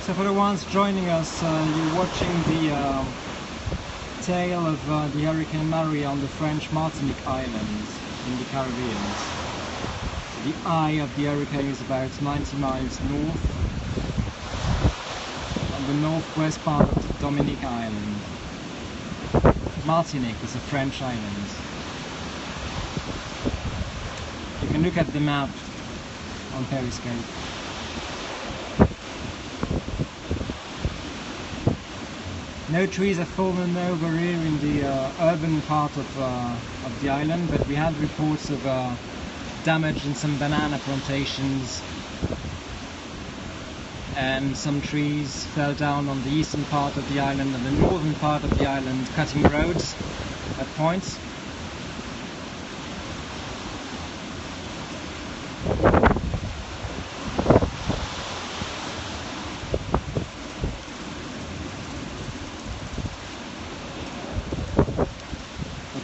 So for the ones joining us, you're watching the tail of the Huracán María on the French Martinique Islands in the Caribbean. The eye of the hurricane is about 90 miles north, on the northwest part of the Dominica Island. Martinique is a French island. You can look at the map on Periscope. No trees have fallen over here in the urban part of the island, but we had reports of damage in some banana plantations, and some trees fell down on the eastern part of the island and the northern part of the island, cutting roads at points.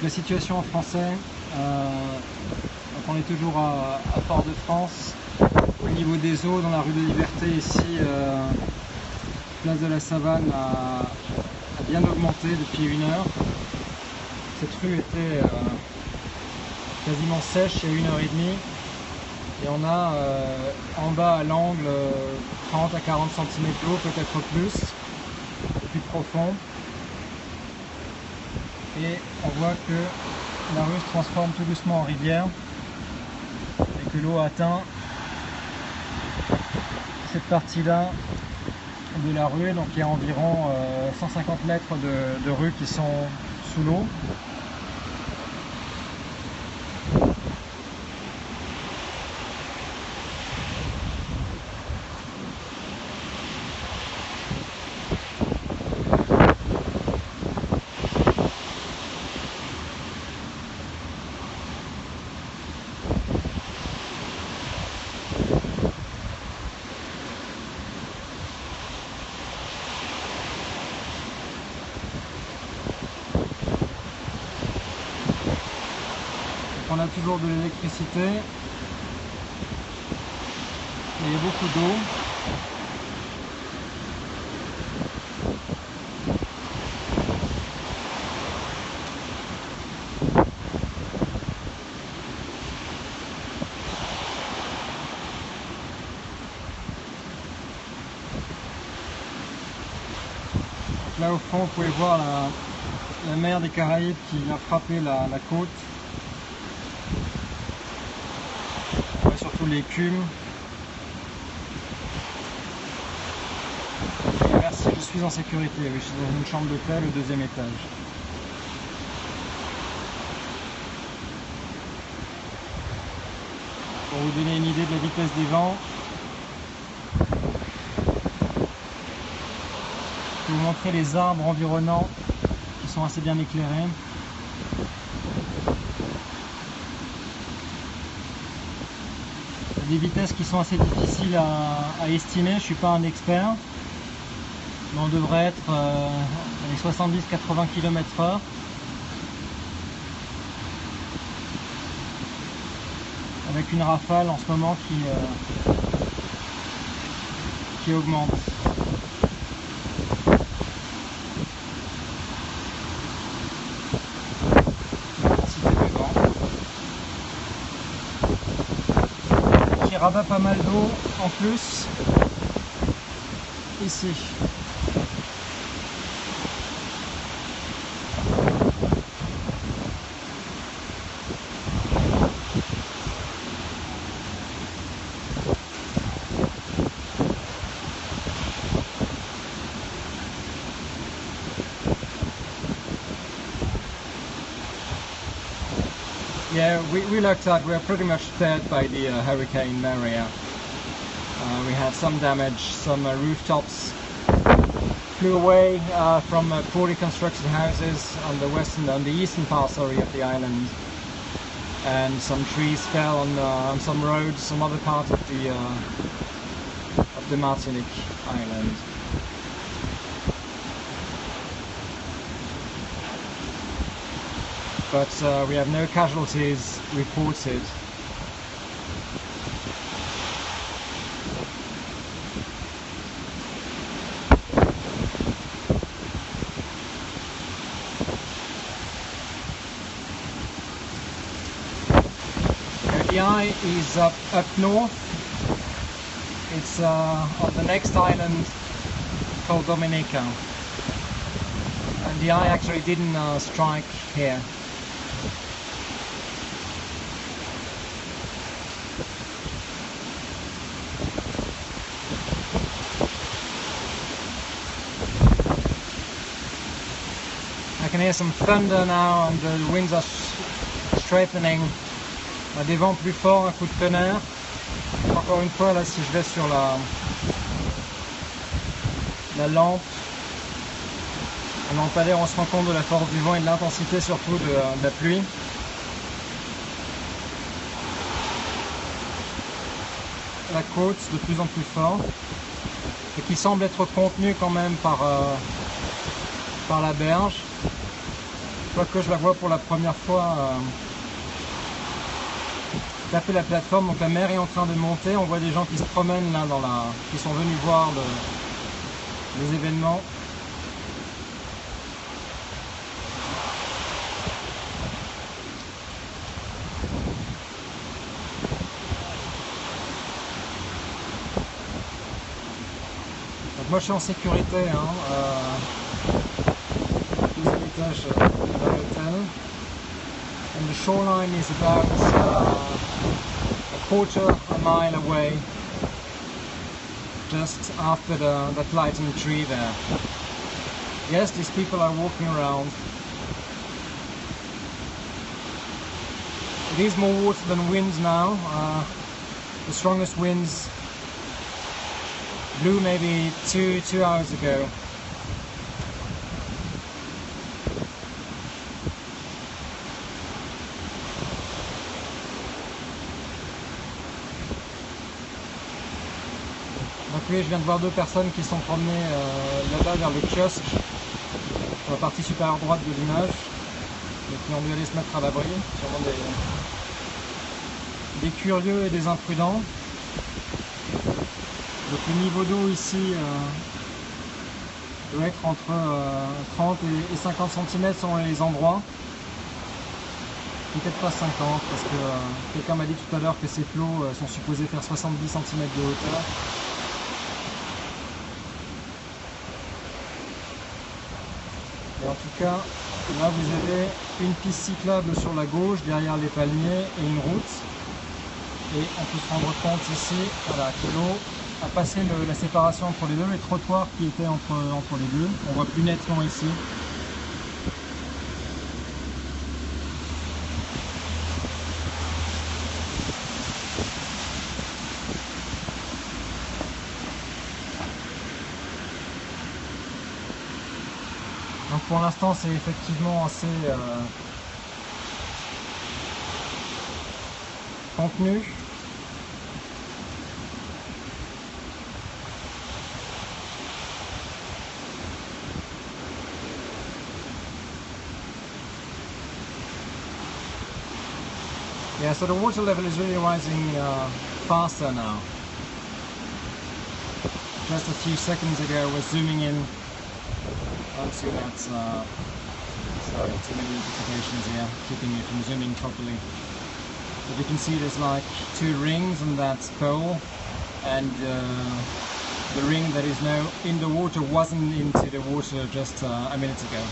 La situation en français, donc on est toujours à Fort-de-France, au niveau des eaux dans la rue de Liberté ici, place de la Savane a bien augmenté depuis 1 heure. Cette rue était quasiment sèche il y a 1 heure et demie, et on a en bas à l'angle 30 à 40 cm d'eau, peut-être plus profond. Et on voit que la rue se transforme tout doucement en rivière et que l'eau atteint cette partie-là de la rue. Donc il y a environ 150 mètres de rue qui sont sous l'eau. On a toujours de l'électricité, il y a beaucoup d'eau. Là au fond, vous pouvez voir la mer des Caraïbes qui a frappé la côte. Surtout l'écume. Merci, je suis en sécurité. Oui, je suis dans une chambre d'hôtel au 2e étage. Pour vous donner une idée de la vitesse des vents, je vais vous montrer les arbres environnants qui sont assez bien éclairés. Des vitesses qui sont assez difficiles à estimer, je ne suis pas un expert, mais on devrait être les 70-80 km/h. Avec une rafale en ce moment qui augmente. Rabat pas mal d'eau en plus ici. Yeah, we looked at, we are pretty much dead by the Hurracán María. We had some damage, some rooftops flew away from poorly constructed houses on the eastern part, of the island, and some trees fell on some roads, some other parts of the Martinique island. But we have no casualties reported. The eye is up north. It's on the next island called Dominica. And the eye actually didn't strike here. I can hear some thunder now and the winds are strengthening. Des vents plus forts, un coup de tonnerre. Encore une fois, là, si je vais sur la lampe, un lampadaire, on se rend compte de la force du vent et de l'intensité surtout de la pluie. La côte de plus en plus fort et qui semble être contenue quand même par la berge. Quoique je la vois pour la première fois taper la plateforme, donc la mer est en train de monter, on voit des gens qui se promènent là qui sont venus voir les événements. Donc moi je suis en sécurité, hein, 12e étage de l'hôtel. And the shoreline is about a quarter a mile away, just after that lightened tree there. Yes, these people are walking around. It is more water than wind now. The strongest winds blew maybe two hours ago. Donc oui, je viens de voir deux personnes qui sont promenées là-bas vers le kiosque, sur la partie supérieure droite de l'image, et qui ont dû aller se mettre à l'abri, sûrement des curieux et des imprudents. Donc le niveau d'eau ici doit être entre 30 et 50 cm selon les endroits. Peut-être pas 50 parce que quelqu'un m'a dit tout à l'heure que ces flots sont supposés faire 70 cm de hauteur. Et en tout cas, là vous avez une piste cyclable sur la gauche derrière les palmiers et une route. Et on peut se rendre compte ici, voilà, que l'eau a passé la séparation entre les deux, les trottoirs qui étaient entre les deux. On voit plus nettement ici. Donc pour l'instant c'est effectivement assez contenu. Yeah, so the water level is really rising faster now. Just a few seconds ago I was zooming in onto that, sorry, too many notifications here, keeping me from zooming properly. But you can see there's like two rings on that pole, and the ring that is now in the water wasn't into the water just a minute ago.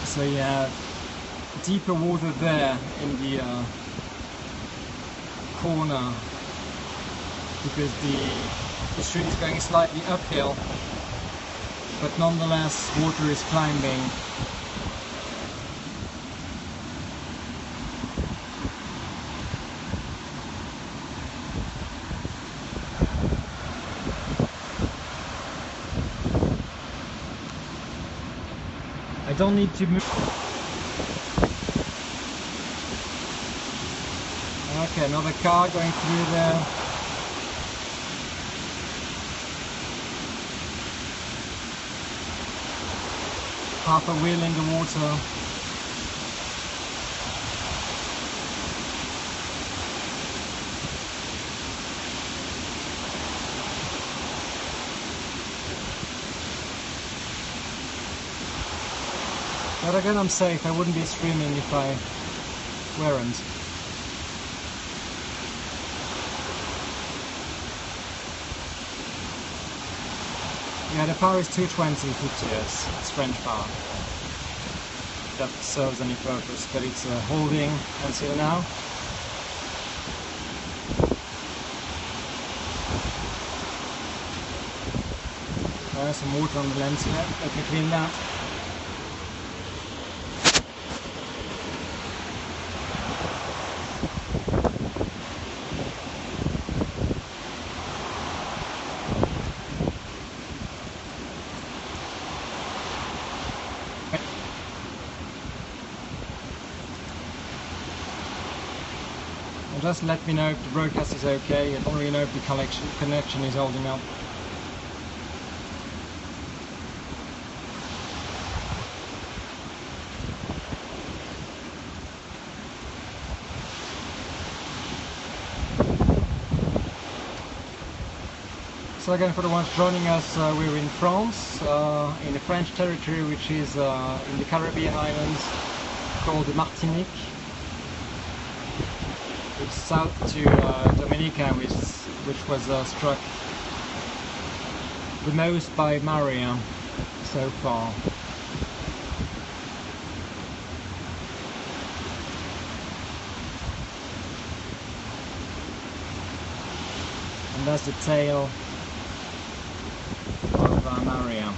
So you have deeper water there in the corner, because the street is going slightly uphill, but nonetheless water is climbing. I don't need to move. Okay, another car going through there. Half a wheel in the water. But again, I'm safe. I wouldn't be streaming if I weren't. Yeah, the power is 220 50 it's French power. That serves any purpose, but it's holding until now. There's some water on the lens here, let me clean that. Just let me know if the broadcast is okay. I don't really know if the connection is holding up. So again, for the ones joining us, we're in France, in the French territory, which is in the Caribbean islands, called the Martinique. It's south to Dominica, which was struck the most by Maria so far. And that's the tail of Maria.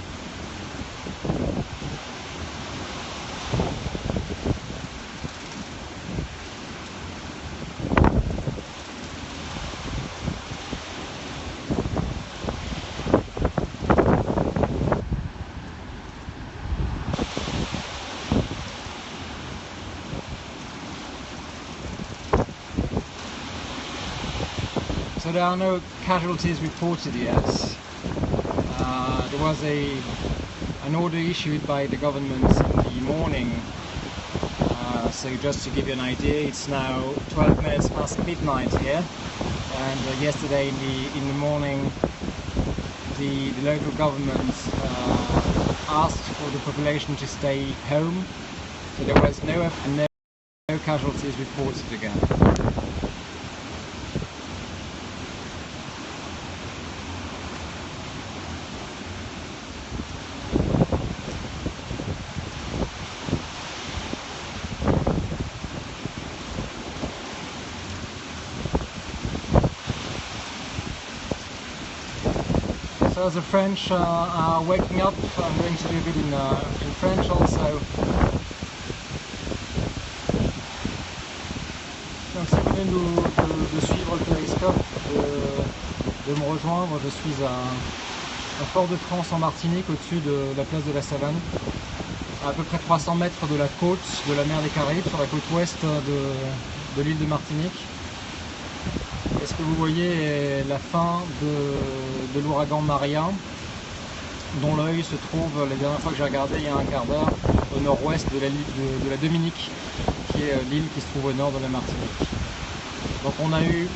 So there are no casualties reported yet. There was an order issued by the government in the morning. So just to give you an idea, it's now 12 minutes past midnight here. And yesterday in the morning, the local government asked for the population to stay home. So there was no casualties reported again. So as the French are waking up, I'm going to do a bit in French also. Donc si vous venez de suivre le périscope, de me rejoindre, je suis à Fort-de-France en Martinique, au-dessus de la place de la Savane, à peu près 300 mètres de la côte de la mer des Caraïbes, sur la côte ouest de l'île de Martinique. Et ce que vous voyez est la fin de l'ouragan Maria, dont l'œil se trouve, la dernière fois que j'ai regardé, il y a un quart d'heure, au nord-ouest de la Dominica, qui est l'île qui se trouve au nord de la Martinique. Donc on a eu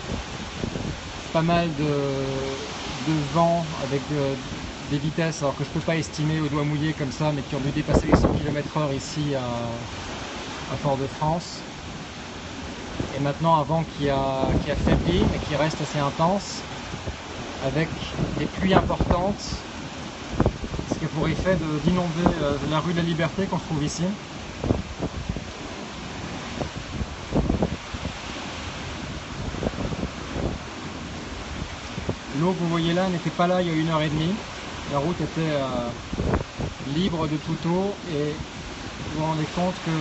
pas mal de vent avec des vitesses, alors que je ne peux pas estimer au doigt mouillé comme ça, mais qui ont dû dépasser les 100 km/h ici à Fort-de-France. Et maintenant un vent qui affaiblit mais qui reste assez intense, avec des pluies importantes, ce qui a pour effet d'inonder la rue de la Liberté qu'on trouve ici. L'eau que vous voyez là n'était pas là il y a 1h30, la route était libre de toute eau et vous vous rendez compte que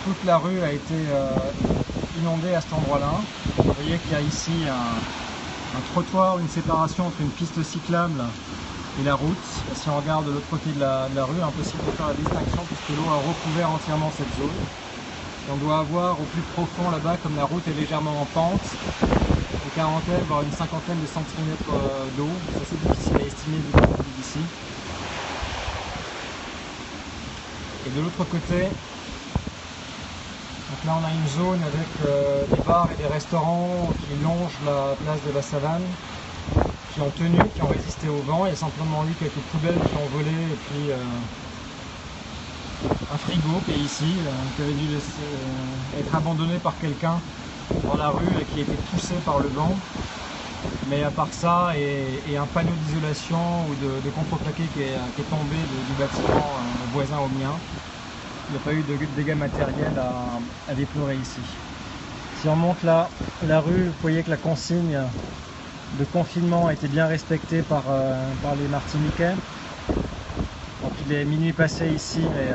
toute la rue a été inondée à cet endroit-là. Vous voyez qu'il y a ici un trottoir, une séparation entre une piste cyclable et la route. Si on regarde de l'autre côté de la rue, impossible de faire la distinction puisque l'eau a recouvert entièrement cette zone. Et on doit avoir au plus profond là-bas, comme la route est légèrement en pente, une quarantaine, voire une cinquantaine de centimètres d'eau. C'est assez difficile à estimer vu qu'on est d'ici. Et de l'autre côté, donc là on a une zone avec des bars et des restaurants qui longent la place de la Savane, qui ont tenu, qui ont résisté au vent. Il y a simplement eu quelques poubelles qui ont volé et puis un frigo qui est ici, qui avait dû être abandonné par quelqu'un dans la rue et qui a été poussé par le vent. Mais à part ça, et un panneau d'isolation ou de contreplaqué qui est tombé du bâtiment voisin au mien, il n'y a pas eu de dégâts matériels à déplorer ici. Si on monte là, la rue, vous voyez que la consigne de confinement a été bien respectée par les Martiniquais. Donc il est minuit passé ici, mais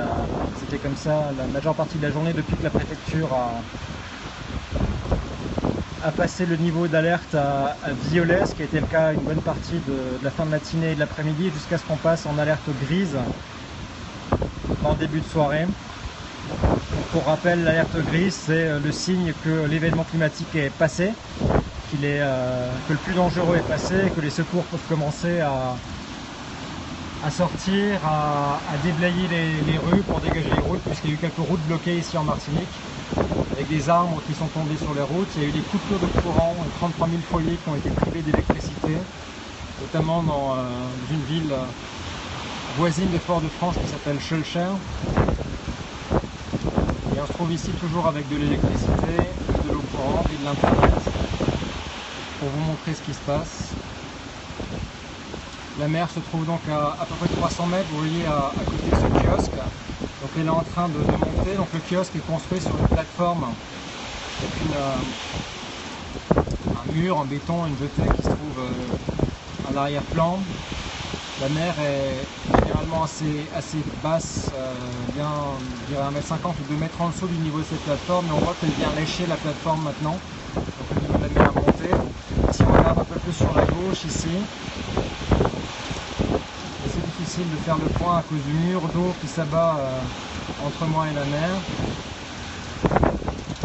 c'était comme ça la majeure partie de la journée depuis que la préfecture a passé le niveau d'alerte à violet, ce qui a été le cas une bonne partie de la fin de matinée et de l'après-midi, jusqu'à ce qu'on passe en alerte grise en début de soirée. Pour rappel, l'alerte grise, c'est le signe que l'événement climatique est passé, que le plus dangereux est passé, et que les secours peuvent commencer à sortir, à déblayer les rues pour dégager les routes, puisqu'il y a eu quelques routes bloquées ici en Martinique, avec des arbres qui sont tombés sur les routes. Il y a eu des coupures de courant, 33 000 foyers qui ont été privés d'électricité, notamment dans une ville voisine de Fort-de-France qui s'appelle Schulcher. Et on se trouve ici toujours avec de l'électricité, de l'eau vraiment envie de l'internet pour vous montrer ce qui se passe. La mer se trouve donc à peu près 300 mètres, vous voyez, à côté de ce kiosque. Donc elle est en train de monter. Donc le kiosque est construit sur une plateforme avec un mur en béton, une jetée qui se trouve à l'arrière-plan. La mer est généralement assez basse, bien, je dirais 1,50 m ou 2 mètres en dessous du niveau de cette plateforme, mais on voit qu'elle vient lécher la plateforme maintenant. Donc le niveau de la mer a monté. Si on regarde un peu plus sur la gauche ici, c'est difficile de faire le point à cause du mur d'eau qui s'abat entre moi et la mer.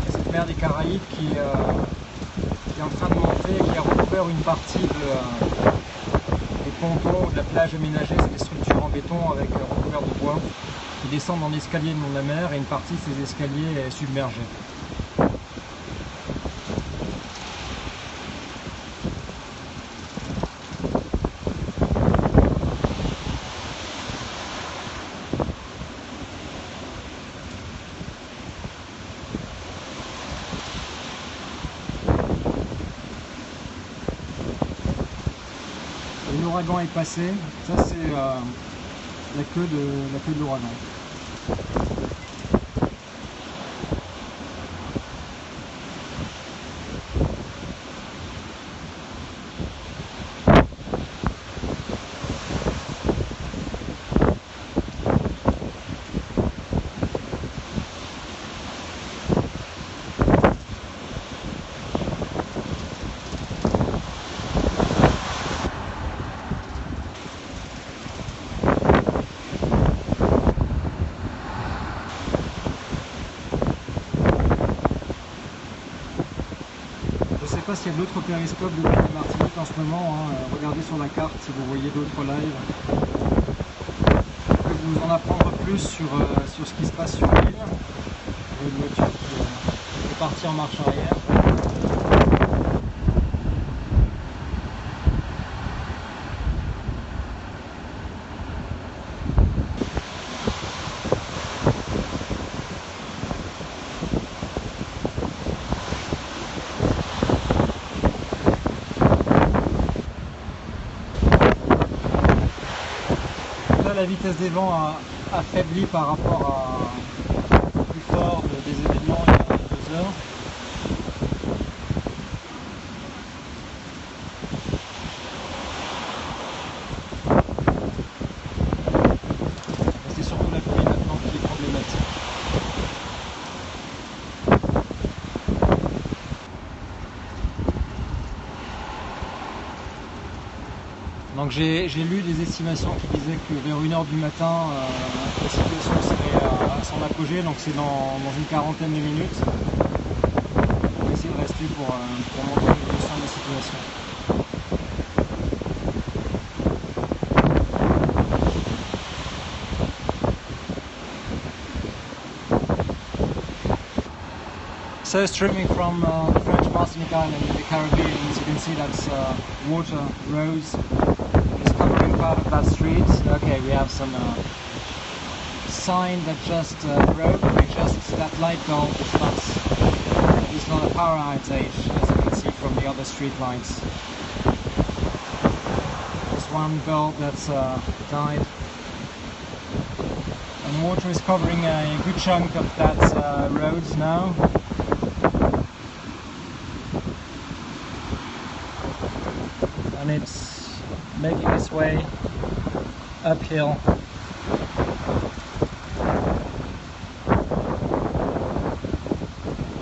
Et cette mer des Caraïbes qui est en train de monter et qui a recouvert une partie des pontons ou de la plage aménagée. C'est des structures en béton avec recouvert de bois qui descendent dans l'escalier le long de la mer, et une partie de ces escaliers est submergée. L'ouragan est passé, ça c'est la queue de l'ouragan. Je ne sais pas s'il y a d'autres périscopes de la Martinique en ce moment, hein. Regardez sur la carte si vous voyez d'autres lives. Je peux vous en apprendre plus sur ce qui se passe sur l'île. Une voiture qui est partie en marche arrière. La vitesse des vents a affaibli par rapport au plus fort des événements il y a 2 heures. C'est surtout la pluie maintenant qui est problématique. Donc j'ai lu des estimations qui disaient que vers 1 h du matin, la situation serait à son apogée, donc c'est dans une quarantaine de minutes. On va essayer de rester pour montrer l'évolution de la situation. So streaming from the French Martinica Island in the Caribbean, as you can see that's water rose. Covering part of that street. Okay, we have some sign that just broke. Just that light bulb is not a power outage, as you can see from the other street lights. There's one bulb that's died, and water is covering a good chunk of that roads now. And it's making its way uphill.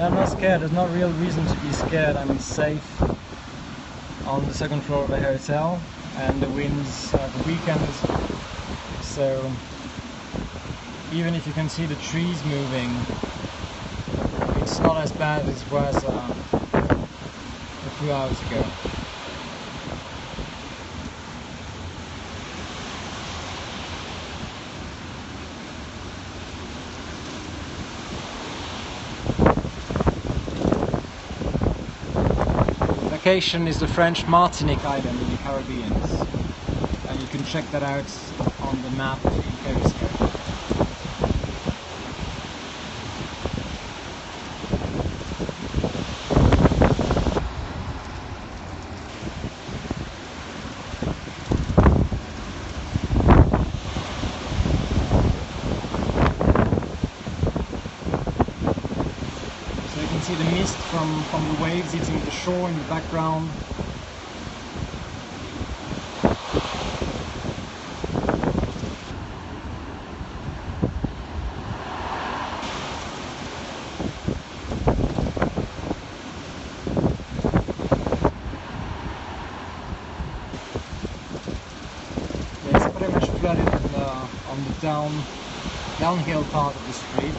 I'm not scared, there's no real reason to be scared. I'm safe on the second floor of a hotel, and the winds are the weekend, so even if you can see the trees moving, it's not as bad as it was a few hours ago. Location is the French Martinique Island in the Caribbean, and you can check that out on the map in Periscope. mist from the waves hitting the shore in the background. It's pretty much flooded on the downhill part of the street,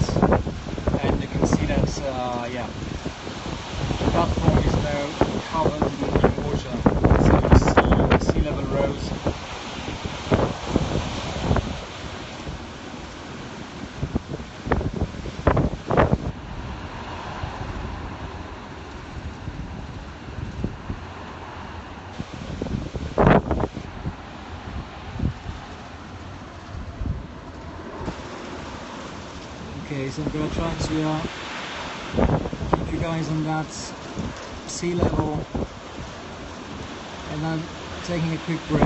and you can see that yeah, the platform is now covered in water, so the sea level rose. Okay, so I'm going to try to keep you guys on that sea level, and I'm taking a quick break.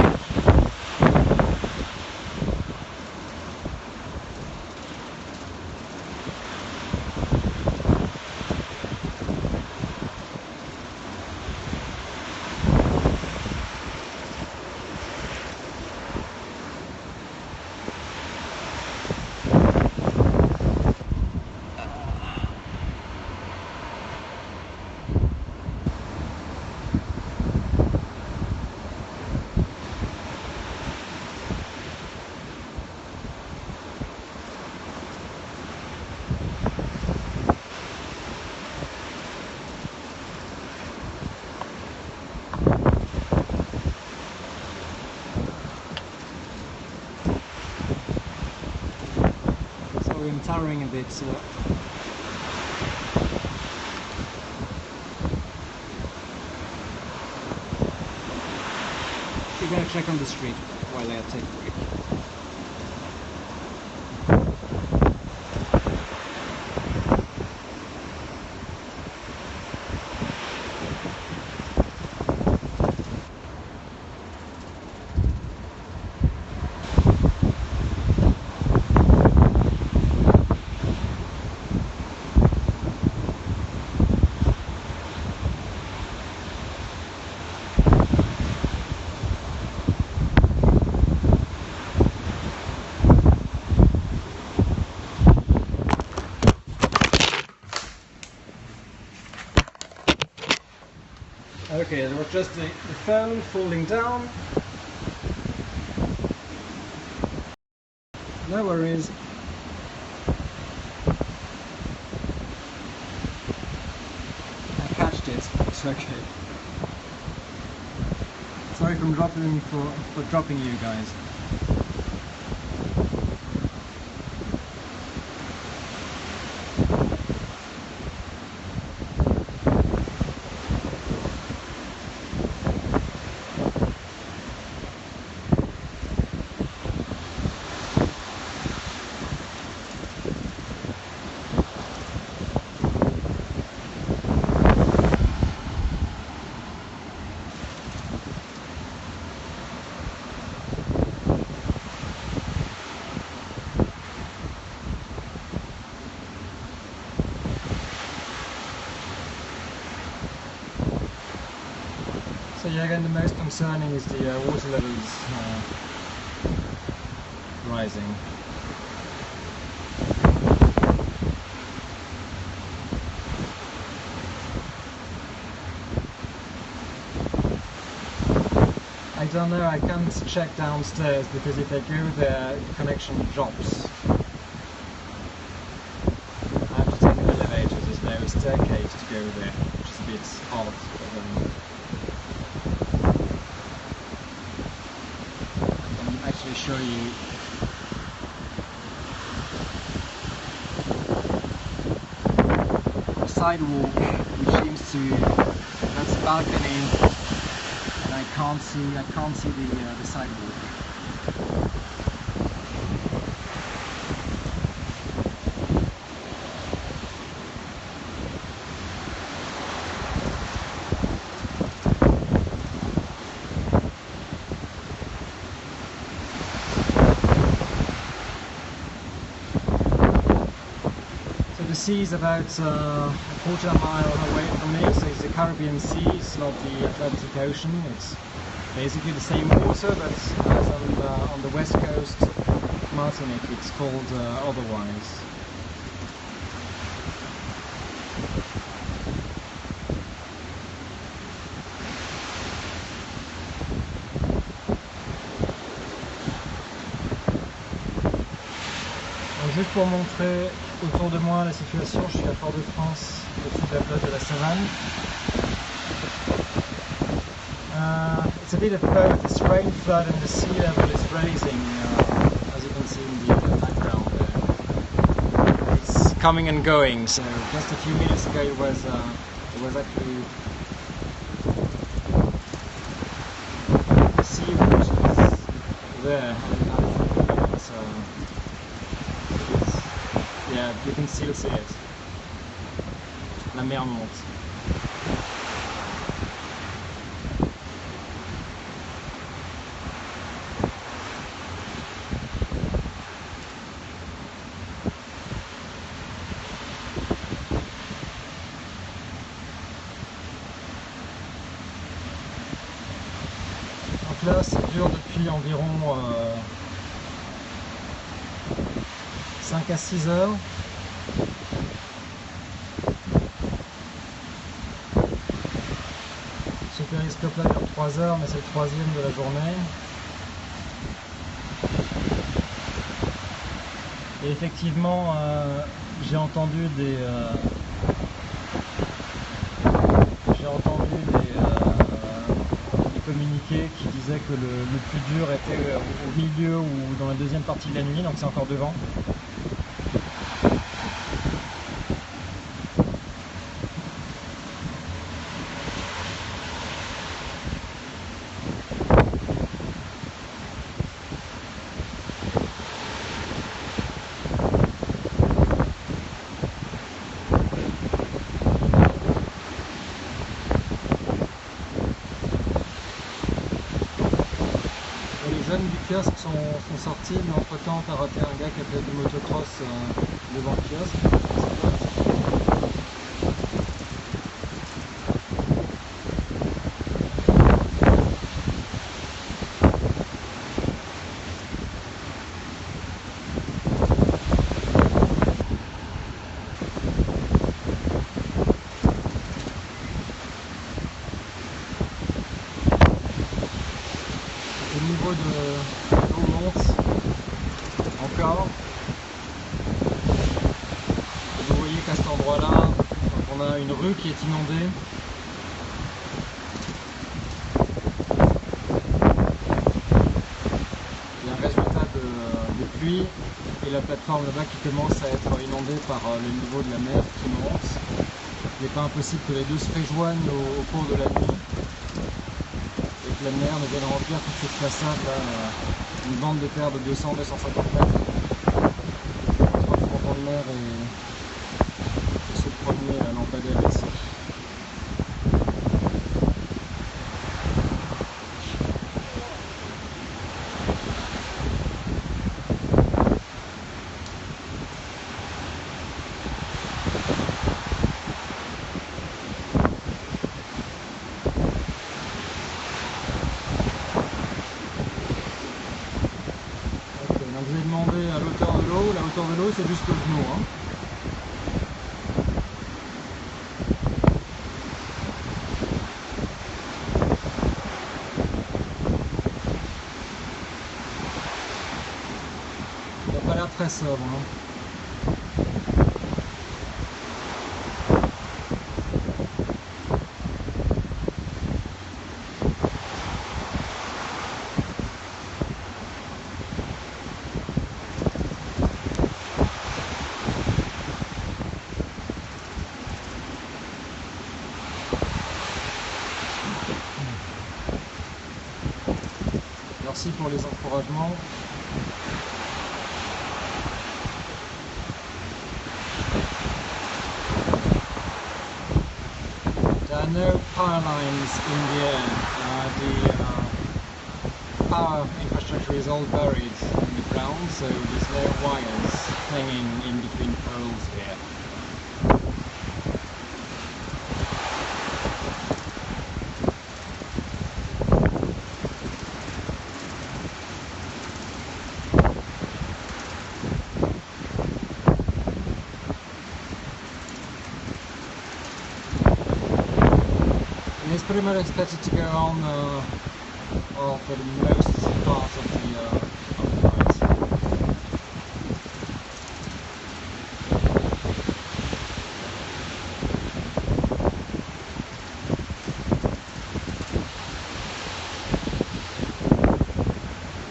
I'm towering a bit, so we're gonna check on the street while I take a break. Okay, there was just the phone falling down. No worries. I catched it. It's okay. Sorry for dropping you guys. So yeah, again, the most concerning is the water levels rising. I don't know, I can't check downstairs because if I go there, the connection drops. I have to take an elevator, there's no staircase to go there, which is a bit odd. But, actually show you the sidewalk, which seems to, that's a balcony, and I can't see the sidewalk. The sea is about, I quarter mile away from me, so it's the Caribbean Sea, it's not the Atlantic Ocean. It's basically the same water, but as on the west coast, Martinique, it's called otherwise. Juste pour montrer autour de moi la situation, je suis à Fort-de-France, au-dessus de la place de la Savane. It's a bit of both. It's rain flood and the sea level is rising, as you can see in the background there. It's coming and going, so just a few minutes ago it was actually the sea which is there. Yeah, you can still see it. La mer monte. Donc là, ça dure depuis environ 5 à 6 heures. Ce périscope là dure 3 heures, mais c'est le troisième de la journée. Et effectivement, j'ai entendu des communiqués qui disaient que le plus dur était au milieu ou dans la deuxième partie de la nuit, donc c'est encore devant. Les jeunes du kiosque sont sortis, mais entre temps t'as raté un gars qui a fait du motocross devant le kiosque. Au niveau de l'eau monte encore. Et vous voyez qu'à cet endroit-là, on a une rue qui est inondée. Il y a un résultat de pluie et la plateforme là-bas qui commence à être inondée par le niveau de la mer qui monte. Il n'est pas impossible que les deux se rejoignent au cours de la nuit. La mer ne vienne remplir toute cette façade là, une bande de terre de 200-250 mètres entre le fronton de mer et ce premier lampadaire ici. Donc je vais demander à l'auteur de l'eau, la hauteur de l'eau c'est jusqu'au genou. Il n'a pas l'air très sobre. Merci pour les encouragements. There are no power lines in the air. The power infrastructure is all buried in the ground, so there's no wires hanging in between poles here. it's pretty much expected to go on for the most part of the night.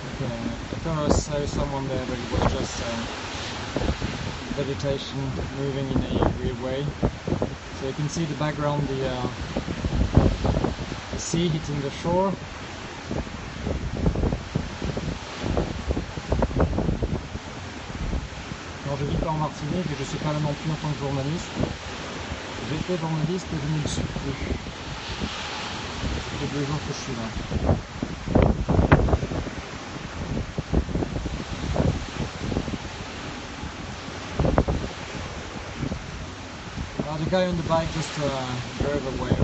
Okay, I thought I saw someone there, but it was just vegetation moving in a weird way. So you can see the background, the sea hitting the shore. Alors je vis pas en Martinique et je suis pas là non plus en tant que journaliste. J'étais journaliste et je ne le suis plus. Ça fait 2 jours que je suis là. The guy on the bike just rode away.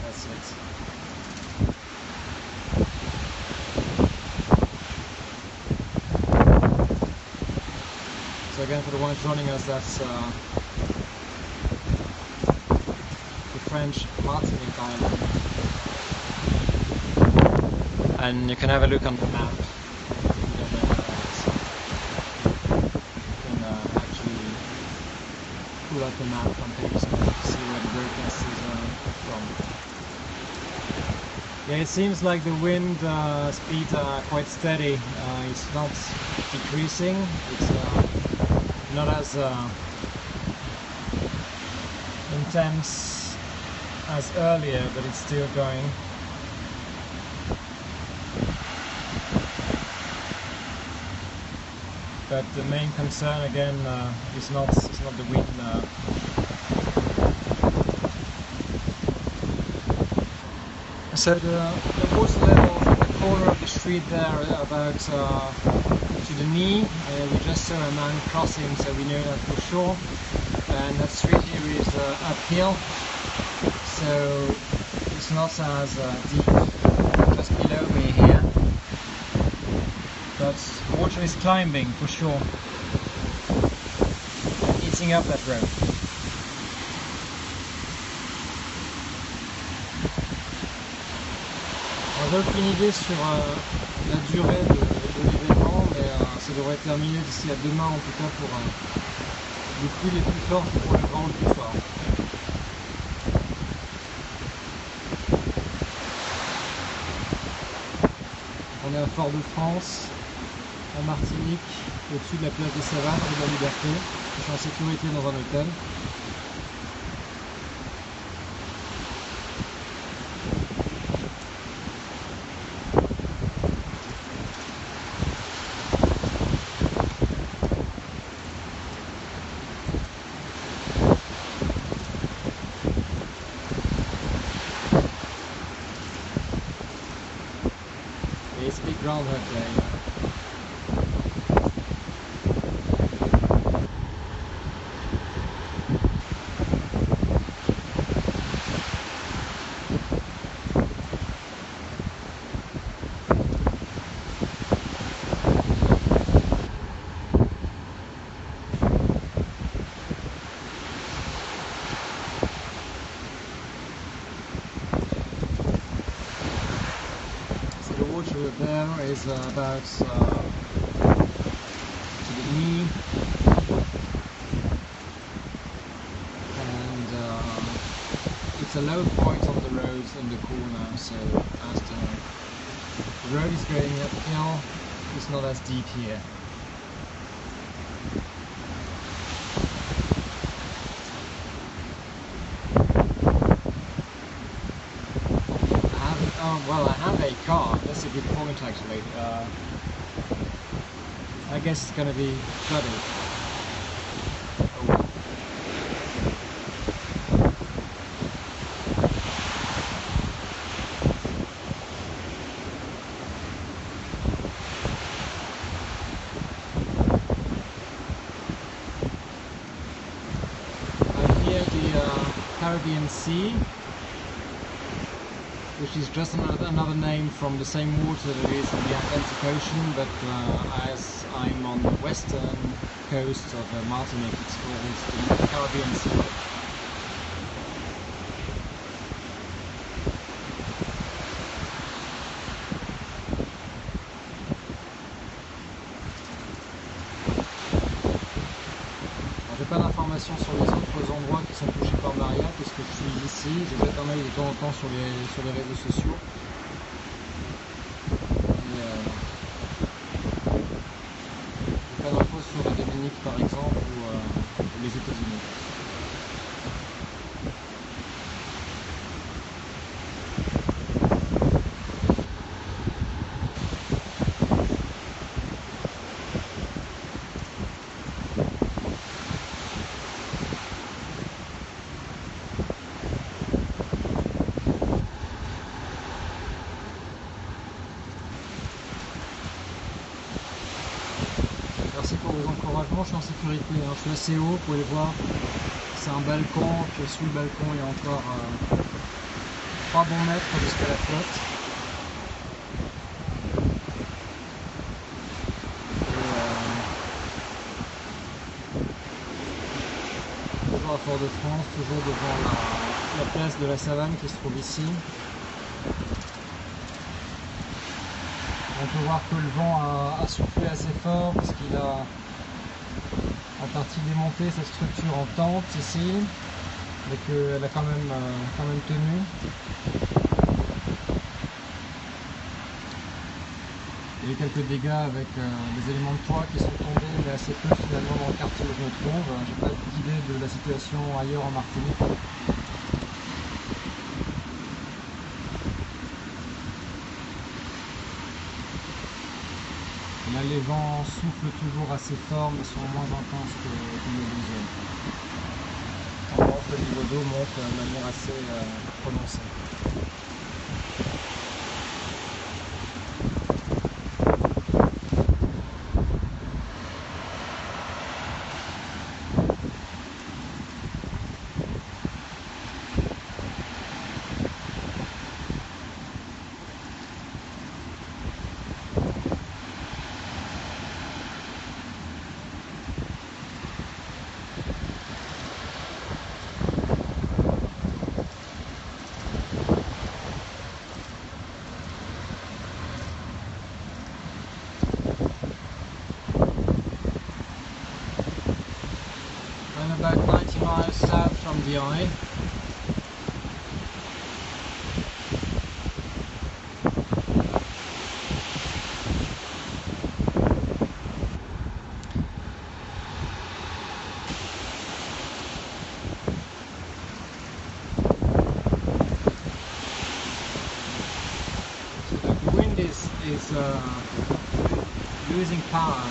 That's it. So again, for the ones joining us, that's the French Martinica island. And you can have a look on the map. Pull up the map on page so you can see where the broadcast is from. Yeah, it seems like the wind speeds are quite steady. It's not decreasing. It's not as intense as earlier, but it's still going. But the main concern again is not the wind. So the water level at the corner of the street there about to the knee. We just saw a man crossing, so we know that for sure. And that street here is uphill, so it's not as deep just below me here. But water is climbing for sure, eating up that road. J'ai aucune idée sur la durée de l'événement, mais ça devrait être terminé d'ici à demain en tout cas pour les pluies les plus fortes pour le vent le plus fort. On est à Fort-de-France, en Martinique, au-dessus de la place des Savanes et de la Liberté. Je suis en sécurité dans un hôtel. It's a big groundhog day. There is about to the knee, and it's a low point on the road in the corner, so as the road is going uphill, it's not as deep here. Well, I have a car. That's a good point, actually. I guess it's going to be flooded. Oh well. I'm here at the Caribbean Sea, which is just another name from the same water that is in the Atlantic Ocean, but as I'm on the western coast of Martinique, it's called the Caribbean Sea. que je suis ici. J'ai fait un œil de temps en temps sur les réseaux sociaux. J'ai pas d'infos sur la Dominica par exemple ou les États-Unis. Merci pour vos encouragements, je suis en sécurité, hein. Je suis assez haut, vous pouvez le voir, c'est un balcon, puis sous le balcon il y a encore 3 bons mètres jusqu'à la flotte. Toujours à Fort-de-France, toujours devant la place de la Savane qui se trouve ici. On peut voir que le vent a soufflé assez fort parce qu'il a en partie démonté cette structure en tente ici, mais qu'elle a quand même tenu. Il y a eu quelques dégâts avec des éléments de toit qui sont tombés, mais assez peu finalement dans le quartier où je me trouve. J'ai pas d'idée de la situation ailleurs en Martinique. Là, les vents soufflent toujours assez fort, mais sont moins intenses que le deuxième. En revanche, le niveau d'eau monte de manière assez prononcée. About 90 miles south from the eye. So the wind is losing power.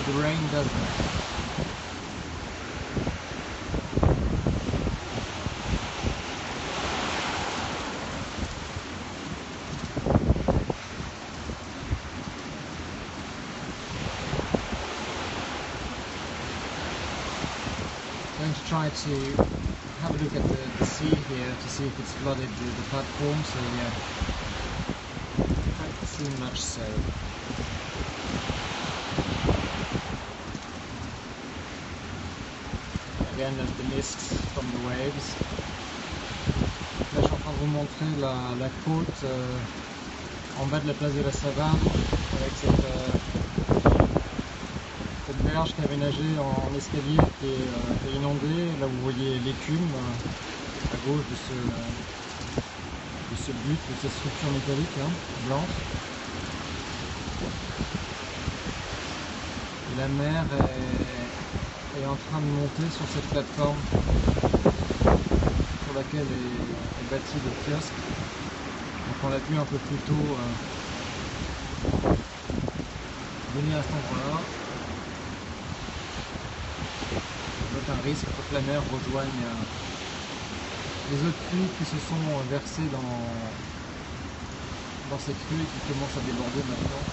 The rain doesn't. I'm going to try to have a look at the sea here to see if it's flooded the platform, so yeah, I haven't seen much so. Again, there's the mist from the waves. Là, je suis en train de vous montrer la côte en bas de la place de la Savane, avec cette berge qui avait nagé en escalier qui est inondée. Là, vous voyez l'écume à gauche de ce but, de cette structure métallique blanche. Et la mer est en train de monter sur cette plateforme sur laquelle est bâti le kiosque. Donc on l'a vu un peu plus tôt venir à cet endroit-là. Donc un risque pour que la mer rejoigne les autres crues qui se sont versées dans ces crues et qui commencent à déborder maintenant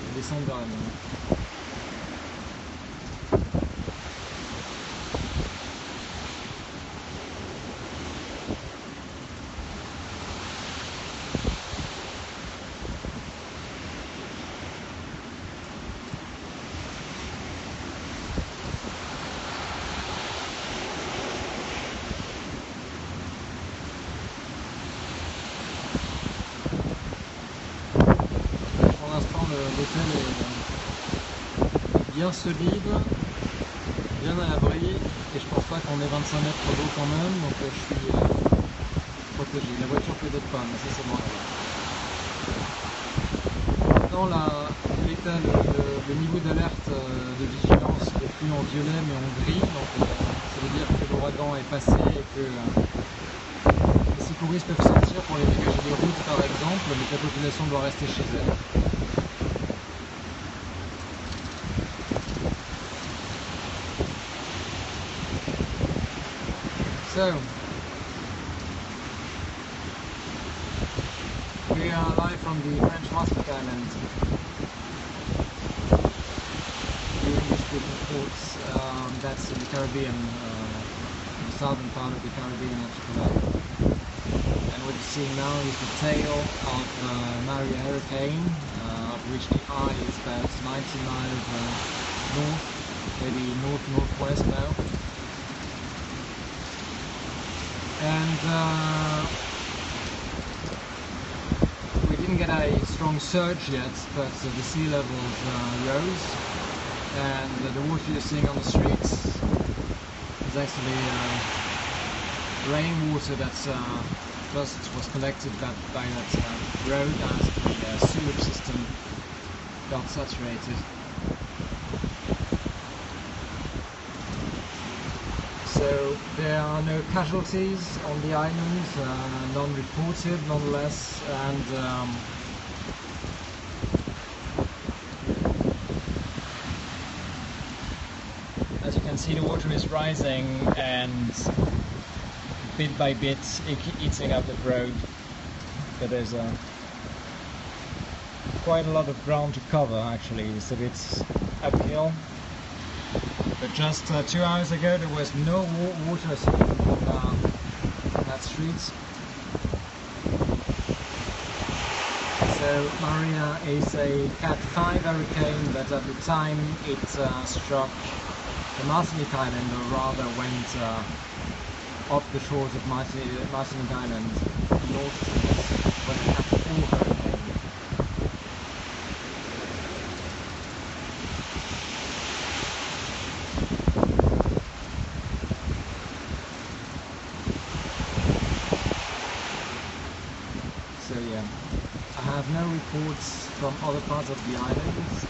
et descendre vers la mer. L'hôtel bien solide, bien à l'abri, et je pense pas qu'on ait 25 mètres d'eau quand même, donc je suis protégé. La voiture peut être pas, mais ça c'est bon. Maintenant le niveau d'alerte de vigilance n'est plus en violet mais en gris, donc ça veut dire que l'ouragan est passé et que les secouristes peuvent sortir pour les dégager des routes par exemple, mais que la population doit rester chez elle. So, we are live from the French Martinica Island. The English-speaking ports, that's in the Caribbean, the southern part of the Caribbean archipelago. And what you're seeing now is the tail of Maria hurricane, of which the eye is about 90 miles north, maybe north-northwest now. And we didn't get a strong surge yet, but the sea levels rose, and the water you're seeing on the streets is actually rainwater that first was collected by that road as the sewage system got saturated. So there are no casualties on the island, none reported nonetheless, and as you can see, the water is rising and bit by bit eating up the road, but there's quite a lot of ground to cover actually. It's a bit uphill. But just 2 hours ago there was no water on that street. So Maria is a Cat 5 hurricane, but at the time it struck the Martinica Island, or rather went off the shores of Martinica Island north to us, when a Cat 4 hurricane. So yeah, I have no reports from other parts of the islands.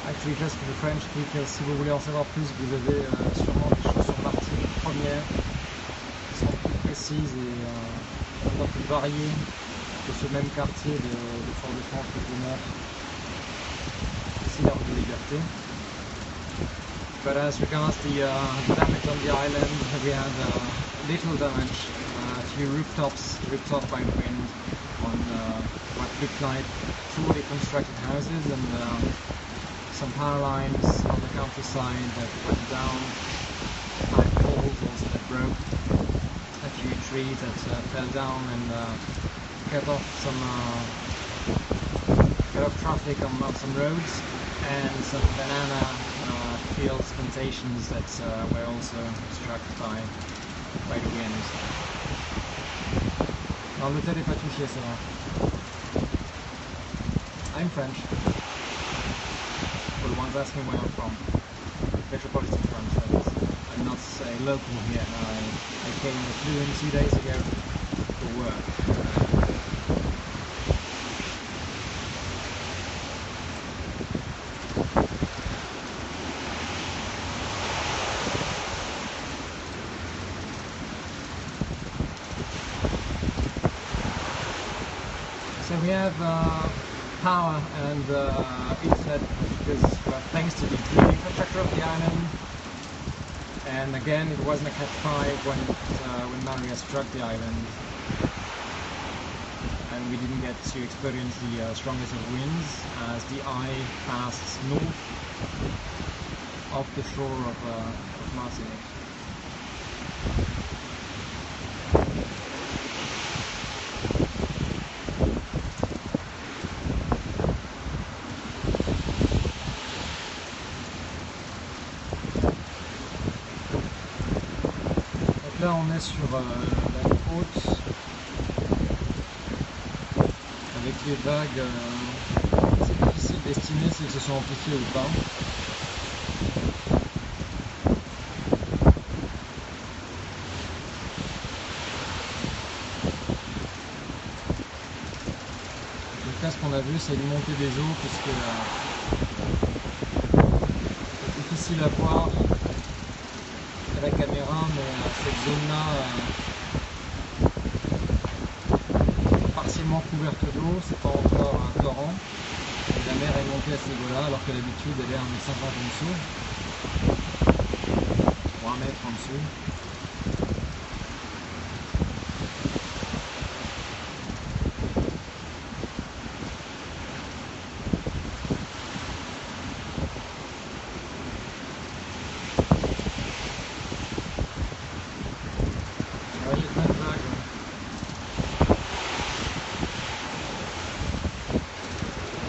Actually, just for the French speakers, si vous voulez en savoir plus, vous avez sûrement des choses sur Martinique première qui sont plus précises et un peu plus variées que ce même quartier de Fort-de-France que Tiene, ici la rue de Liberté. But as regards the damage on the island, we had little damage. A few rooftops ripped off by the wind on what looked like poorly constructed houses, and some power lines on the countryside that went down, pipe poles also that broke, a few trees that fell down and cut off traffic on some roads, and some banana fields, plantations that were also struck by the wind. Non, l'hôtel n'est pas touché, c'est vrai. I'm French. For the ones asking where I'm from. Metropolitan French, that is. I'm not a local here. I flew in 2 days ago for work. So we have power and internet because, well, thanks to the grid infrastructure of the island. And again, it wasn't a Cat 5 when Maria struck the island, and we didn't get to experience the strongest of winds as the eye passed north off the shore of Martinique. Là on est sur la côte avec les vagues, c'est ici le destiné, c'est que ce soit amplifié ou pas. Ce qu'on a vu, c'est une montée des eaux puisque c'est difficile à voir à la caméra, mais cette zone-là partiellement couverte d'eau, c'est pas encore un torrent. Et la mer est montée à ce niveau-là alors que d'habitude elle est à 1,50 m en dessous, ou 1 mètre en dessous.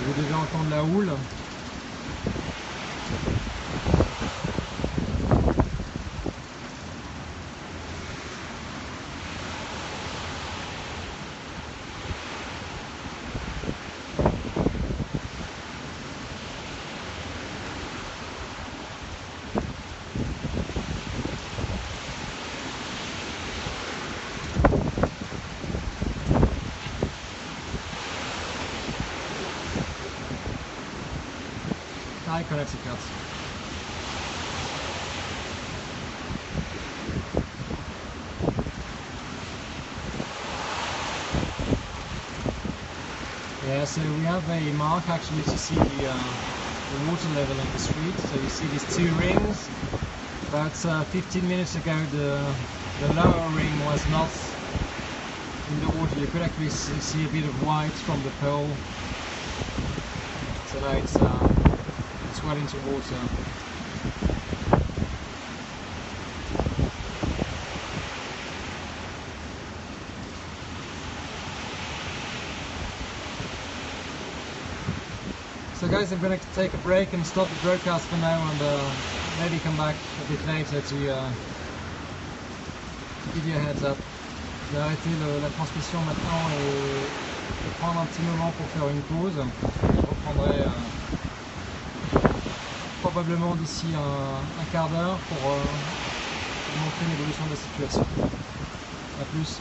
Vous devez entendre la houle. High Connecticut. Yeah, so we have a mark actually to see the water level in the street. So you see these two rings. About 15 minutes ago the lower ring was not in the water. You could actually see a bit of white from the pole. So now it's well into water. So guys, I'm going to take a break and stop the broadcast for now and maybe come back a bit later to give you a heads up. Je vais arrêter la transmission maintenant et prendre un petit moment pour faire une pause. Je reprendrai probablement d'ici un quart d'heure pour vous montrer l'évolution de la situation. A plus.